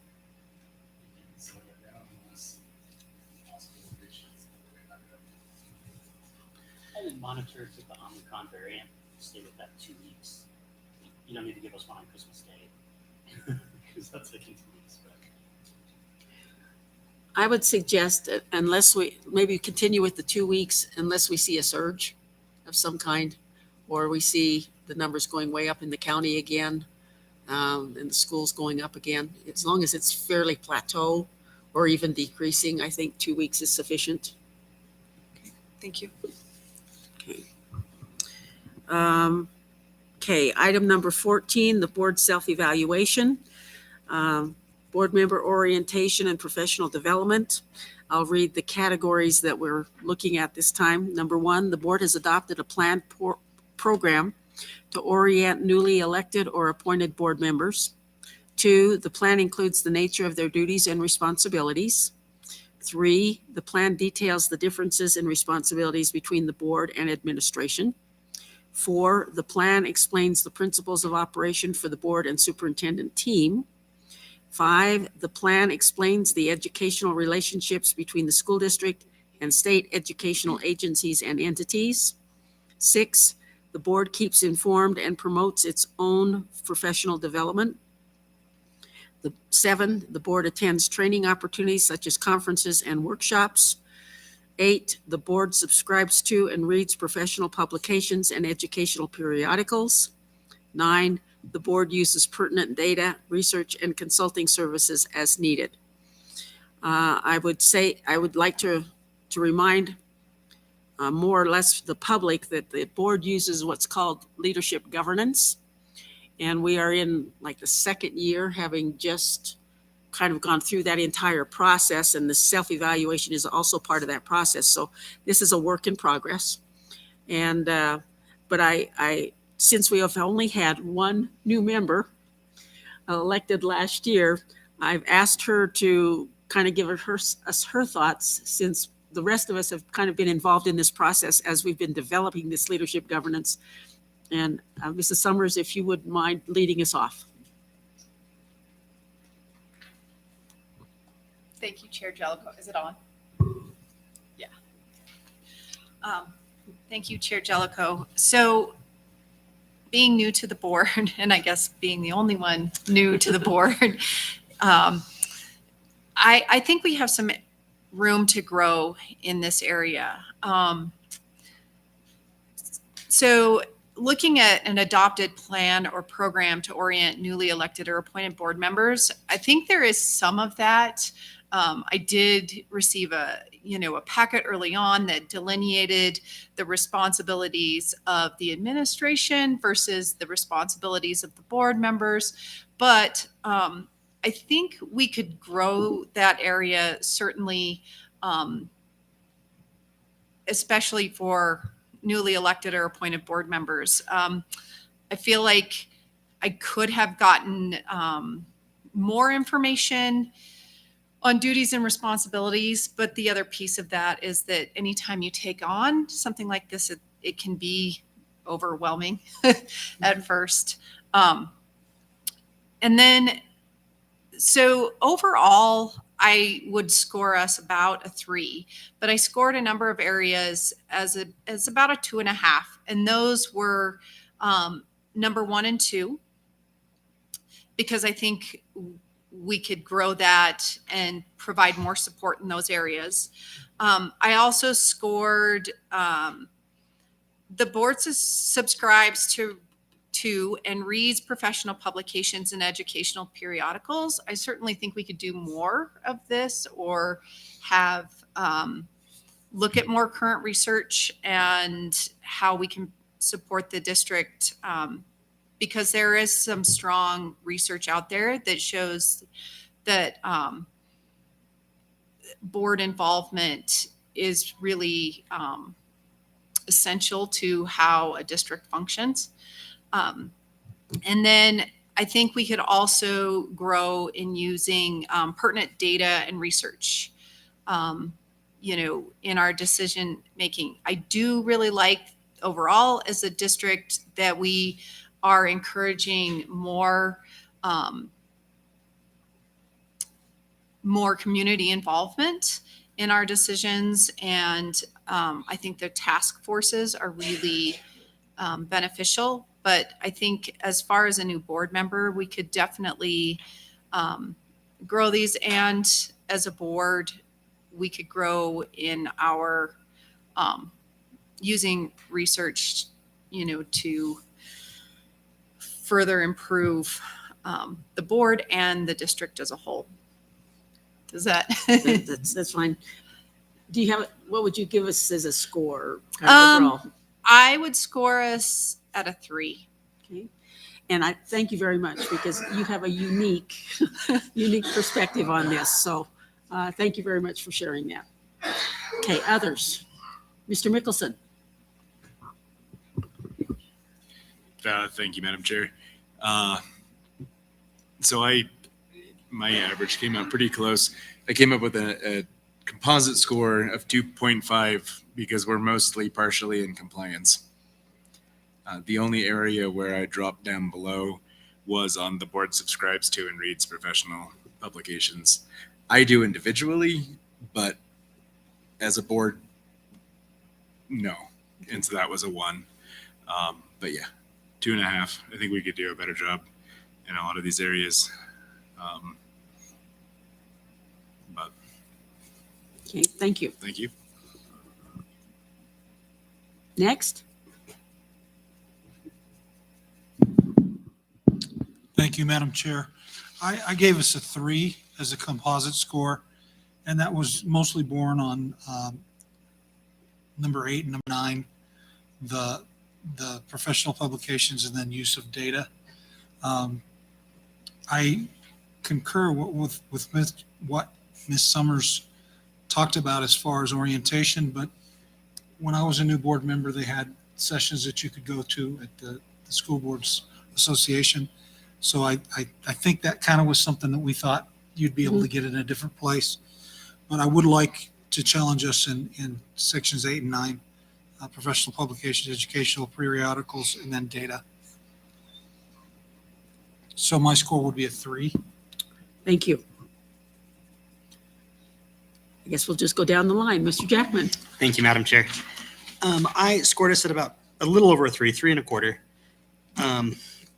I didn't monitor to the Omicron variant. Stay with that 2 weeks. You don't need to give us one on Christmas Day because that's like in 2 weeks. I would suggest that unless we, maybe continue with the 2 weeks, unless we see a surge of some kind, or we see the numbers going way up in the county again, and the schools going up again. As long as it's fairly plateau or even decreasing, I think 2 weeks is sufficient. Thank you. Okay, item number 14, the board self-evaluation. Board member orientation and professional development. I'll read the categories that we're looking at this time. Number 1, the board has adopted a planned program to orient newly elected or appointed board members. 2, the plan includes the nature of their duties and responsibilities. 3, the plan details the differences in responsibilities between the board and administration. 4, the plan explains the principles of operation for the board and superintendent team. 5, the plan explains the educational relationships between the school district and state educational agencies and entities. 6, the board keeps informed and promotes its own professional development. 7, the board attends training opportunities such as conferences and workshops. 8, the board subscribes to and reads professional publications and educational periodicals. 9, the board uses pertinent data, research, and consulting services as needed. I would like to remind more or less the public that the board uses what's called leadership governance. And we are in like the second year, having just kind of gone through that entire process, and the self-evaluation is also part of that process. So this is a work in progress. And, but since we have only had one new member elected last year, I've asked her to kind of give us her thoughts, since the rest of us have kind of been involved in this process as we've been developing this leadership governance. And Mrs. Summers, if you wouldn't mind leading us off. Thank you, Chair Jellicoe. Is it on? Yeah. Thank you, Chair Jellicoe. So being new to the board, and I guess being the only one new to the board, I think we have some room to grow in this area. So looking at an adopted plan or program to orient newly elected or appointed board members, I think there is some of that. I did receive a packet early on that delineated the responsibilities of the administration versus the responsibilities of the board members. But I think we could grow that area, certainly, especially for newly elected or appointed board members. I feel like I could have gotten more information on duties and responsibilities, but the other piece of that is that anytime you take on something like this, it can be overwhelming at first. And then, so overall, I would score us about a 3, but I scored a number of areas as about a 2.5. And those were number 1 and 2, because I think we could grow that and provide more support in those areas. I also scored, the board subscribes to and reads professional publications and educational periodicals. I certainly think we could do more of this, or have look at more current research and how we can support the district, because there is some strong research out there that shows that board involvement is really essential to how a district functions. And then I think we could also grow in using pertinent data and research, in our decision making. I do really like overall as a district that we are encouraging more community involvement in our decisions. And I think the task forces are really beneficial. But I think as far as a new board member, we could definitely grow these, and as a board, we could grow in our using research, to further improve the board and the district as a whole. Does that? That's fine. Do you have, what would you give us as a score? Kind of overall? I would score us at a 3. Okay. And I thank you very much because you have a unique perspective on this. So thank you very much for sharing that. Okay, others. Mr. Mickelson. Thank you, Madam Chair. So my average came out pretty close. I came up with a composite score of 2.5 because we're mostly partially in compliance. The only area where I dropped down below was on the board subscribes to and reads professional publications. I do individually, but as a board, no. And so that was a 1. But yeah, 2.5. I think we could do a better job in a lot of these areas. But Okay, thank you. thank you. Next. Thank you, Madam Chair. I gave us a 3 as a composite score, and that was mostly born on number 8 and number 9, the professional publications and then use of data. I concur with what Ms. Summers talked about as far as orientation, but when I was a new board member, they had sessions that you could go to at the School Boards Association. So I think that kind of was something that we thought you'd be able to get in a different place. But I would like to challenge us in sections 8 and 9, professional publications, educational periodicals, and then data. So my score would be a 3. Thank you. I guess we'll just go down the line. Mr. Jackman. Thank you, Madam Chair. I scored us at about a little over a 3.25.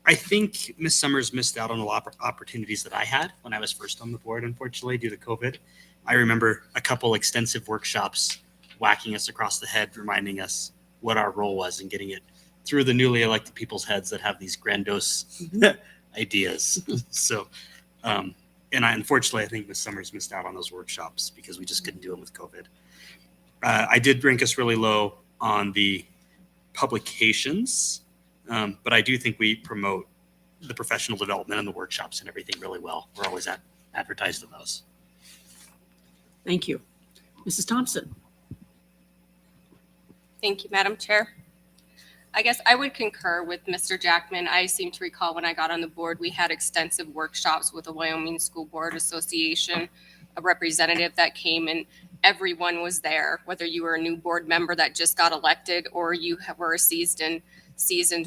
I think Ms. Summers missed out on a lot of opportunities that I had when I was first on the board, unfortunately, due to COVID. I remember a couple extensive workshops whacking us across the head, reminding us what our role was and getting it through the newly elected people's heads that have these grandiose ideas. So, unfortunately, I think Ms. Summers missed out on those workshops because we just couldn't do them with COVID. I did rank us really low on the publications, but I do think we promote the professional development and the workshops and everything really well. We're always advertised in those. Thank you. Mrs. Thompson. Thank you, Madam Chair. I guess I would concur with Mr. Jackman. I seem to recall when I got on the board, we had extensive workshops with the Wyoming School Board Association, a representative that came, and everyone was there, whether you were a new board member that just got elected or you were a seasoned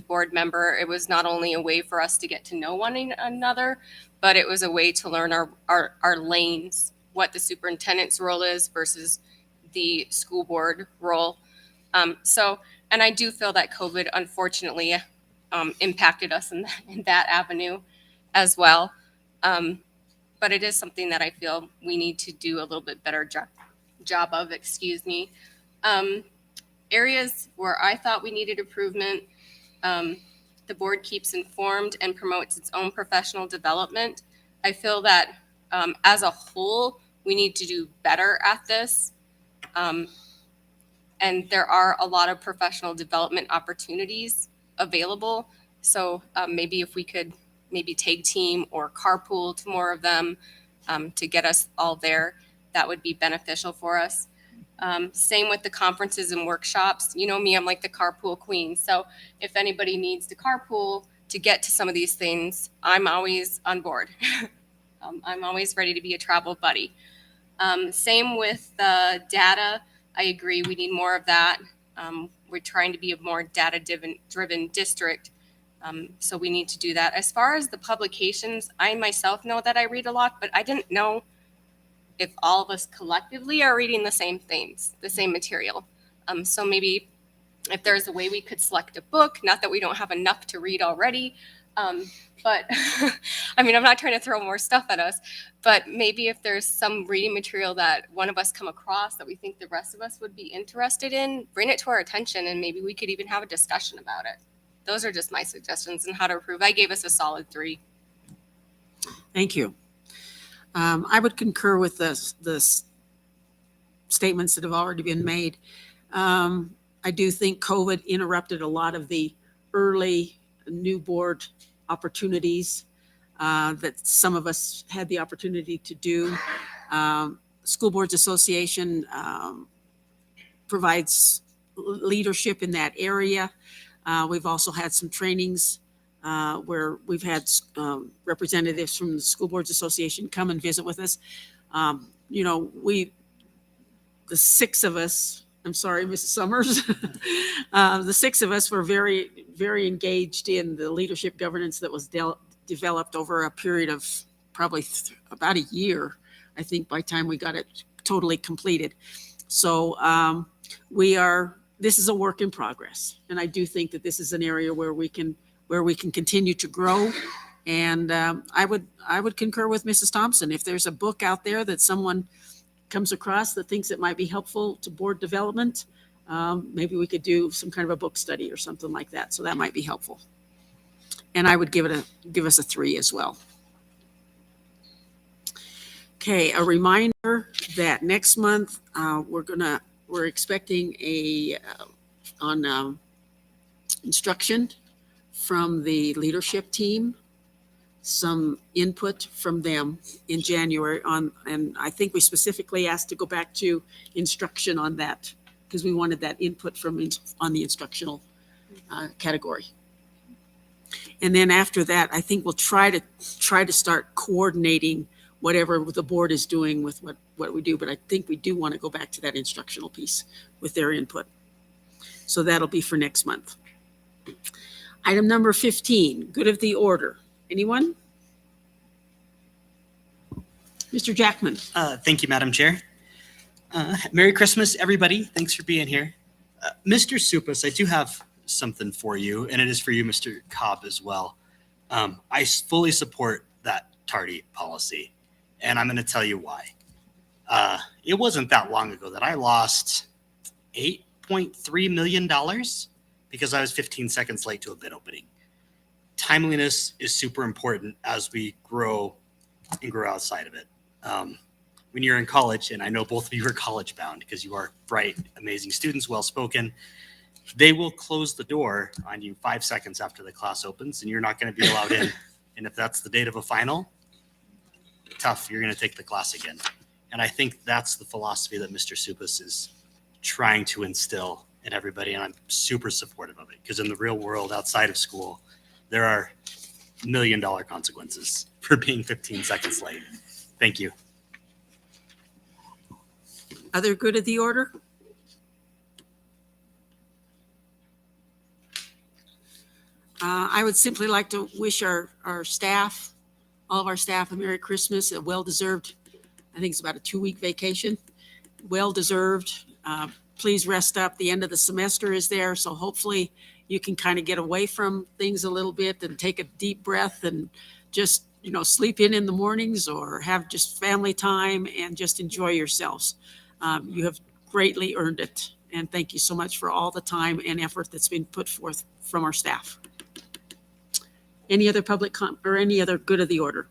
board member. It was not only a way for us to get to know one another, but it was a way to learn our lanes, what the superintendent's role is versus the school board role. And I do feel that COVID unfortunately impacted us in that avenue as well. But it is something that I feel we need to do a little bit better job of, areas where I thought we needed improvement. The board keeps informed and promotes its own professional development. I feel that as a whole, we need to do better at this. And there are a lot of professional development opportunities available. So maybe if we could maybe tag team or carpool to more of them to get us all there, that would be beneficial for us. Same with the conferences and workshops. You know me, I'm like the carpool queen. So if anybody needs to carpool to get to some of these things, I'm always on board. I'm always ready to be a travel buddy. Same with the data. I agree, we need more of that. We're trying to be a more data-driven district, so we need to do that. As far as the publications, I myself know that I read a lot, but I didn't know if all of us collectively are reading the same things, the same material. So maybe if there's a way we could select a book, not that we don't have enough to read already, But I mean, I'm not trying to throw more stuff at us, but maybe if there's some reading material that one of us come across that we think the rest of us would be interested in, bring it to our attention and maybe we could even have a discussion about it. Those are just my suggestions on how to improve. I gave us a solid 3. Thank you. I would concur with the statements that have already been made. I do think COVID interrupted a lot of the early new board opportunities that some of us had the opportunity to do. School Boards Association provides leadership in that area. We've also had some trainings where we've had representatives from the School Boards Association come and visit with us. You know, the 6 of us, I'm sorry, Mrs. Summers, the 6 of us were very, very engaged in the leadership governance that was developed over a period of probably about a year, I think, by the time we got it totally completed. So this is a work in progress. And I do think that this is an area where we can continue to grow. And I would concur with Mrs. Thompson. If there's a book out there that someone comes across that thinks it might be helpful to board development, maybe we could do some kind of a book study or something like that. So that might be helpful. And I would give us a 3 as well. Okay, a reminder that next month we're expecting on instruction from the leadership team, some input from them in January and I think we specifically asked to go back to instruction on that because we wanted that input on the instructional category. And then after that, I think we'll try to start coordinating whatever the board is doing with what we do. But I think we do want to go back to that instructional piece with their input. So that'll be for next month. Item number 15, good of the order. Anyone? Mr. Jackman. Thank you, Madam Chair. Merry Christmas, everybody. Thanks for being here. Mr. Supus, I do have something for you, and it is for you, Mr. Cobb, as well. I fully support that tardy policy, and I'm going to tell you why. It wasn't that long ago that I lost $8.3 million because I was 15 seconds late to a bid opening. Timeliness is super important as we grow and grow outside of it. When you're in college, and I know both of you are college bound because you are bright, amazing students, well-spoken, they will close the door on you 5 seconds after the class opens and you're not going to be allowed in. And if that's the date of a final, tough, you're going to take the class again. And I think that's the philosophy that Mr. Supus is trying to instill in everybody. And I'm super supportive of it because in the real world outside of school, there are $1 million consequences for being 15 seconds late. Thank you. Other good of the order? I would simply like to wish our staff, all of our staff, a Merry Christmas, a well-deserved, I think it's about a 2-week vacation, well-deserved. Please rest up. The end of the semester is there, so hopefully you can kind of get away from things a little bit and take a deep breath and just, sleep in the mornings or have just family time and just enjoy yourselves. You have greatly earned it. And thank you so much for all the time and effort that's been put forth from our staff. Any other or any other good of the order?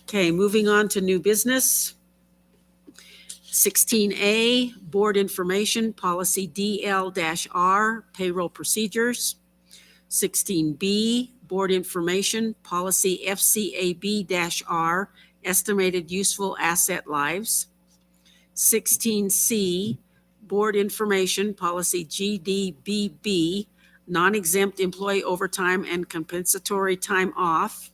Okay, moving on to new business. 16A, Board Information Policy DL-R, Payroll Procedures. 16B, Board Information Policy FCAB-R, Estimated Useful Asset Lives. 16C, Board Information Policy GDBB, Non-Exempt Employee Overtime and Compensatory Time Off.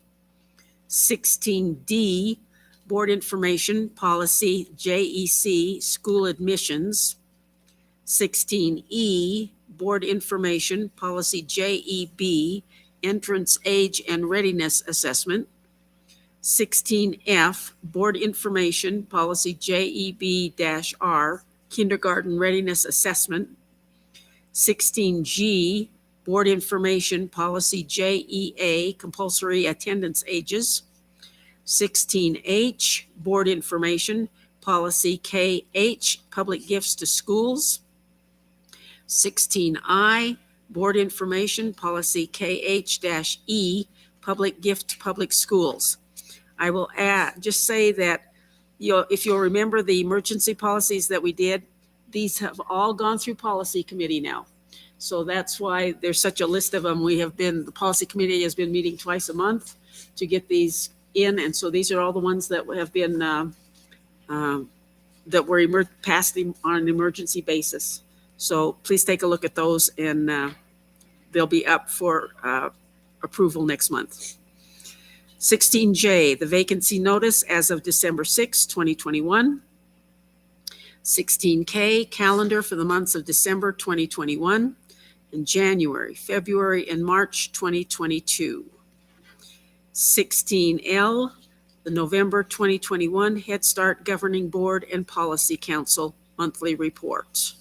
16D, Board Information Policy JEC, School Admissions. 16E, Board Information Policy JEB, Entrance Age and Readiness Assessment. 16F, Board Information Policy JEB-R, Kindergarten Readiness Assessment. 16G, Board Information Policy JEA, Compulsory Attendance Ages. 16H, Board Information Policy KH, Public Gifts to Schools. 16I, Board Information Policy KH-E, Public Gift to Public Schools. I will just say that if you'll remember the emergency policies that we did, these have all gone through policy committee now. So that's why there's such a list of them. The policy committee has been meeting twice a month to get these in. And so these are all the ones that have been, that were passed on an emergency basis. So please take a look at those, and they'll be up for approval next month. 16J, the vacancy notice as of December 6, 2021. 16K, calendar for the months of December 2021 and January, February, and March 2022. 16L, the November 2021 Head Start Governing Board and Policy Council monthly report.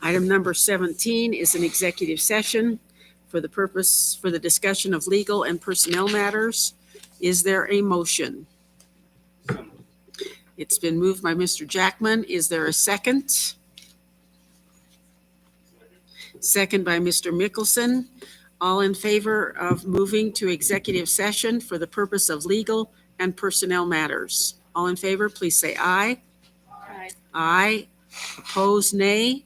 Item number 17 is an executive session for the discussion of legal and personnel matters. Is there a motion? It's been moved by Mr. Jackman. Is there a second? Second by Mr. Mickelson. All in favor of moving to executive session for the purpose of legal and personnel matters? All in favor, please say aye. Aye. Aye. Opposed, nay.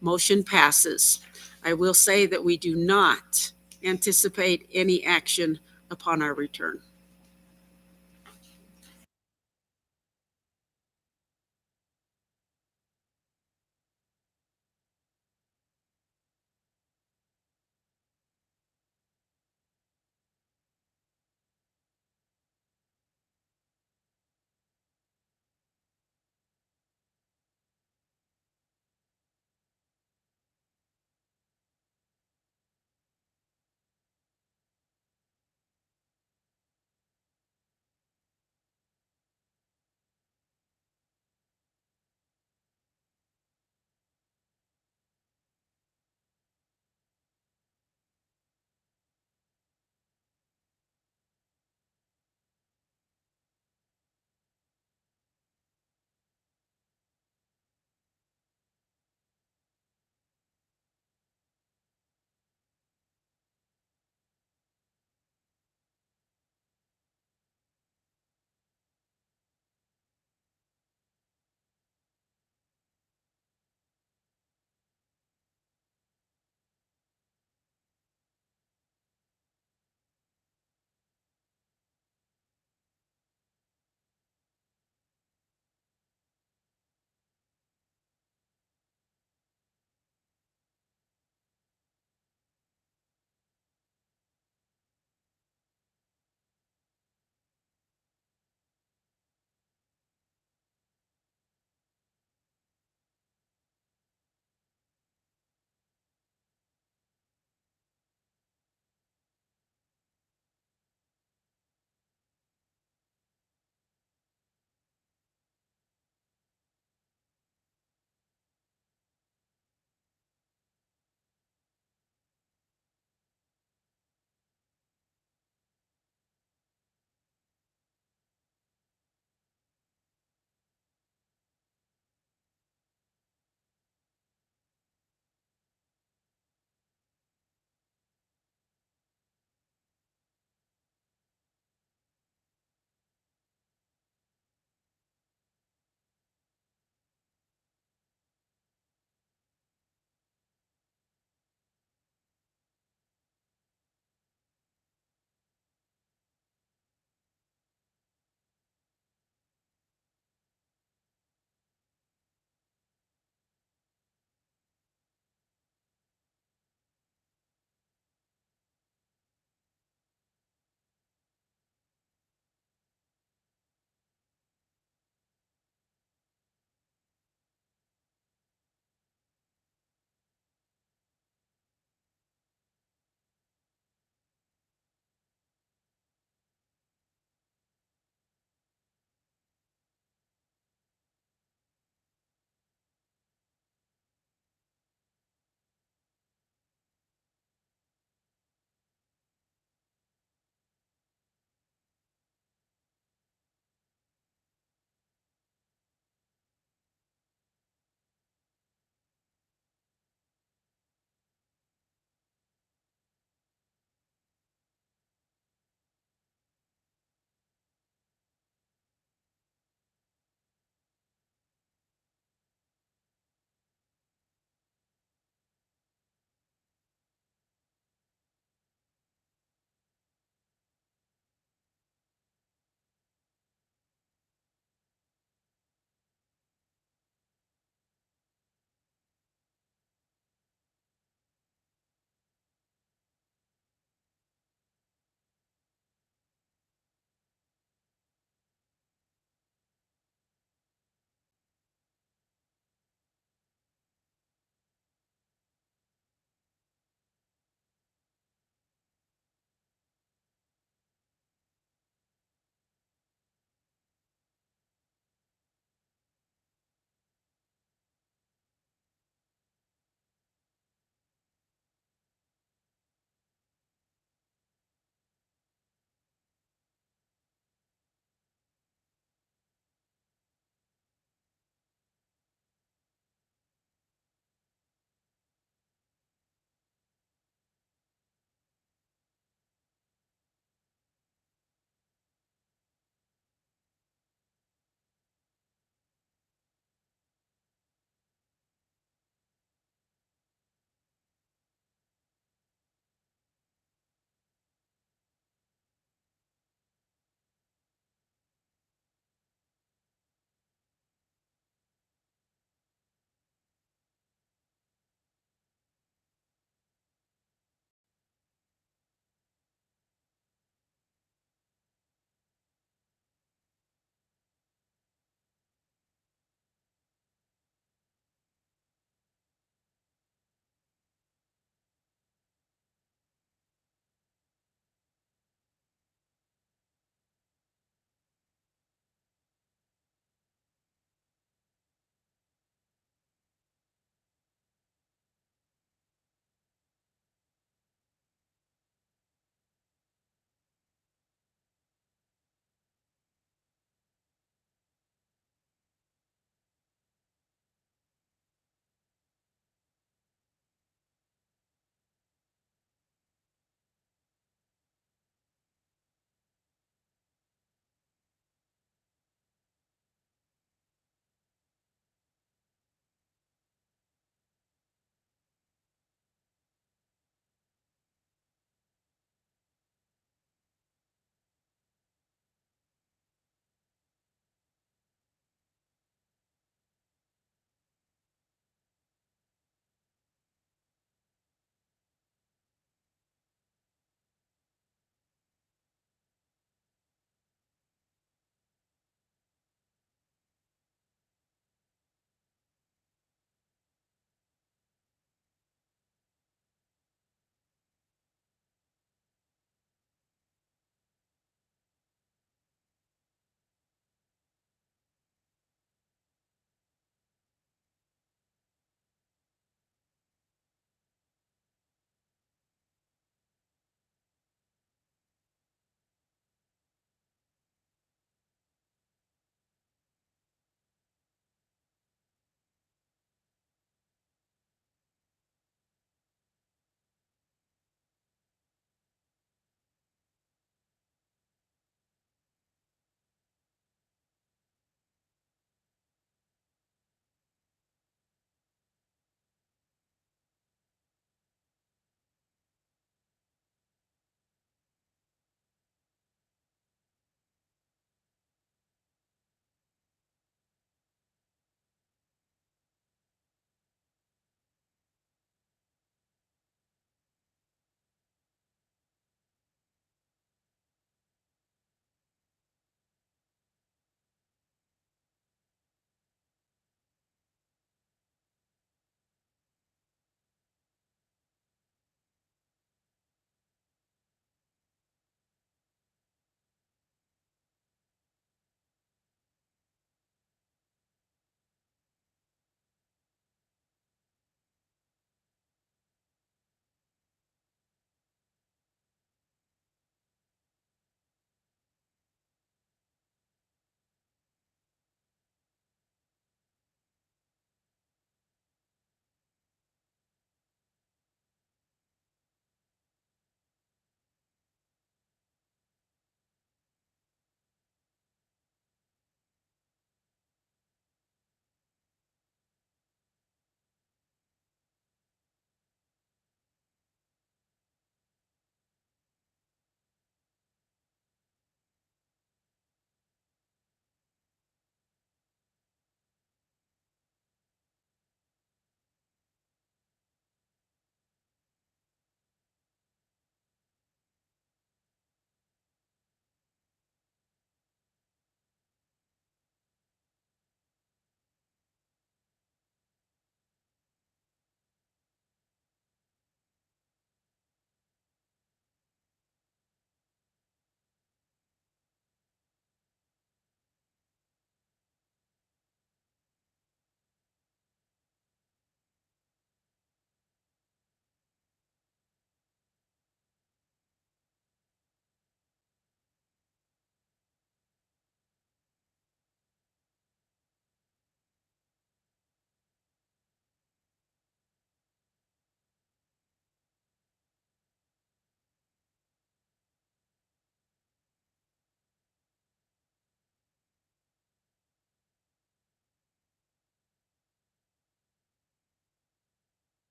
Motion passes. I will say that we do not anticipate any action upon our return.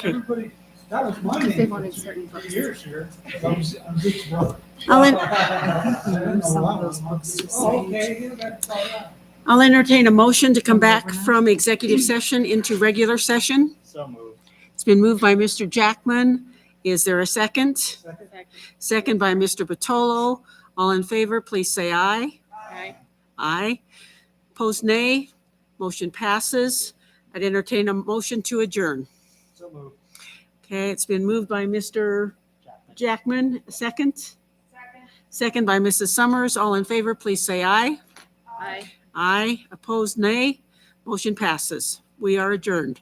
Everybody, that was my Because they name wanted for certain books. years here. I'm Dick's brother. I'll entertain a motion to come back from executive session into regular session. So moved. It's been moved by Mr. Jackman. Is there a second? Second by Mr. Batolo. All in favor, please say aye. Aye. Aye. Opposed, nay. Motion passes. I'd entertain a motion to adjourn. So moved. Okay, it's been moved by Mr. Jackman. Second? Second by Mrs. Summers. All in favor, please say aye. Aye. Aye. Opposed, nay. Motion passes. We are adjourned.